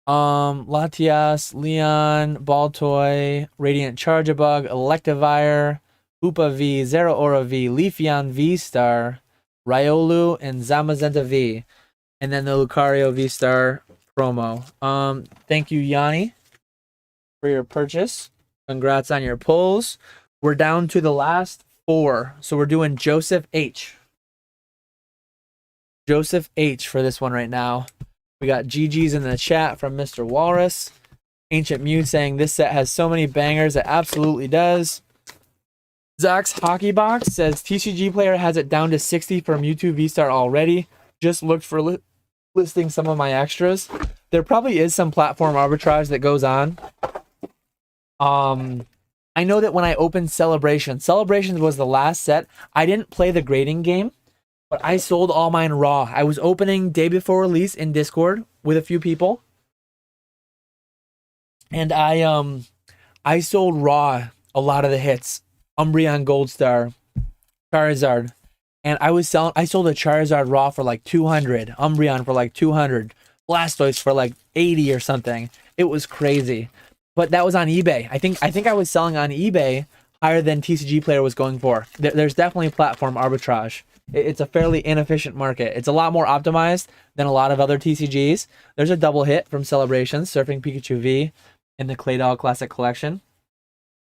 Latias, Leon, Baltoy, Radiant Charjabug, Electivire, Hoopa V, Zero Aura V, Leafeon V Star, Riolu, and Zamazenta V. And then the Lucario V Star promo. Thank you, Yanni, for your purchase. Congrats on your pulls. We're down to the last 4. So we're doing Joseph H. Joseph H for this one right now. We got GG's in the chat from Mr. Walrus. Ancient Mew saying this set has so many bangers. It absolutely does. Zach's Hockey Box says TCG Player has it down to 60 for Mewtwo V-Star already. Just looked for listing some of my extras. There probably is some platform arbitrage that goes on. I know that when I opened Celebrations was the last set. I didn't play the grading game, but I sold all mine raw. I was opening day before release in Discord with a few people. And I sold raw a lot of the hits. Umbreon Gold Star, Charizard. And I sold a Charizard raw for like 200, Umbreon for like 200, Blastoise for like 80 or something. It was crazy. But that was on eBay. I think I was selling on eBay higher than TCG Player was going for. There's definitely platform arbitrage. It's a fairly inefficient market. It's a lot more optimized than a lot of other TCGs. There's a double hit from Celebrations, Surfing Pikachu V in the Claydol Classic Collection.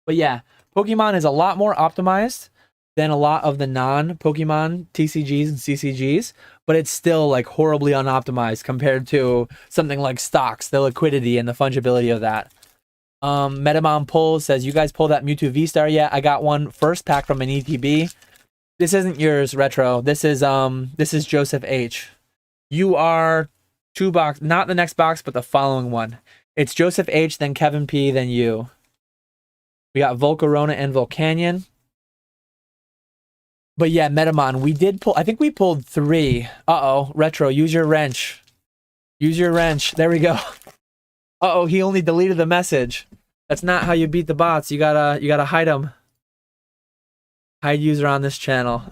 But yeah, Pokemon is a lot more optimized than a lot of the non-Pokemon TCGs and CCGs, but it's still like horribly unoptimized compared to something like stocks, the liquidity and the fungibility of that. Metamon Pull says, you guys pull that Mewtwo V-Star yet? I got one first pack from an ETB. This isn't yours, Retro. This is Joseph H. You are 2 box, not the next box, but the following one. It's Joseph H, then Kevin P, then you. We got Volcarona and Volcanion. But yeah, Metamon, we did pull, I think we pulled 3. Uh-oh, Retro, use your wrench. Use your wrench. There we go. Uh-oh, he only deleted the message. That's not how you beat the bots. You gotta hide them. Hide user on this channel.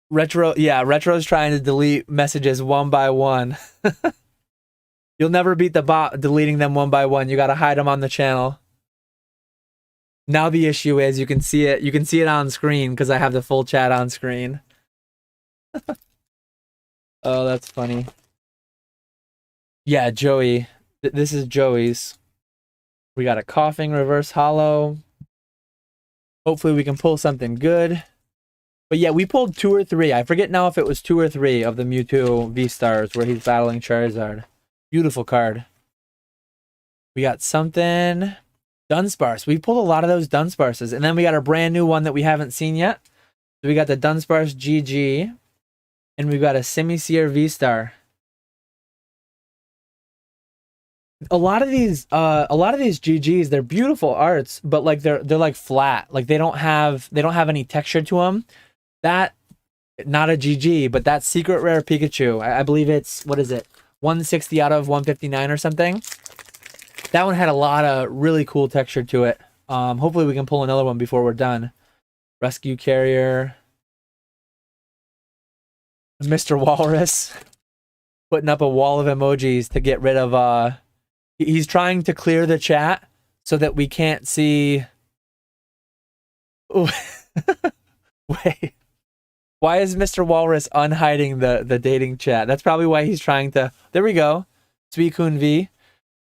Retro's trying to delete messages one by one. You'll never beat the bot deleting them one by one. You gotta hide them on the channel. Now the issue is you can see it. You can see it on screen because I have the full chat on screen. Oh, that's funny. Yeah, Joey. This is Joey's. We got a coughing reverse hollow. Hopefully we can pull something good. But yeah, we pulled 2 or 3. I forget now if it was 2 or 3 of the Mewtwo V-Stars where he's battling Charizard. Beautiful card. We got something. Dunsparce. We pulled a lot of those Dunsparces. And then we got a brand new one that we haven't seen yet. So we got the Dunsparce GG. And we've got a Simisear V-Star. A lot of these GGs, they're beautiful arts, but like they're like flat. Like they don't have any texture to them. That, not a GG, but that secret rare Pikachu, I believe it's, what is it, 160 out of 159 or something. That one had a lot of really cool texture to it. Hopefully we can pull another one before we're done. Rescue Carrier. Mr. Walrus putting up a wall of emojis to get rid of he's trying to clear the chat so that we can't see. Wait. Why is Mr. Walrus unhiding the dating chat? That's probably why he's trying to. There we go. Suicune V.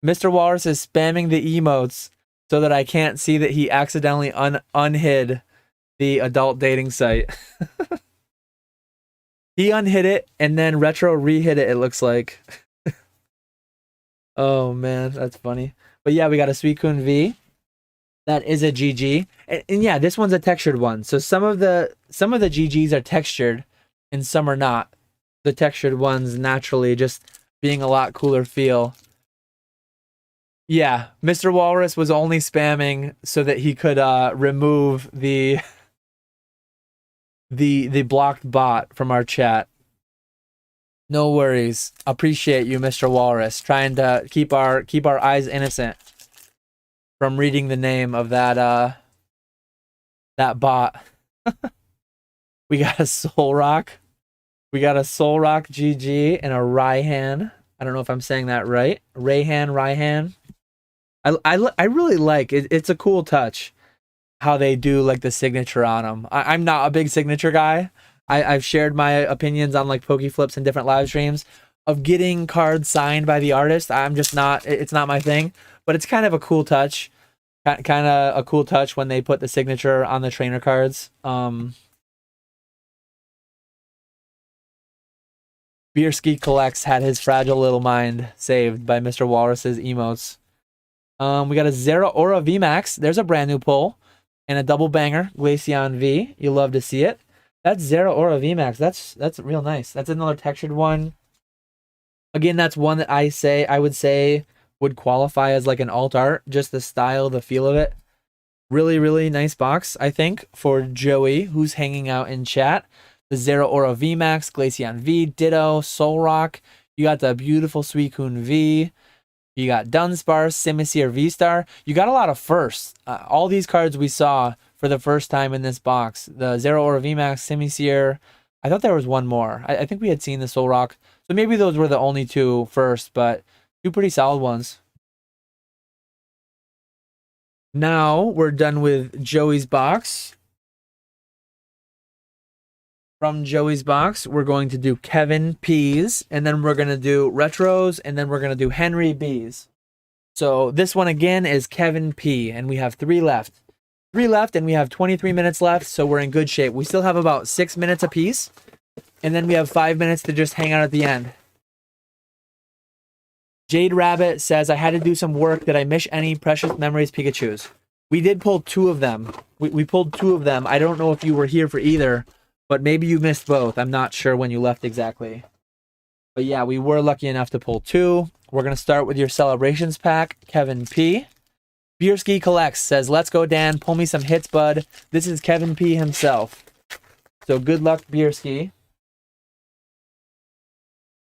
Mr. Walrus is spamming the emotes so that I can't see that he accidentally unhid the adult dating site. He unhid it and then Retro re-hid it looks like. Oh man, that's funny. But yeah, we got a Suicune V. That is a GG. And yeah, this one's a textured one. So some of the GGs are textured and some are not. The textured ones naturally just being a lot cooler feel. Yeah, Mr. Walrus was only spamming so that he could remove the blocked bot from our chat. No worries. Appreciate you, Mr. Walrus, trying to keep our eyes innocent from reading the name of that bot. We got a Soul Rock. We got a Soul Rock GG and a Raihan. I don't know if I'm saying that right. Raihan. I really like it. It's a cool touch how they do like the signature on them. I'm not a big signature guy. I've shared my opinions on like Poke Flips and different live streams of getting cards signed by the artist. I'm just not, it's not my thing, but it's kind of a cool touch. Kind of a cool touch when they put the signature on the trainer cards. Beerski Collects had his fragile little mind saved by Mr. Walrus's emotes. We got a Zeraora VMAX. There's a brand new pull. And a double banger, Glaceon V. You love to see it. That's Zeraora VMAX. That's real nice. That's another textured one. Again, that's one that I would say would qualify as like an alt art. Just the style, the feel of it. Really, really nice box, I think, for Joey, who's hanging out in chat. The Zeraora VMAX, Glaceon V, Ditto, Soul Rock. You got the beautiful Suicune V. You got Dunsparce, Simisear V-Star. You got a lot of firsts. All these cards we saw for the first time in this box. The Zeraora VMAX, Simisear. I thought there was one more. I think we had seen the Soul Rock. So maybe those were the only two first, but two pretty solid ones. Now we're done with Joey's box. From Joey's box, we're going to do Kevin P's, and then we're going to do Retros, and then we're going to do Henry B's. So this one again is Kevin P, and we have 3 left. 3 left, and we have 23 minutes left, so we're in good shape. We still have about 6 minutes apiece, and then we have 5 minutes to just hang out at the end. Jade Rabbit says, I had to do some work. Did I miss any Precious Memories Pikachus? We did pull 2 of them. We pulled 2 of them. I don't know if you were here for either, but maybe you missed both. I'm not sure when you left exactly. But yeah, we were lucky enough to pull 2. We're going to start with your Celebrations pack, Kevin P. Beerski Collects says, let's go, Dan. Pull me some hits, bud. This is Kevin P himself. So good luck, Beerski.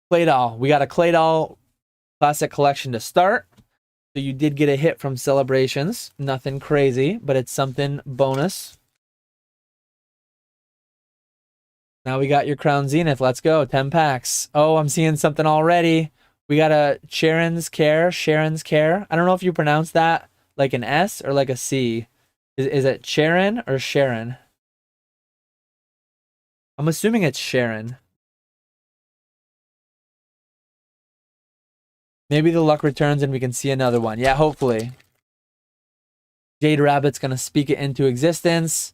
Claydol. We got a Claydol Classic Collection to start. So you did get a hit from Celebrations. Nothing crazy, but it's something bonus. Now we got your Crown Zenith. Let's go. 10 packs. Oh, I'm seeing something already. We got a Sharon's Care. I don't know if you pronounce that like an S or like a C. Is it Sharon or Sharon? I'm assuming it's Sharon. Maybe the luck returns and we can see another one. Yeah, hopefully. Jade Rabbit's going to speak it into existence.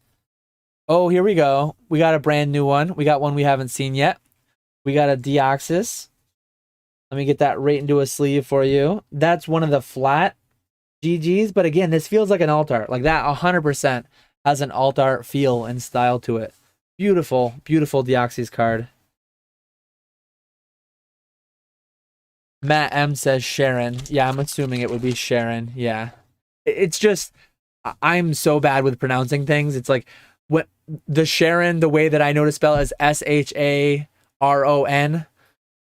Oh, here we go. We got a brand new one. We got one we haven't seen yet. We got a Deoxys. Let me get that right into a sleeve for you. That's one of the flat GGs. But again, this feels like an alt art. Like that 100% has an alt art feel and style to it. Beautiful, beautiful Deoxys card. Matt M says Sharon. Yeah, I'm assuming it would be Sharon. Yeah. It's just, I'm so bad with pronouncing things. It's like, what the Sharon, the way that I know to spell is Sharon.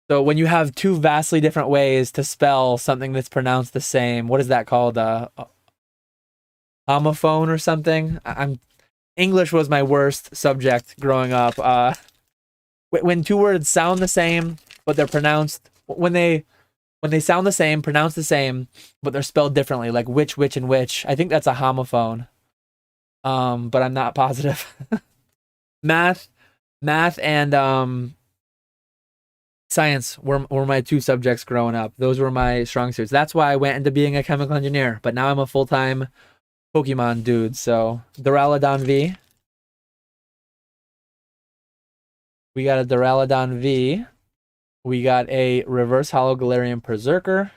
So when you have 2 vastly different ways to spell something that's pronounced the same, what is that called? Homophone or something? English was my worst subject growing up. When 2 words sound the same, but they're pronounced, when they sound the same, pronounced the same, but they're spelled differently, like which, and which. I think that's a homophone. But I'm not positive. Math and science were my 2 subjects growing up. Those were my strong suits. That's why I went into being a chemical engineer. But now I'm a full-time Pokemon dude. So Duraludon V. We got a Duraludon V. We got a Reverse Hollow Galarian Berserker.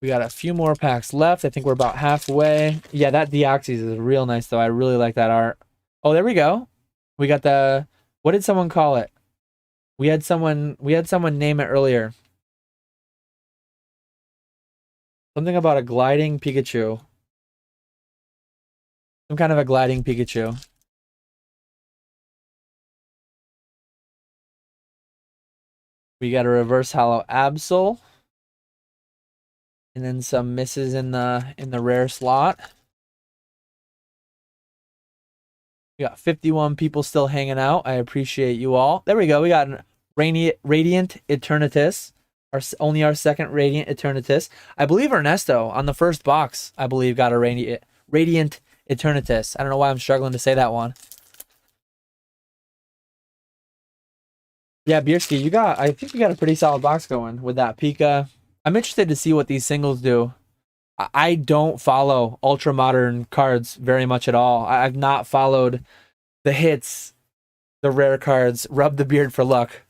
We got a few more packs left. I think we're about halfway. Yeah, that Deoxys is real nice though. I really like that art. Oh, there we go. We got the, what did someone call it? We had someone name it earlier. Something about a gliding Pikachu. Some kind of a gliding Pikachu. We got a reverse hollow Absol. And then some misses in the rare slot. We got 51 people still hanging out. I appreciate you all. There we go. We got an Radiant Eternatus. Only our second Radiant Eternatus. I believe Ernesto on the first box, I believe, got a Radiant Eternatus. I don't know why I'm struggling to say that one. Yeah, Bierski, I think you got a pretty solid box going with that Pika. I'm interested to see what these singles do. I don't follow ultra modern cards very much at all. I've not followed the hits, the rare cards. Rub the beard for luck.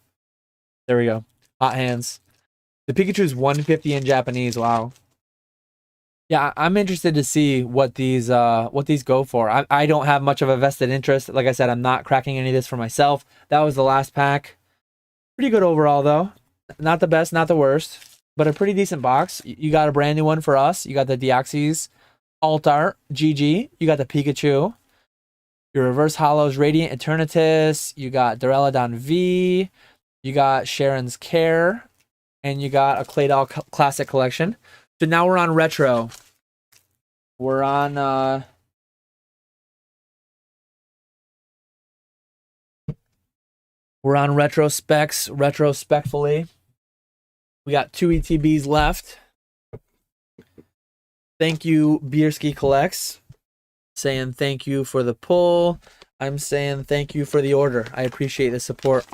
There we go. Hot hands. The Pikachu's 150 in Japanese. Wow. Yeah, I'm interested to see what these go for. I don't have much of a vested interest. Like I said, I'm not cracking any of this for myself. That was the last pack. Pretty good overall though. Not the best, not the worst, but a pretty decent box. You got a brand new one for us. You got the Deoxys Alt Art GG. You got the Pikachu. Your reverse hollows Radiant Eternatus. You got Duraludon V. You got Sharon's Care. And you got a Claydol Classic Collection. So now we're on retro. We're on retro specs, retrospectfully. We got 2 ETBs left. Thank you, Bierski Collects. Saying thank you for the pull. I'm saying thank you for the order. I appreciate the support.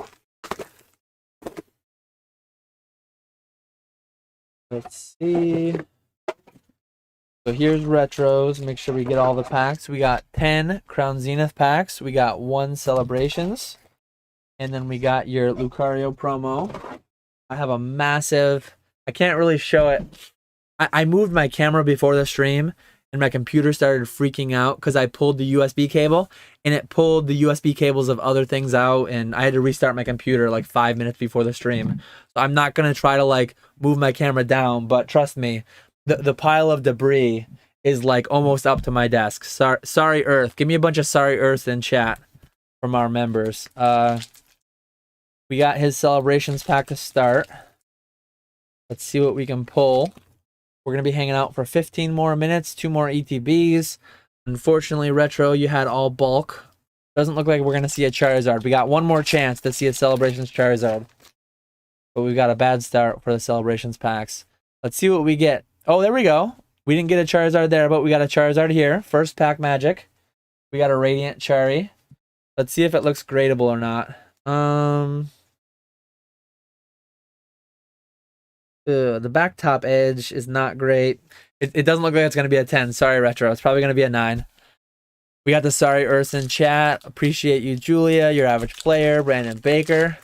Let's see. So here's retros. Make sure we get all the packs. We got 10 Crown Zenith packs. We got 1 Celebrations. And then we got your Lucario promo. I have a massive... I can't really show it. I moved my camera before the stream, and my computer started freaking out because I pulled the USB cable, and it pulled the USB cables of other things out, and I had to restart my computer like 5 minutes before the stream. So I'm not going to try to like move my camera down, but trust me, the pile of debris is like almost up to my desk. Sorry Earth. Give me a bunch of sorry Earths in chat from our members. We got his Celebrations pack to start. Let's see what we can pull. We're going to be hanging out for 15 more minutes, 2 more ETBs. Unfortunately, Retro, you had all bulk. Doesn't look like we're going to see a Charizard. We got one more chance to see a Celebrations Charizard. But we got a bad start for the Celebrations packs. Let's see what we get. Oh, there we go. We didn't get a Charizard there, but we got a Charizard here. First pack magic. We got a Radiant Chari. Let's see if it looks gradable or not. The back top edge is not great. It doesn't look like it's going to be a 10. Sorry, Retro. It's probably going to be a 9. We got the Sorry Earth in chat. Appreciate you, Julia, your average player, Brandon Baker.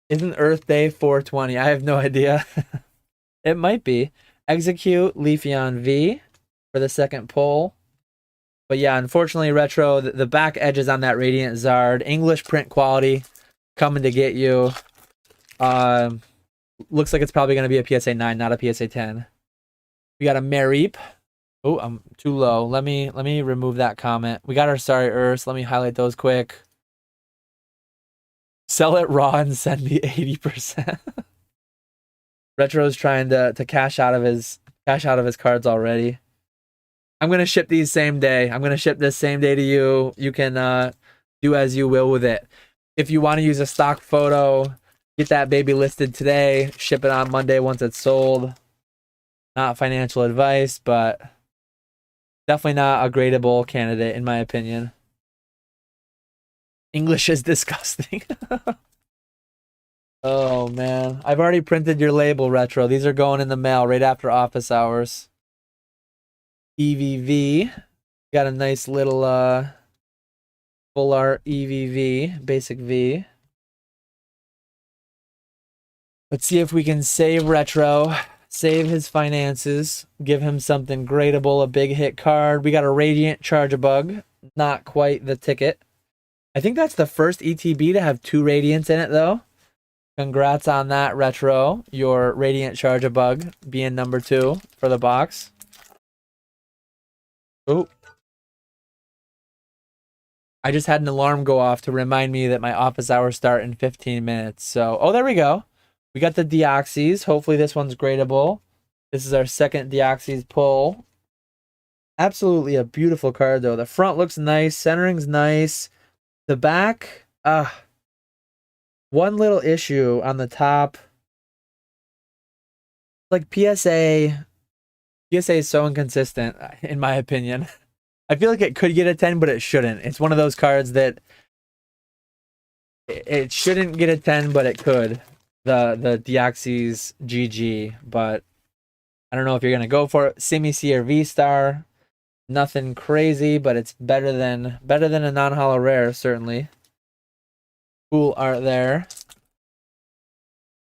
Isn't Earth Day 420? I have no idea. It might be. Execute Leafeon V for the second pull. But yeah, unfortunately, Retro, the back edges on that Radiant Zard, English print quality, coming to get you. Looks like it's probably going to be a PSA 9, not a PSA 10. We got a Mareep. Oh, I'm too low. Let me remove that comment. We got our Sorry Earths. Let me highlight those quick. Sell it raw and send me 80%. Retro's trying to cash out of his cards already. I'm gonna ship these same day. I'm gonna ship this same day to you. You can do as you will with it. If you want to use a stock photo, get that baby listed today. Ship it on Monday once it's sold. Not financial advice, but definitely not a gradable candidate in my opinion. English is disgusting. Oh man, I've already printed your label, Retro. These are going in the mail right after office hours. EVV. Got a nice little full art EVV, basic V. Let's see if we can save Retro. save his finances, give him something gradable, a big hit card. We got a Radiant Charge-a-Bug, not quite the ticket. I think that's the first ETB to have 2 Radiants in it, though. Congrats on that, Retro. Your Radiant Charge-a-Bug being number 2 for the box. Oh. I just had an alarm go off to remind me that my office hours start in 15 minutes. So, oh, there we go. We got the Deoxys. Hopefully this one's gradable. This is our second Deoxys pull. Absolutely a beautiful card, though. The front looks nice. Centering's nice. The back, one little issue on the top. Like PSA is so inconsistent, in my opinion. I feel like it could get a 10, but it shouldn't. It's one of those cards that it shouldn't get a 10, but it could. The Deoxys GG, but I don't know if you're gonna go for it. Semi-Seer V-Star. Nothing crazy, but it's better than a non-holo rare, certainly. Cool art there.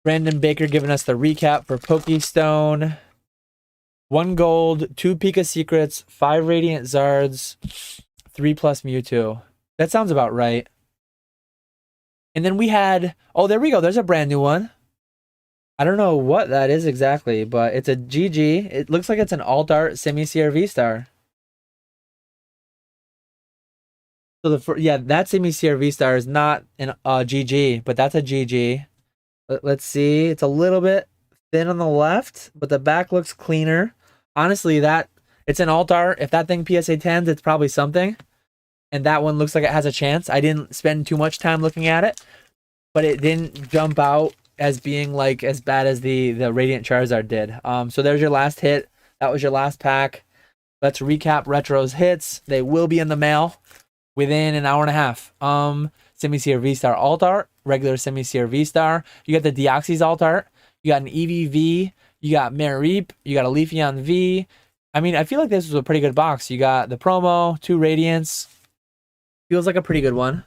Brandon Baker giving us the recap for Pokestone. 1 gold, 2 Pika Secrets, 5 Radiant Zards, 3+ Mewtwo. That sounds about right. And then we had, oh, there we go. There's a brand new one. I don't know what that is exactly, but it's a GG. It looks like it's an alt art Semi-Seer V-Star. So that Semi-Seer V-Star is not an GG, but that's a GG. Let's see. It's a little bit thin on the left, but the back looks cleaner. Honestly, it's an alt art. If that thing PSA 10s, it's probably something. And that one looks like it has a chance. I didn't spend too much time looking at it, but it didn't jump out as being like as bad as the Radiant Charizard did. So there's your last hit. That was your last pack. Let's recap Retro's hits. They will be in the mail within an hour and a half. Semi-Seer V-Star alt art, regular Semi-Seer V-Star. You got the Deoxys alt art. You got an EVV. You got Mareep. You got a Leafeon V. I mean, I feel like this was a pretty good box. You got the promo, 2 Radiants. Feels like a pretty good one.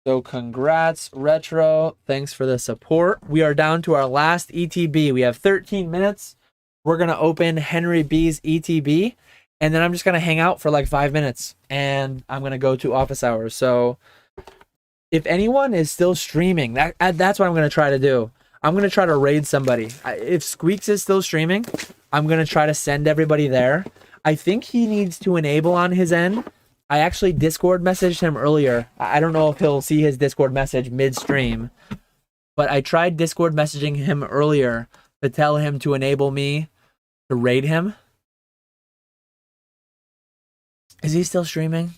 So congrats, Retro. Thanks for the support. We are down to our last ETB. We have 13 minutes. We're going to open Henry B's ETB. And then I'm just going to hang out for like 5 minutes. And I'm going to go to office hours. So if anyone is still streaming, that's what I'm going to try to do. I'm going to try to raid somebody. If Squeaks is still streaming, I'm going to try to send everybody there. I think he needs to enable on his end. I actually Discord messaged him earlier. I don't know if he'll see his Discord message mid-stream. But I tried Discord messaging him earlier to tell him to enable me to raid him. Is he still streaming?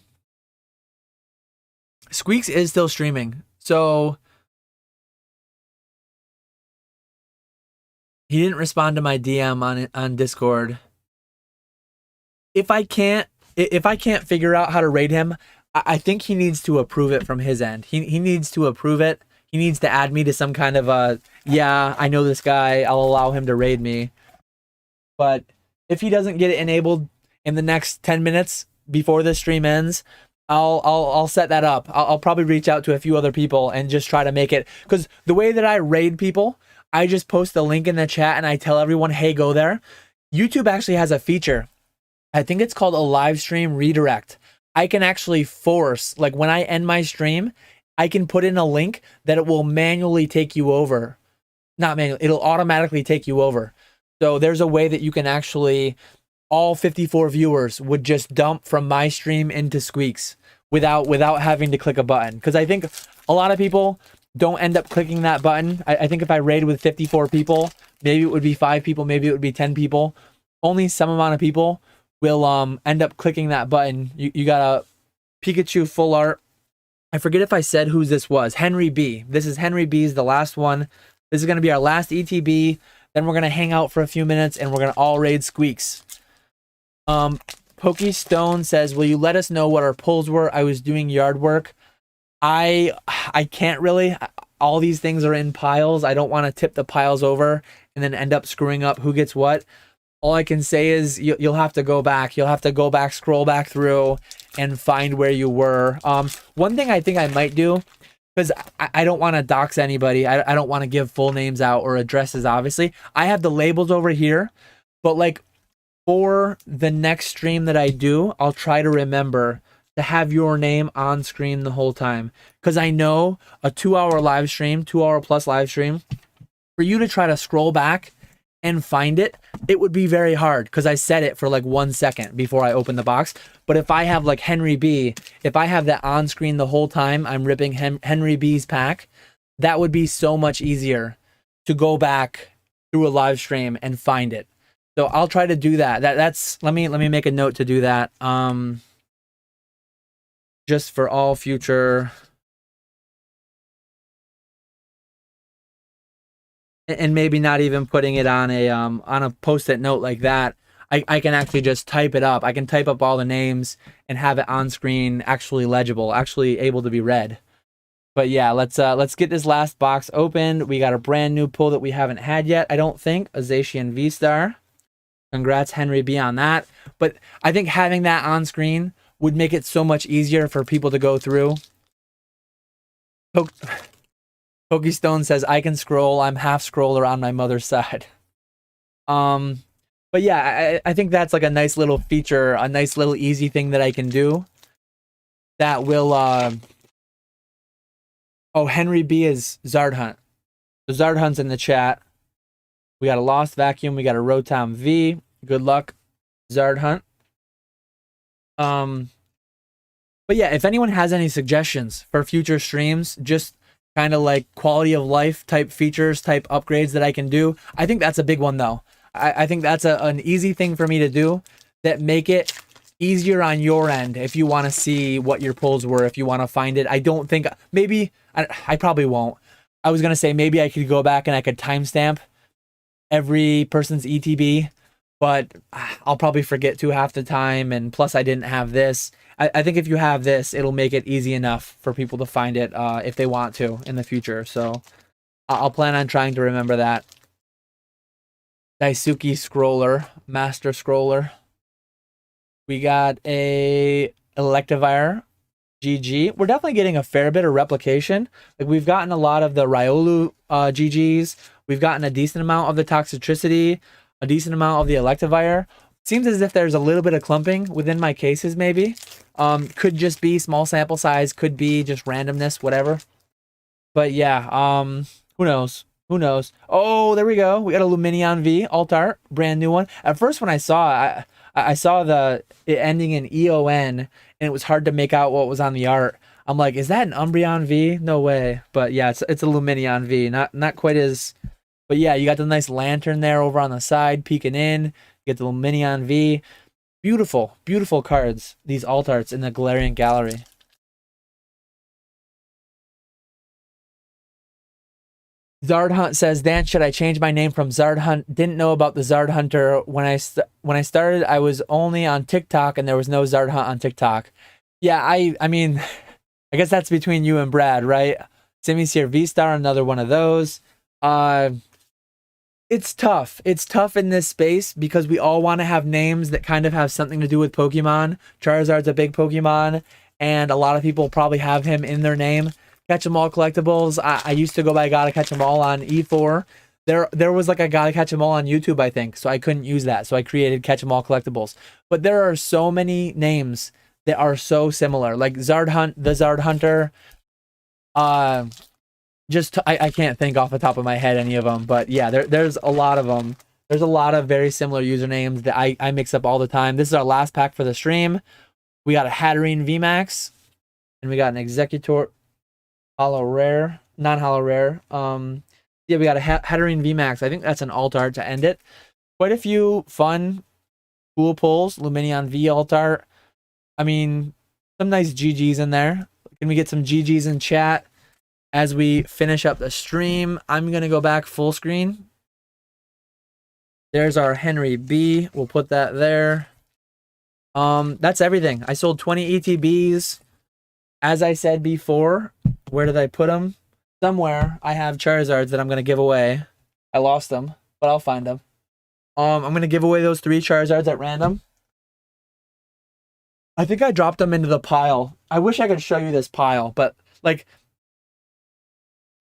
Squeaks is still streaming. So he didn't respond to my DM on Discord. If I can't figure out how to raid him, I think he needs to approve it from his end. He needs to approve it. He needs to add me to some kind of yeah, I know this guy, I'll allow him to raid me. But if he doesn't get it enabled in the next 10 minutes before the stream ends, I'll set that up. I'll probably reach out to a few other people and just try to make it, because the way that I raid people, I just post the link in the chat and I tell everyone, hey, go there. YouTube actually has a feature. I think it's called a live stream redirect. I can actually force, like when I end my stream, I can put in a link that it will manually take you over. Not manually, it'll automatically take you over. So there's a way that you can actually, all 54 viewers would just dump from my stream into Squeaks without having to click a button. Because I think a lot of people don't end up clicking that button. I think if I raid with 54 people, maybe it would be 5 people, maybe it would be 10 people. Only some amount of people will end up clicking that button. You got a Pikachu full art. I forget if I said who this was. Henry B. This is Henry B's, the last one. This is going to be our last ETB. Then we're going to hang out for a few minutes and we're going to all raid Squeaks. Pokestone says, will you let us know what our pulls were? I was doing yard work. I can't really. All these things are in piles. I don't want to tip the piles over and then end up screwing up who gets what. All I can say is you'll have to go back. You'll have to go back, scroll back through, and find where you were. One thing I think I might do because I don't want to dox anybody. I don't want to give full names out or addresses, obviously. I have the labels over here, but like for the next stream that I do, I'll try to remember to have your name on screen the whole time. Because I know a 2-hour live stream, 2-hour plus live stream, for you to try to scroll back and find it, it would be very hard because I set it for like 1 second before I open the box. But if I have like Henry B, if I have that on screen the whole time I'm ripping Henry B's pack, that would be so much easier to go back through a live stream and find it. So I'll try to do that. That's let me make a note to do that. Just for all future, and maybe not even putting it on a post-it note like that. I can actually just type it up. I can type up all the names and have it on screen, actually legible, actually able to be read. But yeah, let's get this last box opened. We got a brand new pull that we haven't had yet, I don't think. A Zacian V-Star. Congrats, Henry B, on that. But I think having that on screen would make it so much easier for people to go through. Pokestone says, I can scroll. I'm half scroller on my mother's side. But yeah, I think that's like a nice little feature, a nice little easy thing that I can do. That will, oh, Henry B is Zard Hunt. So Zard Hunt's in the chat. We got a Lost Vacuum. We got a Rotom V. Good luck, Zard Hunt. But yeah, if anyone has any suggestions for future streams, just kind of like quality of life type features, type upgrades that I can do. I think that's a big one though. I think that's an easy thing for me to do that make it easier on your end if you want to see what your pulls were, if you want to find it. I don't think, maybe, I probably won't. I was going to say maybe I could go back and I could timestamp every person's ETB, but I'll probably forget to half the time, and plus I didn't have this. I think if you have this, it'll make it easy enough for people to find it if they want to in the future. So I'll plan on trying to remember that. Daisuke Scroller, Master Scroller. We got a Electivire GG. We're definitely getting a fair bit of replication. Like we've gotten a lot of the Riolu GGs. We've gotten a decent amount of the Toxicity, a decent amount of the Electivire. Seems as if there's a little bit of clumping within my cases, maybe. Could just be small sample size, could be just randomness, whatever. But yeah, who knows? Who knows? Oh, there we go. We got a Lumineon V, alt art, brand new one. At first when I saw it, I saw it ending in EON, and it was hard to make out what was on the art. I'm like, is that an Umbreon V? No way. But yeah, it's a Lumineon V. Not quite as... But yeah, you got the nice lantern there over on the side, peeking in. You get the Lumineon V. Beautiful, beautiful cards, these alt arts in the Galarian Gallery. Zard Hunt says, Dan, should I change my name from Zard Hunt? Didn't know about the Zard Hunter. When I started, I was only on TikTok, and there was no Zard Hunt on TikTok. Yeah, I mean, I guess that's between you and Brad, right? Simisear V-Star, another one of those. It's tough. It's tough in this space because we all want to have names that kind of have something to do with Pokemon. Charizard's a big Pokemon, and a lot of people probably have him in their name. Catch 'em all collectibles. I used to go by Gotta Catch 'em All on E4. There was like a Gotta Catch 'em All on YouTube, I think, so I couldn't use that. So I created Catch 'em All collectibles. But there are so many names that are so similar, like Zard Hunt, the Zard Hunter. I can't think off the top of my head any of them, but yeah, there's a lot of them. There's a lot of very similar usernames that I mix up all the time. This is our last pack for the stream. We got a Hatterene VMAX, and we got an Executor Holo Rare, non-Holo Rare. Yeah, we got a Hatterene VMAX. I think that's an alt art to end it. Quite a few fun, cool pulls. Lumineon V alt art. I mean, some nice GGs in there. Can we get some GGs in chat as we finish up the stream? I'm going to go back full screen. There's our Henry B. We'll put that there. That's everything. I sold 20 ETBs. As I said before, where did I put them? Somewhere I have Charizards that I'm going to give away. I lost them, but I'll find them. I'm going to give away those 3 Charizards at random. I think I dropped them into the pile. I wish I could show you this pile, but like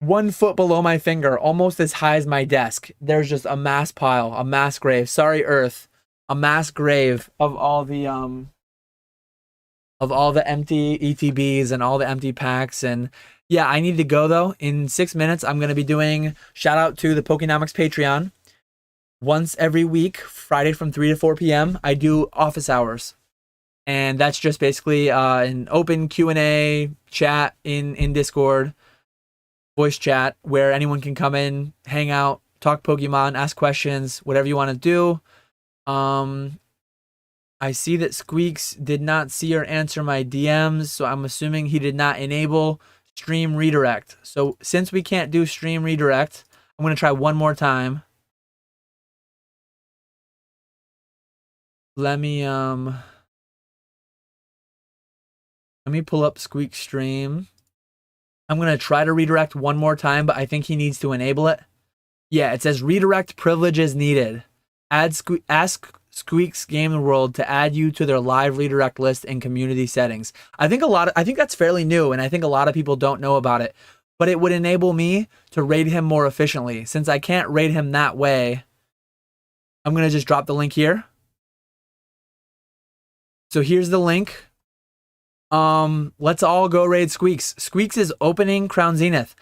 1 foot below my finger, almost as high as my desk. There's just a mass pile, a mass grave. Sorry, Earth, a mass grave of all the empty ETBs and all the empty packs. And yeah, I need to go though. In 6 minutes, I'm gonna be doing shout out to the Pokenomics Patreon. Once every week, Friday from 3 to 4 p.m., I do office hours. And that's just basically an open Q&A chat in Discord, voice chat, where anyone can come in, hang out, talk Pokemon, ask questions, whatever you want to do. I see that Squeaks did not see or answer my DMs, so I'm assuming he did not enable stream redirect. So since we can't do stream redirect, I'm going to try one more time. Let me pull up Squeak's stream. I'm going to try to redirect one more time, but I think he needs to enable it. Yeah, it says redirect privileges needed. Ask Squeaks Game World to add you to their live redirect list in community settings. I think that's fairly new, and I think a lot of people don't know about it. But it would enable me to raid him more efficiently. Since I can't raid him that way, I'm going to just drop the link here. So here's the link. Let's all go raid Squeaks. Squeaks is opening Crown Zenith.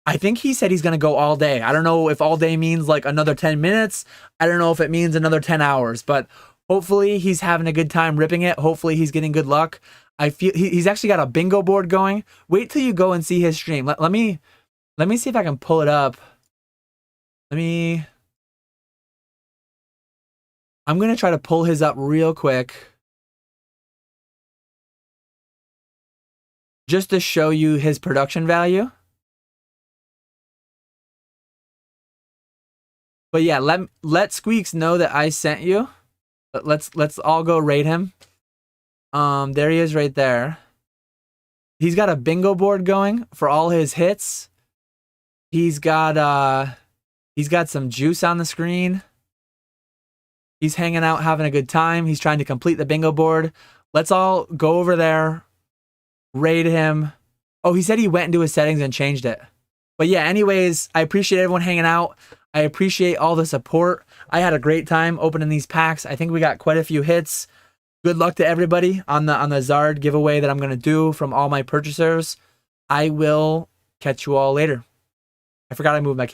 I think he said he's going to go all day. I don't know if all day means like another 10 minutes. I don't know if it means another 10 hours, but hopefully he's having a good time ripping it. Hopefully he's getting good luck. I feel he's actually got a bingo board going. Wait till you go and see his stream. Let me see if I can pull it up. I'm going to try to pull his up real quick, just to show you his production value. But yeah, let Squeaks know that I sent you. Let's all go raid him. There he is right there. He's got a bingo board going for all his hits. He's got some juice on the screen. He's hanging out, having a good time. He's trying to complete the bingo board. Let's all go over there, raid him. Oh, he said he went into his settings and changed it. But yeah, anyways, I appreciate everyone hanging out. I appreciate all the support. I had a great time opening these packs. I think we got quite a few hits. Good luck to everybody on the Zard giveaway that I'm going to do from all my purchasers. I will catch you all later. I forgot I moved my camera.